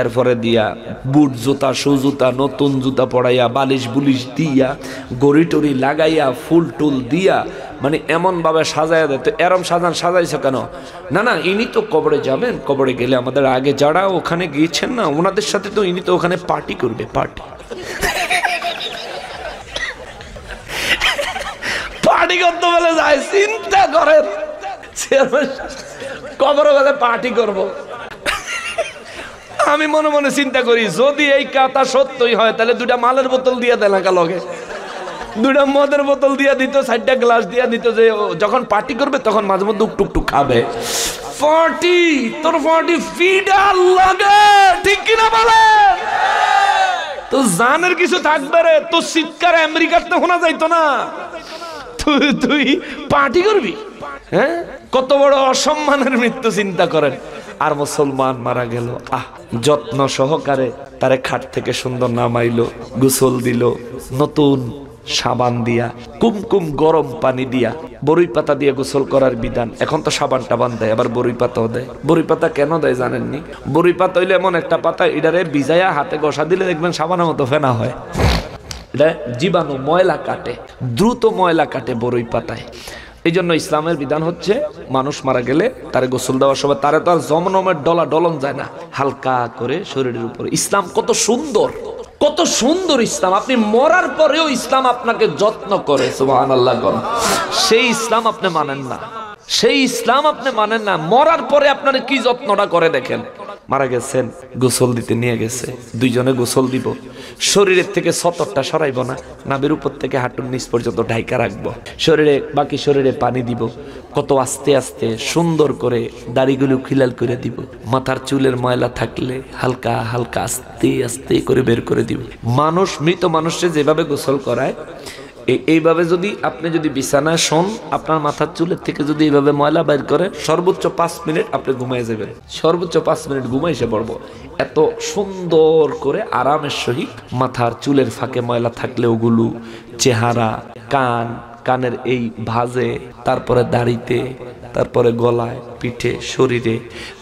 এরপরে দিয়া বুট জুতা, শু জুতা, নতুন জুতা পরাইয়া, বালিশ বুলিশ দিয়া, গড়ি টড়ি লাগাইয়া, ফুল টুল দিয়া, মানে এমন ভাবে সাজাইয়া দেয়। তো এরম সাজাইছে কেন? না না, ইনি তো কবরে যাবেন, কবরে গেলে আমাদের আগে যারা ওখানে গিয়েছেন না, ওনাদের সাথে তো ইনি তো ওখানে পার্টি করবে, পার্টি পার্টি করতে বলে যায়। চিন্তা করেন, কবরে গেলে পার্টি করবো। আমি মনে মনে চিন্তা করি, যদি এই কথা সত্যই হয়, তাহলে 2টা মালের বোতল দিয়ে দেয় না, লগে 2টা মদের বোতল দিয়ে দিত, 4টা গ্লাস দিয়ে দিত, যে যখন পার্টি করবে তখন মাঝে মধ্যে টুকটুক খাবে। 40 তোর 40 ফিডা লাগে, ঠিক কিনা বলে? তো জানের কিছু থাকবে রে, তো চিৎকার আমেরিকাতে শোনা যাইতো না, তুই পার্টি করবি? হ্যাঁ, কত বড় অসম্মানের মৃত্যু চিন্তা করেন। আর মুসলমান মারা গেল, যত্ন সহকারে তারে খাট থেকে সুন্দর নামাইলো, গোসল দিল, নতুন সাবান দিয়া, কুমকুম গরম পানি দিয়া, বরই পাতা দিয়ে গোসল করার বিধান। এখন তো সাবান টাবান দেয়, আবার বরই পাতাও দেয়। বরই পাতা কেন দেয় জানেননি? বরই পাতা হইলে এমন একটা পাতা, এটারে ভিজাইয়া হাতে ঘষা দিলে দেখবেন সাবানের মতো ফেনা হয়। এটা জীবাণু, ময়লা কাটে, দ্রুত ময়লা কাটে বরই পাতায়। এই জন্য ইসলামের বিধান হচ্ছে, মানুষ মারা গেলে তারে গোসল দেওয়ার সময় তারে তো আর জমনমের ডলন যায় না, হালকা করে শরীরের উপরে। ইসলাম কত সুন্দর, কত সুন্দর ইসলাম! আপনি মরার পরেও ইসলাম আপনাকে যত্ন করে, সুবহানাল্লাহ। সেই ইসলাম আপনি মানেন না, সেই ইসলাম আপনি মানেন না। মরার পরে আপনারা কি যত্নটা করে দেখেন। মারা গেছেন, গোসল দিতে নিয়ে গেছে, দুইজনে গোসল দিব, শরীরের থেকে সতরটা সরাইব না, নাভির উপর থেকে হাঁটুর নিচ পর্যন্ত ঢাইকা রাখবো, শরীরে বাকি শরীরে পানি দিব, কত আস্তে আস্তে সুন্দর করে দাড়িগুলো খিলাল করে দিব, মাথার চুলের ময়লা থাকলে হালকা হালকা আস্তে আস্তে করে বের করে দিব। মানুষ, মৃত মানুষকে যেভাবে গোসল করায় এইভাবে যদি আপনি যদি বিছানায় শোন, আপনার মাথার চুলের থেকে যদি এইভাবে ময়লা বের করে, সর্বোচ্চ 5 মিনিট আপনি ঘুমাই যাবেন, সর্বোচ্চ 5 মিনিট ঘুমাই এসে পড়বো। এত সুন্দর করে আরামের সহিত মাথার চুলের ফাঁকে ময়লা থাকলে ওগুলো, চেহারা, কানের এই ভাঁজে, তারপরে দাড়িতে, তারপরে গলায়, পিঠে, শরীরে,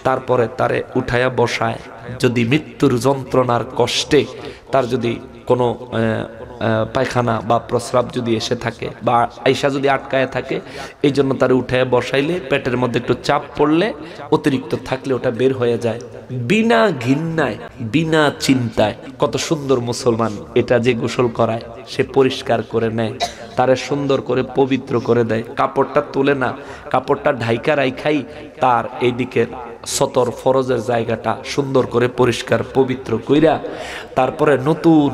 তারপরে তারে উঠায়া বসায়। যদি মৃত্যুর যন্ত্রণার কষ্টে তার যদি কোনো পায়খানা বা প্রস্রাব যদি এসে থাকে বা আইসা যদি আটকায় থাকে, এই জন্য তার উঠে বসাইলে পেটের মধ্যে একটু চাপ পড়লে অতিরিক্ত থাকলে ওটা বের হয়ে যায় বিনা ঘৃণায়, বিনা চিন্তায়। কত সুন্দর মুসলমান এটা যে গোসল করায়, সে পরিষ্কার করে নেয়, তারে সুন্দর করে পবিত্র করে দেয়, কাপড়টা তুলে না, কাপড়টা ঢাইকা রাইখাই তার এইদিকে সতর ফরজের জায়গাটা সুন্দর করে পরিষ্কার পবিত্র কইরা তারপরে নতুন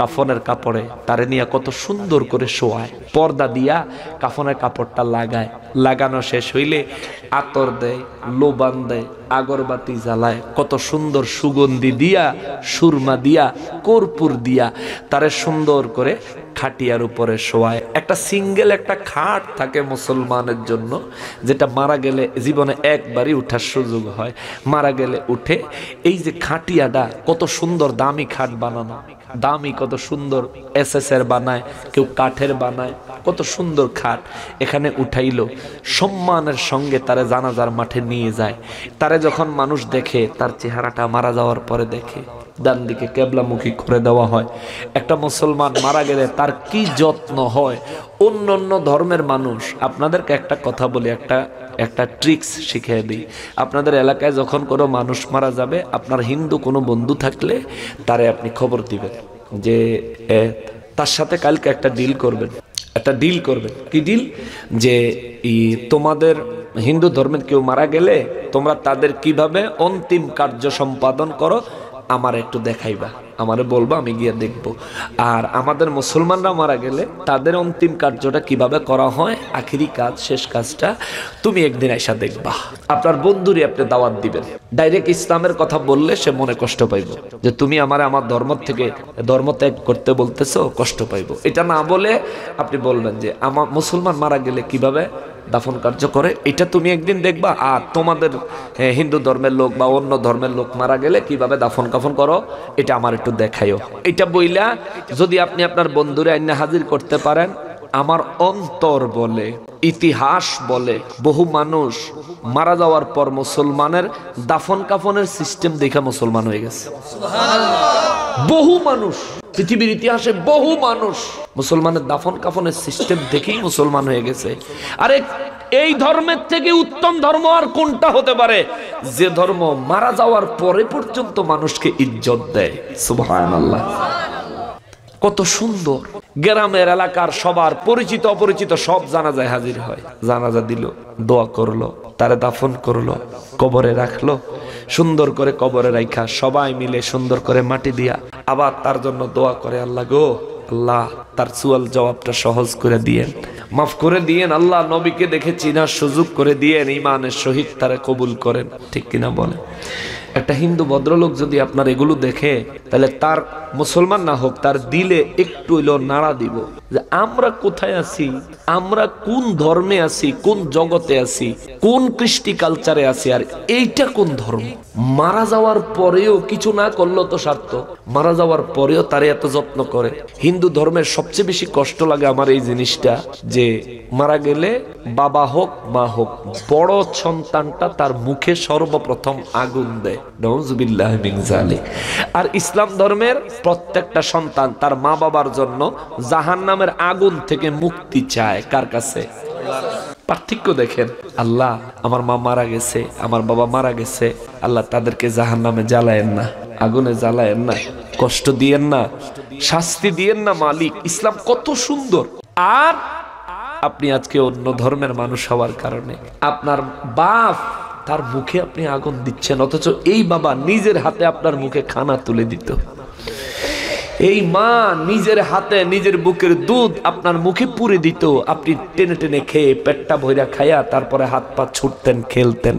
কাফনের কাপড়ে তারে নিয়ে কত সুন্দর করে শোয়ায়, পর্দা দিয়া কাফনের কাপড়টা লাগায়, লাগানো শেষ হইলে আতর দেয়, লোবান দেয়, আগরবাতি জ্বালায়, কত সুন্দর সুগন্ধি দিয়া, সুরমা দিয়া, কর্পূর দিয়া তারে সুন্দর করে খাটিয়ার উপরে শোয়ায়। একটা সিঙ্গেল একটা খাট থাকে মুসলমানের জন্য, যেটা মারা গেলে জীবনে একবারই উঠার সুযোগ হয়, মারা গেলে উঠে। এই যে খাটিয়াটা কত সুন্দর দামি খাট বানানো, দামি কত সুন্দর এসএসের বানায়, কেউ কাঠের বানায়, কত সুন্দর খাট এখানে উঠাইলো, সম্মানের সঙ্গে তারে জানাজার মাঠে নিয়ে যায়। তারে যখন মানুষ দেখে, তার চেহারাটা মারা যাওয়ার পরে দেখে, ডান দিকে কেবলামুখী করে দেওয়া হয়। একটা মুসলমান মারা গেলে তার কি যত্ন হয়। অন্য অন্য ধর্মের মানুষ, আপনাদেরকে একটা কথা বলি, একটা ট্রিক্স শিখিয়ে দিই। আপনাদের এলাকায় যখন কোনো মানুষ মারা যাবে, আপনার হিন্দু কোনো বন্ধু থাকলে তারে আপনি খবর দিবেন যে তার সাথে কালকে একটা ডিল করবেন, একটা ডিল করবেন। কি ডিল? যে তোমাদের হিন্দু ধর্মের কেউ মারা গেলে তোমরা তাদের কিভাবে অন্তিম কার্য সম্পাদন করো আমার একটু দেখাইবা, আমারে বলবা, আমি গিয়ে দেখব। আর আমাদের মুসলমানরা মারা গেলে তাদের অন্তিম কার্যটা কিভাবে করা হয়, আখিরি কাজ, শেষ কাজটা তুমি একদিন আইসা দেখবা। আপনার বন্ধুরই আপনি দাওয়াত দিবেন। ডাইরেক্ট ইসলামের কথা বললে সে মনে কষ্ট পাইব, যে তুমি আমার ধর্ম থেকে ধর্ম ত্যাগ করতে বলতেছো, কষ্ট পাইব। এটা না বলে আপনি বলবেন যে আমার মুসলমান মারা গেলে কিভাবে দাফন কার্য করে, এটা তুমি একদিন দেখবা। আর তোমাদের হিন্দু ধর্মের লোক বা অন্য ধর্মের লোক মারা গেলে কিভাবে দাফন কাফন করো, এটা আমার একটু দেখাইও। এটা বইলা যদি আপনি আপনার বন্ধুরে আইনা হাজির করতে পারেন, আমার অন্তর বলে, ইতিহাস বলে, বহু মানুষ মারা যাওয়ার পর মুসলমানের দাফন কাফনের সিস্টেম দেখে মুসলমান হয়ে গেছে। বহু মানুষ, পৃথিবীর ইতিহাসে বহু মানুষ মুসলমানের দাফন কাফনের সিস্টেম দেখেই মুসলমান হয়ে গেছে। আরে এই ধর্মের থেকে উত্তম ধর্ম আর কোনটা হতে পারে, যে ধর্ম মারা যাওয়ার পরে পর্যন্ত মানুষকে ইজ্জত দেয়। সুবহানাল্লাহ, কত সুন্দর। গ্রামের এলাকার সবার পরিচিত অপরিচিত সব জানাজায় হাজির হয়, জানাজা দিল, দোয়া করলো, তারে দাফন করলো, কবরে রাখলো, সুন্দর করে কবরে রাখা সবাই মিলে সুন্দর করে মাটি দিয়া আবার তার জন্য দোয়া করে, আল্লাহ গো, আল্লাহ তার সুয়াল জবাবটা সহজ করে দিয়েন, মাফ করে দিয়েন, আল্লাহ নবীকে দেখে চিনার সুযোগ করে দিয়েন, ইমানের সহিত তারা কবুল করেন। ঠিক কিনা বলে? একটা হিন্দু ভদ্রলোক যদি আপনার এগুলো দেখে, তাহলে তার মুসলমান না হোক, তার দিলে একটু হইলেও নাড়া দিব যে আমরা কোথায় আছি, আমরা কোন ধর্মে আছি, কোন জগতে আছি, কোন কৃষ্টি কালচারে আছি, আর এইটা কোন ধর্ম। মারা যাওয়ার পরেও কিছু না করলো তো স্বার্থ, মারা যাওয়ার পরেও তারে এত যত্ন করে। হিন্দু ধর্মের সবচেয়ে বেশি কষ্ট লাগে আমার এই জিনিসটা, যে মারা গেলে বাবা হোক মা হোক, বড় সন্তানটা তার মুখে সর্বপ্রথম আগুন দেয়। নাউযুবিল্লাহি মিন যালিক। আর ইসলাম ধর্মের প্রত্যেকটা সন্তান তার মা বাবার জন্য জাহান্নামের আগুন থেকে মুক্তি চায়। কার কাছে? পার্থক্য দেখেন। আল্লাহ আমার মা মারা গেছে, আমার বাবা মারা গেছে, আল্লাহ তাদেরকে জাহান্নামে জ্বালায়েন না, আগুনে জ্বালায়েন না, কষ্ট দিয়েন না, শাস্তি দিয়েন না মালিক। ইসলাম কত সুন্দর। আর আপনি আজকে অন্য ধর্মের মানুষ হওয়ার কারণে আপনার বাপ তার মুখে আপনি আগুন দিচ্ছেন, অথচ এই বাবা নিজের হাতে আপনার মুখে খানা তুলে দিত। এই মা নিজের হাতে নিজের বুকের দুধ আপনার মুখে পুরে দিত, আপনি টেনে টেনে খেয়ে পেটটা ভইরা খাইয়া তারপরে হাত পা ছুটতেন, খেলতেন।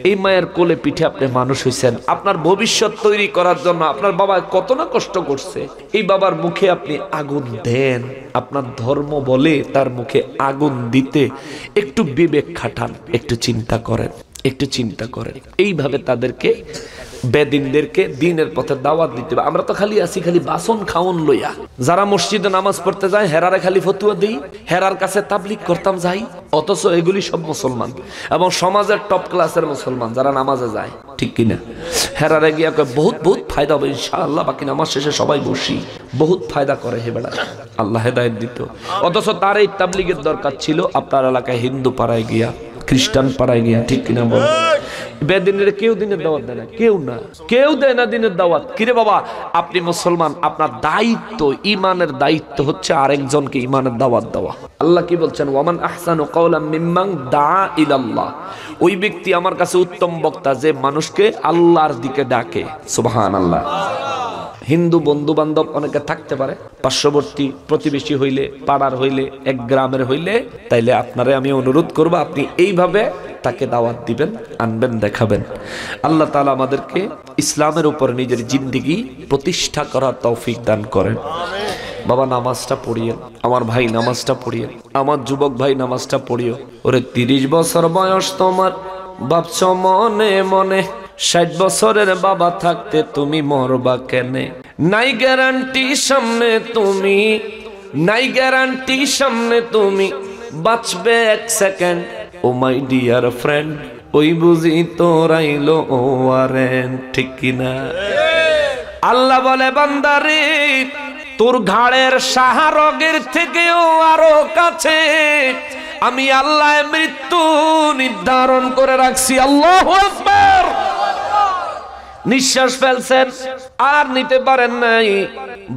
এই মায়ের কোলে পিঠে আপনি মানুষ হইছেন। আপনার ভবিষ্যৎ তৈরি করার জন্য আপনার বাবা কত না কষ্ট করছে। এই বাবার মুখে আপনি আগুন দেন, আপনার ধর্ম বলে তার মুখে আগুন দিতে একটু বিবেক খাটান, একটু চিন্তা করেন, একটু চিন্তা করেন। এইভাবে তাদেরকে বেদিনদেরকে দিনের পথে দাওয়াত দিতে হবে। আমরা তো খালি আছি খালি বাসন খাওন লইয়া। যারা মসজিদে নামাজ পড়তে যায় হেরারে খালি ফতুয়া দেই, হেরার কাছে তাবলিগ করতাম যাই, অথচ এগুলি সব মুসলমান এবং সমাজের টপ ক্লাসের মুসলমান যারা নামাজে যায়, ঠিক কিনা? হেরারে গিয়া বহুত বহুত ফায়দা হবে ইনশাআল্লাহ, বাকি নামাজ শেষে সবাই বসি, বহুত ফায়দা করে হে বেড়া, আল্লাহ হেদায়েত দিত। অথচ তার এই তাবলিগের দরকার ছিল আপনার এলাকায় হিন্দু পাড়ায় গিয়া, খ্রিস্টান পাড়ায় গিয়া, ঠিক কিনা বল? বেদিনের কেউ দিনের দাওয়াত দেয় না, কেউ দেয় না দিনের দাওয়াত। কিরে বাবা, আপনি মুসলমান, আপনার দায়িত্ব, ইমানের দায়িত্ব হচ্ছে আরেকজনকে ইমানের দাওয়াত দেওয়া। আল্লাহ কি বলছেন? ওয়ামান আহসানু কাওলাম মিম্মান দা ইলাল্লাহ। ওই ব্যক্তি আমার কাছে উত্তম বক্তা যে মানুষকে আল্লাহর দিকে ডাকে। সুবহানাল্লাহ। হিন্দু বন্ধু বান্ধব অনেকে থাকতে পারে, পার্শ্ববর্তী প্রতিবেশী হইলে, পাড়ার হইলে, এক গ্রামের হইলে, তাইলে আপনারে আমি অনুরোধ করব আপনি এইভাবে তাকে দাওয়াত দিবেন, আনবেন, দেখাবেন। আল্লাহ তাআলা আমাদেরকে ইসলামের উপর নিজের জিন্দেগি প্রতিষ্ঠা করার তৌফিক দান করেন। বাবা নামাজটা পড়িয়েন, আমার ভাই নামাজটা পড়িয়েন, আমার যুবক ভাই নামাজটা পড়িও। ওরে 30 বছর বয়স তোমার, ভাবছ মনে মনে 60 বছরের বাবা থাকতে তুমি মরবা কেনে? নাই গ্যারান্টি সামনে তুমি, নাই গ্যারান্টি সামনে তুমি বাঁচবে 1 second. Oh my dear friend, ওই বুঝি তোরাইলো ও আরেন, ঠিক কিনা? আল্লাহ বলে বান্দারে তোর ঘাড়ের শাহরগের থেকেও আরো কাছে আমি আল্লাহ মৃত্যু নির্ধারণ করে রাখছি। আল্লাহু আকবার। নিঃশ্বাস ফেলছেন আর নিতে পারেন নাই,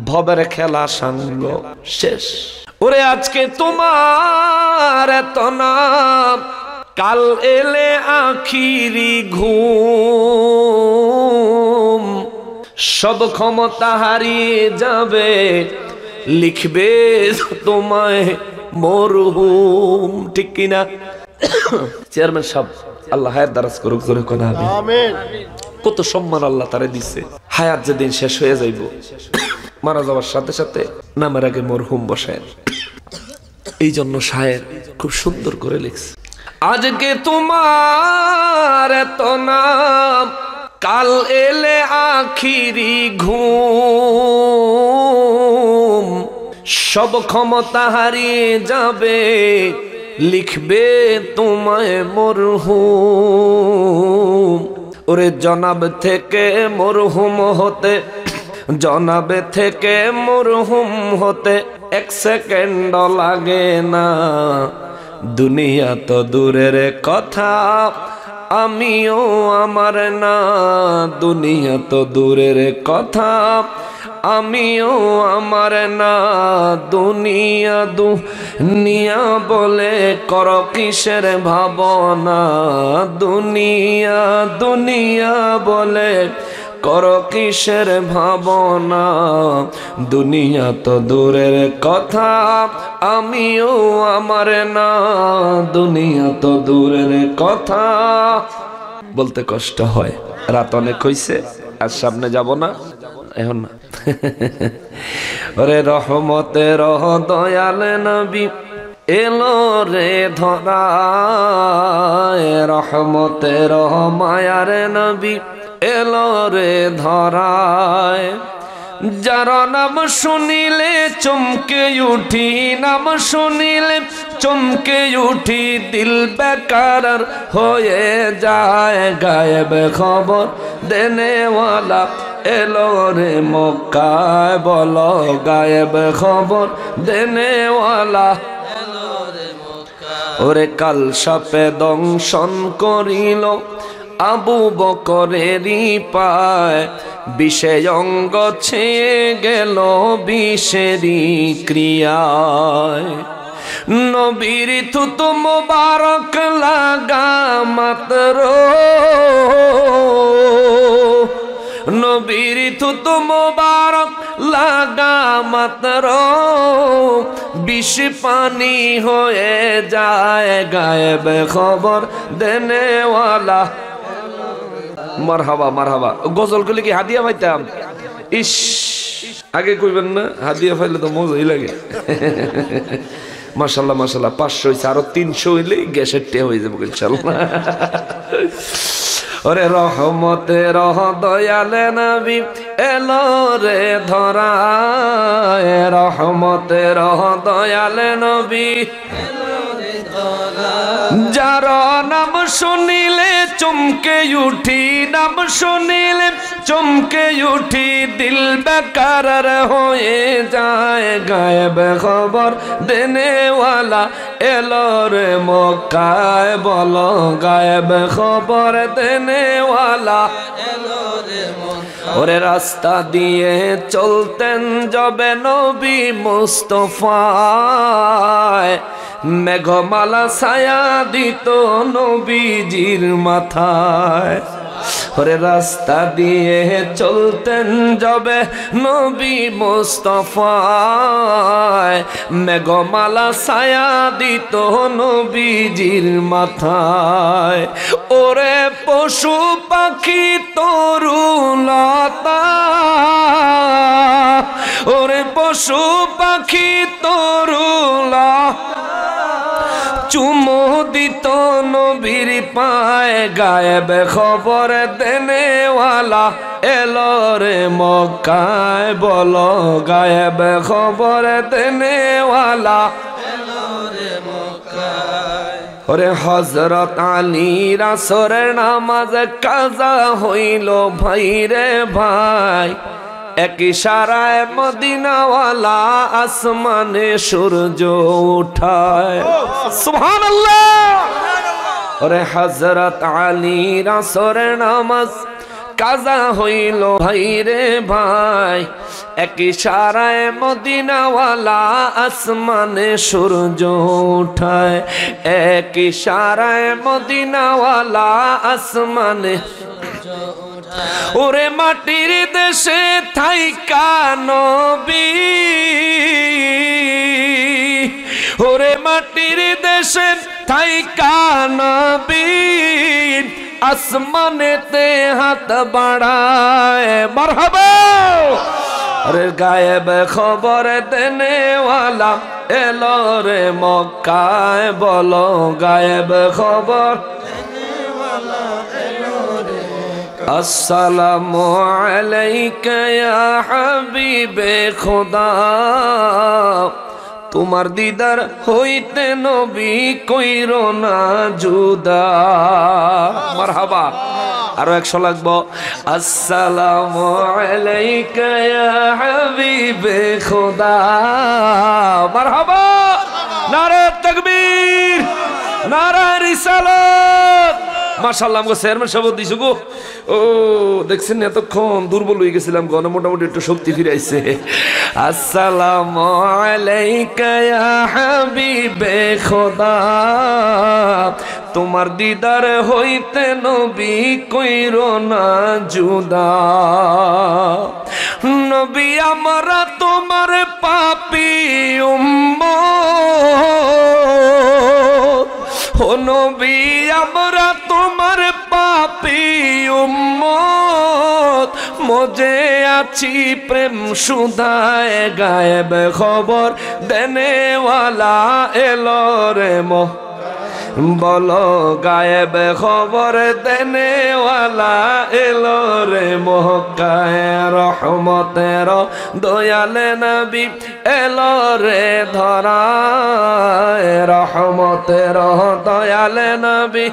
ভবের খেলা সাঙ্গ শেষ। ওরে আজকে তোমার এত নাম, কাল এলে আখিরি ঘুম, সব ক্ষমতা হারিয়ে যাবে, লিখবে তোমায় মরহুম, ঠিক কিনা? চেয়ারম্যান সাহেব আল্লাহ হায়াত দারাজ করুক, জোরে কোনা আমিন। কত সম্মান আল্লাহ তারে দিছে। হায়াত যেদিন শেষ হয়ে যাইব, মারা যাওয়ার সাথে সাথে নামের আগে মরহুম বসায়। এই জন্য শায়ের খুব সুন্দর করে লিখছে, আজকে তোমার এত নাম, কাল এলে আখিরি ঘুম, সব ক্ষমতা হারিয়ে যাবে, লিখবে তোমায় মরহুম। ওরে জনাব থেকে মরহুম হতে, জনাবে থেকে মরহুম হতে 1 সেকেন্ড লাগে না। দুনিয়া তো দূরের কথা, আমিও আমার না, দুনিয়া তো দূরের কথা, আমিও আমার না। দুনিয়া দুনিয়া বলে কর কিসের ভাবনা, দুনিয়া দুনিয়া বলে কর কিসের ভাবনা। দুনিয়া তো দূরের কথা, আমিও আমার না, দুনিয়া তো দূরের কথা। বলতে কষ্ট হয়, রাত অনেক হইছে, আর সামনে যাব না এখন না। ওরে রহমতের দয়াল নবী এলো রে ধরায়, রহমতের মায়ার নবী এলো রে ধরায়। যার নাম শুনিলে চমকে উঠি, নাম শুনিলে চমকে উঠি, দিল বেকার হয়ে যায়। গায়েব খবর দেনেওয়ালা এলো রে মক্কায়, বলো গায়েব খবর দেনেওয়ালা এলো রে মক্কায়। ওরে কাল সাপে দংশন করিল আবু বকরেরই পায়, বিষে অঙ্গ ছেয়ে গেল বিষেরই ক্রিয়ায়। নবীর থুতু মুবারক লাগা মাত্র নবীর থুতু মুবারক লাগা মাত্র বিষ পানি হয়ে যায় গায়েব খবর দেনেওয়ালা। মারহাবা মারহাবা। গজল করলে কি হাদিয়া পাইতাম? ইস, আগে কইবেন না, হাদিয়া পাইলে তো মজাই লাগে। মাশাল্লাহ মাশাল্লাহ, 500 হয়েছে, আরো 300 হইলে গ্যাসের টে হয়ে যাবো ইনশাল্লাহ। ওরে রহমতে রহ দয়ালে নবী এলো রে ধরায়, রহমতে রহ দয়ালে নবী যার নাম শুনিলে চমকে উঠি, নাম শুনিলে চমকে উঠি, দিল বেকার হয়ে যায় গায়েব খবর দেনেওয়ালা এলো রে মক্কায়, বলো গায়েব খবর দেনেওয়ালা এলো রে মক্কায়। ওরে রাস্তা দিয়ে চলতেন যবে নবী মুস্তফায়, মেঘমালা ছায়া দিত নবীজির মাথায়। ওরে রাস্তা দিয়ে চলতেন যবে নবী মুস্তফায়, মেঘমালা ছায়া দিত নবীজির মাথায়। ওরে পশু পাখি তরুলতা, ওরে পশু পাখি তরুলা চুমো দিত নবীর পায়, গায়েব খবর দেনেওয়ালা এলো রে মক্কায়, বলো গায়েব খবর দেনেওয়ালা এলো রে মক্কায়। ওরে হযরত আলীর আসরের নামাজ কাজা হইল ভাই রে ভাই, এক ইশারায় মদিনাওয়ালা আসমানে সূর্য উঠায়। সুবহানাল্লাহ। ওরে হযরত আলীর আসরের নামাজ কাজা হইল ভাই রে ভাই, এক ইশারায় মদিনাওয়ালা আসমানে সূর্য উঠায়, এক ইশারায় মদিনাওয়ালা আসমানে। ওরে মাটির দেশে থাইকা নবী, ওরে মাটির দেশে থাইকা নবী, আসমানেতে হাত বাড়ায়। মারহাবা। আরে গায়েব খবর দেনেওয়ালা এলো রে মক্কায়, বলো গায়েব খবর দেনেওয়ালা এলো রে। আসসালামু আলাইকা ইয়া হাবিবে খোদা, তোমার দিদার হইতে নবী কইরো না জুদা। মারহাবা। আরো 100 লাগবো। আসসালামু আলাইকা ইয়া হাবিবে খোদা। মারহাবা। নারে তাকবীর, নারে রিসালাত। মাশাআল্লাহ, আমগো চেয়ারম্যান সাহেব দিছো গো। ও দেখছেন এতক্ষণ দুর্বল হয়ে গেছিলাম, গণ মোটামুটি একটু শক্তি ফিরে আইছে। আসসালামু আলাইকা ইয়া হাবিবে খোদা, তোমার দিদার হইতে নবী কইরো না জুদা। নবী আমরা তোমার পাপী উম্মত, ও নবী আমরা তোমার পাপী উম্মত, মজে আছি প্রেম সুধায়, গায়েব খবর দেনেওয়ালা এলো রে মোহ, বলো গায়েব খবর দেনেওয়ালা এলো রে মক্কায়। রহমতের দয়ালে নবী এলো রে ধরায়, রহমতের দয়ালে নবী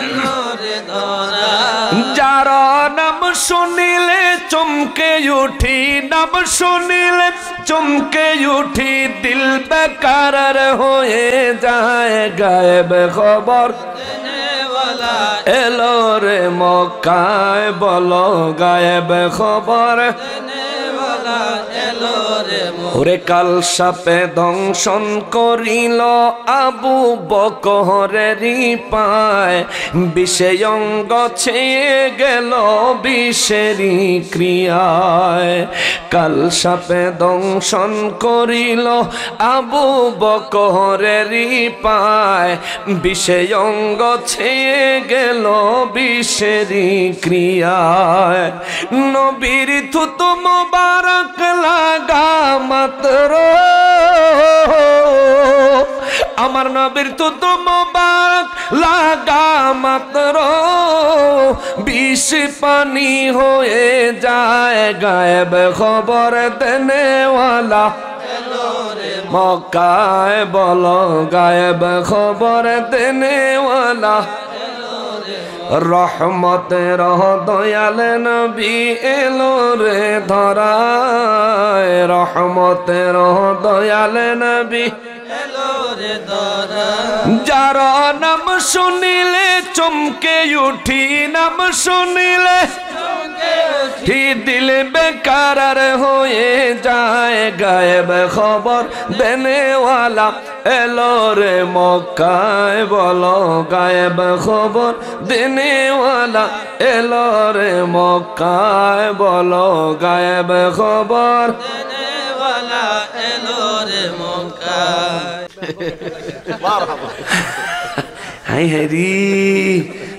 এলো রে ধরায়। যার নাম শুনিলে চমকে উঠি, নাম শুনিলে চমকে উঠি, দিল বেকার হয়ে যায় গায়েব খবর দেনেওয়ালা এলো রে মক্কায়, বলো গায়েব খবর দেনেওয়ালা এলো ওরে কাল সাপে দংশন করিল আবু বকরেরই পায়, বিষে অঙ্গ ছেয়ে গেল বিষেরই ক্রিয়ায়। কাল সাপে দংশন করিল আবু বকরেরই পায়, বিষে অঙ্গ ছেয়ে গেল বিষেরই ক্রিয়ায়। নবীর থুতু মোবারক লাগা মাত্র, আমার নবীর থুতু মোবারক লাগা মাত্র বিষ পানি হয়ে যায় গায়েব খবর দেনেওয়ালা। মক্কায় বলো গায়েব খবর দেনেওয়ালা, রহমতের দয়াল নবী এলো রে ধরায়, রহমতের দয়াল নবী এলো রে ধরায়। যার নাম শুনিলে চমকে উঠি, নাম শুনিলে দিল বেকার হয়ে যায় গায়েব খবর দেনেওয়ালা এলো রে মক্কায় বলো গায়েব খবর দেনেওয়ালা এলো রে মক্কায় বলো গায়েব খবর দেনেওয়ালা এলো রে মক্কায়। হাই হাই রি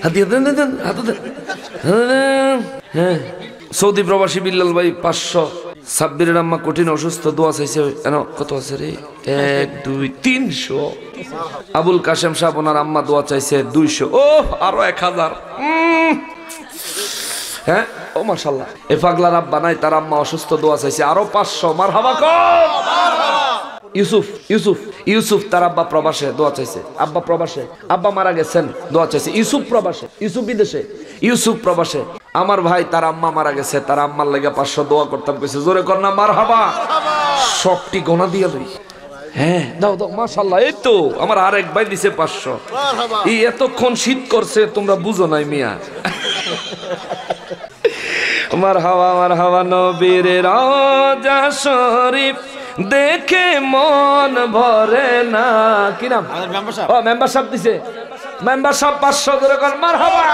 হাত দিয়ে দেন দেন হাত দেন। হ্যাঁ সৌদি প্রবাসী বিল্লাল ভাই 500। সাব্বিরের আম্মা কঠিন অসুস্থ, দোয়া চাইছে। কত আছে রে? 1 2 300। আবুল কাশেম সাহেব ওনার আম্মা দোয়া চাইছে 200। ও আরো 1000। হ্যাঁ ও মাশাআল্লাহ। এ পাগলার আব্বা নাই, তার আম্মা অসুস্থ, দোয়া চাইছে আরো 500। মারহাবা কর। ইউসুফ ইউসুফ ইউসুফ তার আব্বা প্রবাসে, দোয়া চাইছে। আব্বা প্রবাসে, আব্বা মারা গেছেন, দোয়া চাইছে। ইউসুফ প্রবাসে, ইউসুফ বিদেশে, ইউসুফ প্রবাসে। আমার ভাই তার আম্মা মারা গেছে, তার আম্মার লাগে 500 দোয়া করতাম কইছে। জোরে কর না মারহাবা। সবটি গোনা দিয়ে লই। হ্যাঁ দাও দাও মাশাআল্লাহ। এই তো আমার আরেক ভাই দিছে 500। এই এতক্ষণ শীত করছে তোমরা বুঝো নাই মিয়া। মারহাবা নবীর রওজা শরীফ দেখে মন ভরে না। কি নাম? ও মেম্বার সাহেব দিছে। মেম্বার সাহেব 500 করে কর মারহাবা।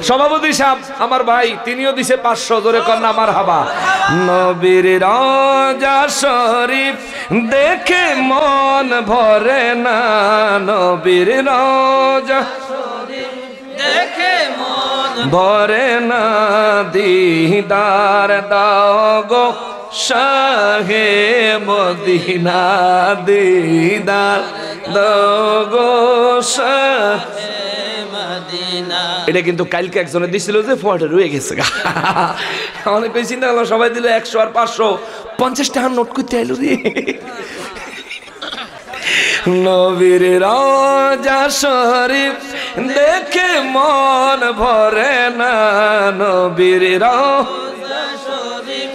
সভাপতি সাহেব আমার ভাই, তিনিও দিছে 500 করে কর না মারহাবা। নবীর রওজা শরীফ দেখে মন ভরে না, নবীর রওজা শরীফ দেখে মন ভরে না। দিদার দাও গো শাহে মদিনা, দিদার দাও গো শাহে মদিনা। এটা কিন্তু কালকে একজনে দিছিল যে ফটো রয়ে গেছে। অনেক চিন্তা করলাম, সবাই দিল 100 আর 500, 50 টাকার নোট করতে আইলো রে। নবীর রওজা শরীফ দেখে মন ভরে না, নবীর রওজা শরীফ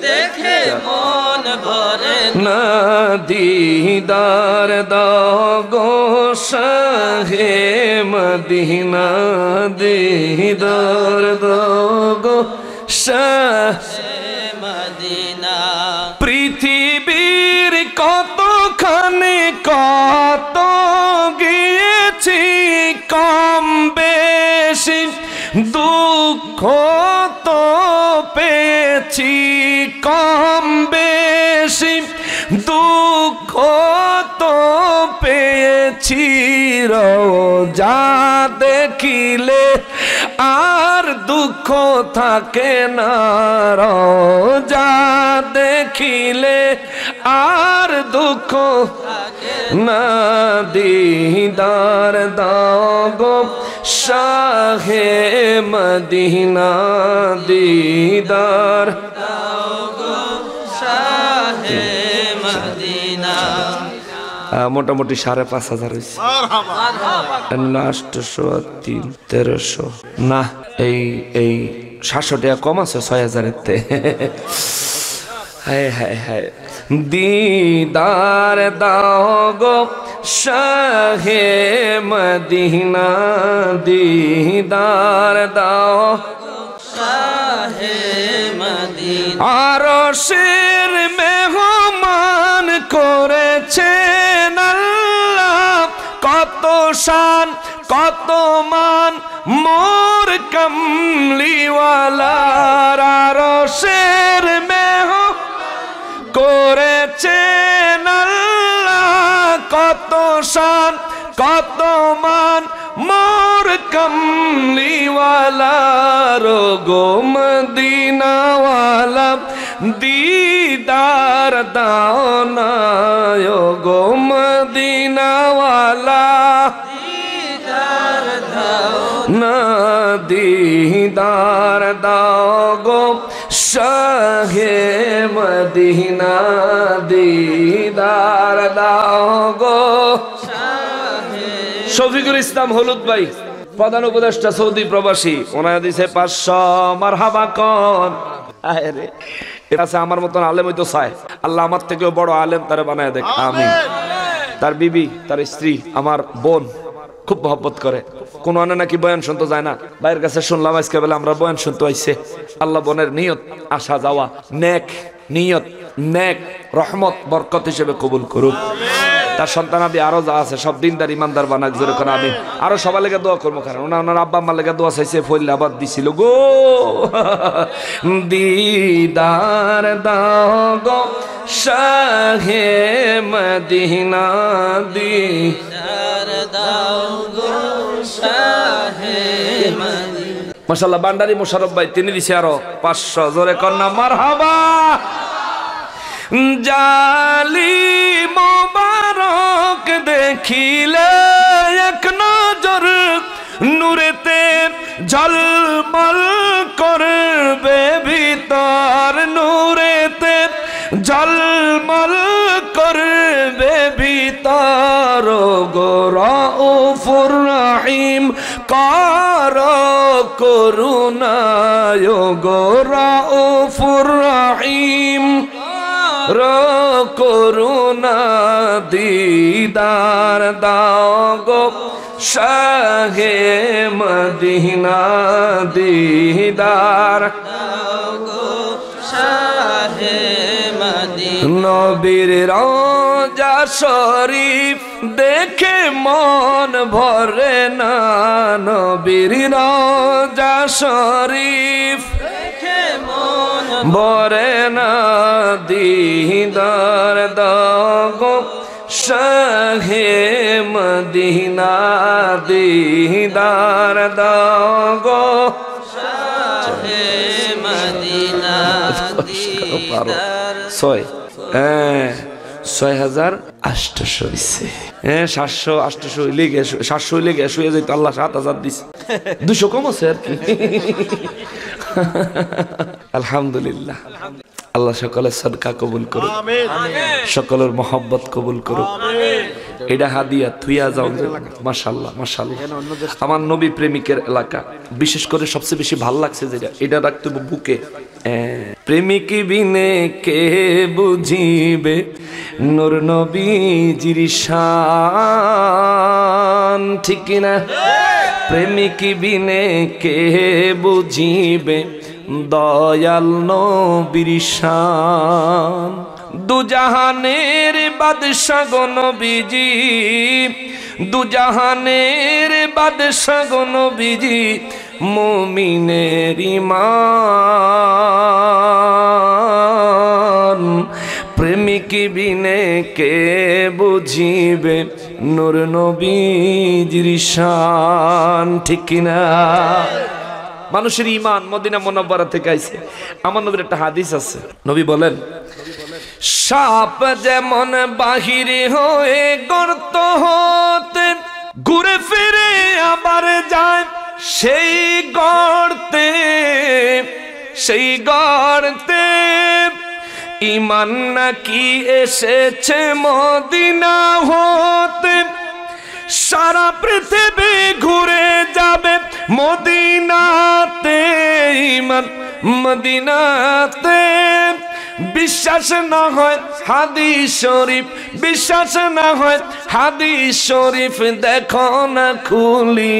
দেখে মন ভরে না। দিদার দাও গো শাহে মদিনা, দিদার দাও গো শাহে মদিনা। পৃথিবীর কতখানি কত গিয়েছি কম বেশি, দুঃখ তো পেয়েছি কম বেশি, দুঃখ তো পেয়েছি। রোজা দেখিলে আর দুঃখ থাকে না, রোজা দেখিলে আর দুঃখ না। দিদার দাও গো শাহে মদিনা, দিদার দাও গো শাহে মদিনা। মোটামুটি 5,500 হয়েছে। 800 1300 না, এই 700 টাকা কম আছে 6,000-এর। হায় হায় হায়। দিদার দাও গো শাহে মদিনা, দিদার দাও শাহে মদিনা আরশের মেহমান করেছেন আল্লাহ কত শান কত মান মোর কমলিওয়ালার আরশের মেহমান করেছেন আল্লাহ কত শান কত মান মোর কমলিওয়ালার গো মদিনাওয়ালা দিদার দাও না গো মদিনাওয়ালা দিদার দাও না দিদার দাও গো শাহে মদিনা দিদার দাও গো। শফিকুল ইসলাম হলুদ ভাই প্রধান উপদেষ্টা সৌদি প্রবাসী ওনার দিছে 500 মারহাবা কোন আরে আছে আমার মতন আলেম হইতো চায় আল্লাহ আমার থেকেও বড় আলেম তারে বানায় দেখ আমিন। তার বিবি তার স্ত্রী আমার বোন খুব মহব্বত করে কোন আনে নাকি বয়ান শুনতে যায় না ভাইয়ের কাছে শুনলাম আজকে বেলা আমরা বয়ান শুনতে আইছে আল্লাহ বোনের নিয়ত আসা যাওয়া নেক নিয়ত নেক রহমত বরকত হিসেবে কবুল করুক তার সন্তানাদি আরো যা আছে সব দিনদার ইমানদার বানাক জোরে করে আমি আরো সবার লেগে দোয়া করবো কারণ ওনার আব্বা আম্মার লেগে দোয়া চাইছে ফইলাবাদ দিছিল গো দিদার দাও গো শাহে মদিনা দিদার দাও গো শাহে মদিনা মাশাআল্লাহ বান্ডারি মোশাররফ ভাই তিনি দিছে আরো 500 জোরে কন্যা মারহাবা। জালি মোবারক দেখিলে এক নজর নূরেতে ঝলমল করবে ভিতর নূরেতে ঝলমল করবে ভিতর গো রাউফুর রহিম কার করুণা গো রাউফুর রহিম করুণা দিদার দাও গো শাহে মদিনা দিদার দাও গো শাহে মদিনা নবীর রওজা শরীফ দেখে মন ভরে না নবীর রওজা শরীফ দেখে মন ভরে না দিদার দাও গো শাহে মদিনা দিদার দাও গো শাহে মদিনা দিদার 6,800 হইছে 700-800 হইলে 700 হইলে গ্যাস হয়ে যাইতো আল্লাহ 7,000 দিছে 200 কম আছে আর কি আলহামদুলিল্লাহ আল্লাহ সকলের সদকা কবুল করুক সকলের মহব্বত কবুল করুক এটা হাদিয়া থুইয়া যাও মাশাআল্লাহ মাশাআল্লাহ আমার নবী প্রেমিকের এলাকা বিশেষ করে সবচেয়ে বেশি ভালো লাগছে যেটা এটা রাখতে বুকে প্রেমিক বিনে কে বুঝিবে নূর নবীজির শান ঠিক না প্রেমিক বিনে কে বুঝিবে দয়াল নবীর শান দুজাহানের বাদশা গো নবীজি দুজাহানের বাদশা গো নবীজি মুমিনের ঈমান প্রেমিক বিনে কে বুঝিবে নূর নবীজির শান ঠিক না মানুষের ঈমান মদিনা মুনাওয়ারা থেকে আইছে আমার নবীর একটা হাদিস আছে নবী বলেন সাপ যেমন বাহিরে হয়ে গর্ত হতে ঘুরে ফিরে আবার যায় সেই গর্তে ঈমান নাকি এসেছে মদিনা হতে সারা পৃথিবী ঘুরে যাবে মদিনাতে ঈমান মদিনাতে বিশ্বাস না হয় হাদিস শরীফ, বিশ্বাস না হয় হাদিস শরীফ দেখো না খুলি,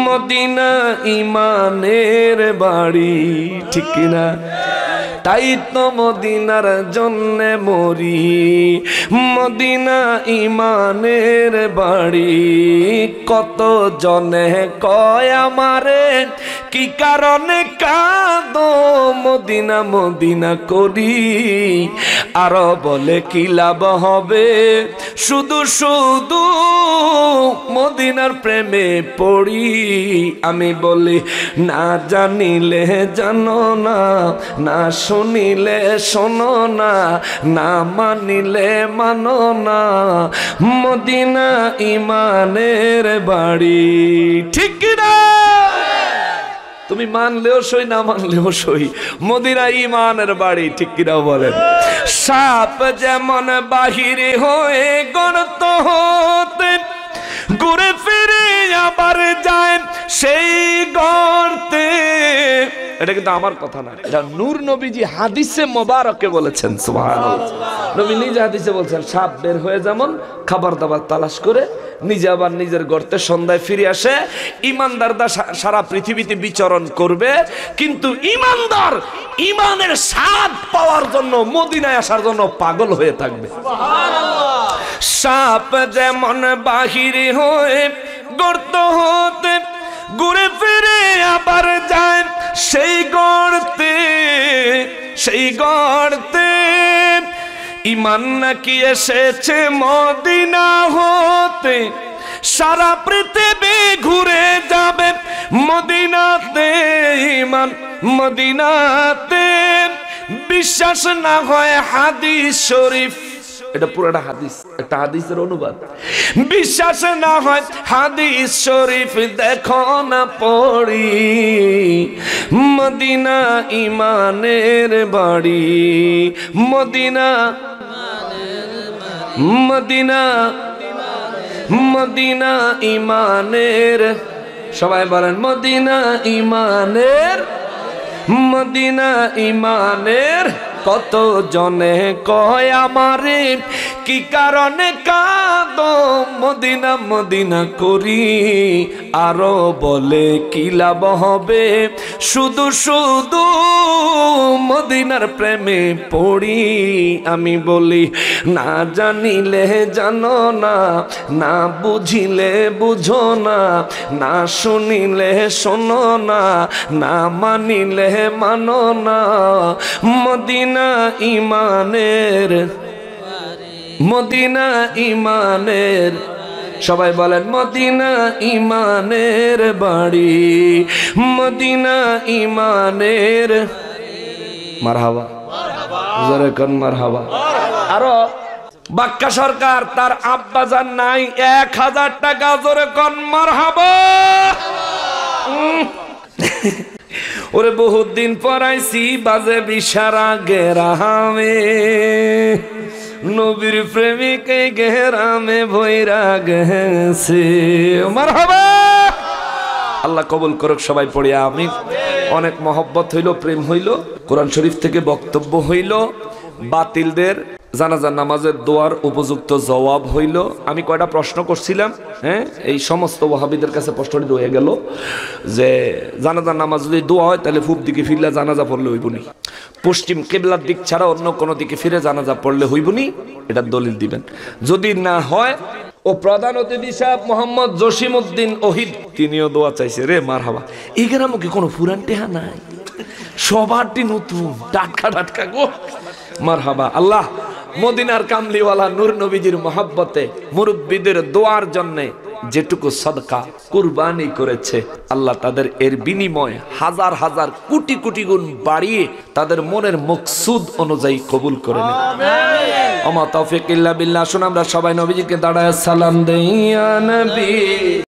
মদিনা ইমানের বাড়ি, ঠিক কিনা? তাই তো মদিনার জন্যে মরি, মদিনা ইমানের বাড়ি। কত জনে কয় আমারে কি কারণে কাঁদো মদিনা মদিনা করি, আরো বলে কি লাভ হবে শুধু শুধু মদিনার প্রেমে পড়ি। আমি বলি না জানিলে জানো না, না শুনিলে শোনো না, না মানিলে মানো না, মদিনা ইমানের বাড়ি, ঠিক কিনা? তুমি মানলেও সই না মানলেও সই, মদিনা ইমানের বাড়ি, ঠিক কিনা বলেন? সাপ যেমন বাহিরে হয়ে গর্ত হতে ঘুরে ফিরে আবার যায় সেই গর্তে। এটা কিন্তু আমার কথা না, এটা নূর নবীজি হাদিসে মোবারকে বলেছেন। সুবহানাল্লাহ, নবী নিজে হাদিসে বলছেন সাপ বের হয়ে যেমন খাবার দাবার তালাশ করে নিজে আবার নিজের গর্তে সন্ধ্যায় ফিরে আসে, ইমানদাররা সারা পৃথিবীতে বিচরণ করবে, কিন্তু ইমানদার ইমানের স্বাদ পাওয়ার জন্য মদিনায় আসার জন্য পাগল হয়ে থাকবে। সাপ যেমন বাহিরে হয়ে গর্ত হতে ঘুরে ফিরে আবার যায় সেই গর্তে, সেই গর্তে ইমান নাকি এসেছে মদিনা হতে, সারা পৃথিবী ঘুরে যাবে মদিনাতে, ইমান মদিনাতে। বিশ্বাস না হয় হাদিস শরীফ, এটা পুরোটা হাদিস, একটা হাদিসের অনুবাদ। বিশ্বাস না হয় হাদিস শরীফ দেখো না পড়ি, মদিনা ইমানের বাড়ি, মদিনা মদিনা মদিনা ইমানের, সবাই বলেন মদিনা ইমানের, মদিনা ইমানের। কত জনে কয় আমারে কি কারণে কাঁদো মদিনা মদিনা করি, আরো বলে কি লাভ হবে শুধু শুধু মদিনার প্রেমে পড়ি। আমি বলি না জানিলে জানো না, না বুঝিলে বুঝো না, না শুনিলে শোনো না, না মানিলে মানো না, মদিনা ইমানের, মদিনা ইমানের। সবাই বলেন মদিনা ইমানের বাড়ি, মদিনা ইমানের। মারহাবা, জোরে কোন মারহাবা। আরো বাক্কা সরকার তার আব্বাজান নাই 1000 টাকা, জোরে কোন মারহাবা। ওরে বহুত দিন পরাইছি বাজে বিশারা গেরামে, নবীর প্রেমিকে গেরামে ভৈরা গেছে। মারহাবা, আল্লাহ কবুল করুক। সবাই পড়িয়া আমি। অনেক মহব্বত হইল, প্রেম হইল, কোরআন শরীফ থেকে বক্তব্য হইল, বাতিলদের জানাজা নামাজের দোয়ার উপযুক্ত জবাব হইল। আমি কয়টা প্রশ্ন করছিলাম, হ্যাঁ, এই সমস্ত ওয়াহাবীদের কাছে প্রশ্নটি রয়ে গেল যে জানাজা নামাজ যদি দোয়া হয় তাহলে পূব দিকে ফিরলে জানাজা পড়লে হইবনি, পশ্চিম কিবলার দিক ছাড়া অন্য কোনো দিকে ফিরে জানাজা পড়লে হইবনি, এটা দলিল দিবেন। যদি না হয়, ও প্রধান অতিথি সাহেব মোহাম্মদ জসিমউদ্দিন ওহিদ তিনিও দোয়া চাইছে। রে মারহাবা। এই গ্রামে কি কোনো পুরান টেহা নাই, সবারটি নতুন টাটকা টাটকা গো। মারহাবা। আল্লাহ মদিনার কামলিওয়ালা নূর নবীজির মহব্বতে মুরব্বীদের দোয়ার জন্যে যেটুকু সদকা কুরবানি করেছে, আল্লাহ তাদের এর বিনিময় হাজার হাজার কোটি কোটি গুণ বাড়িয়ে তাদের মনের মকসুদ অনুযায়ী কবুল করে নেন। আমা তৌফিক ইল্লা বিল্লাহ। শুন আমরা সবাই নবীজিকে দাঁড়ায় সালাম দেই, ইয়া নবী।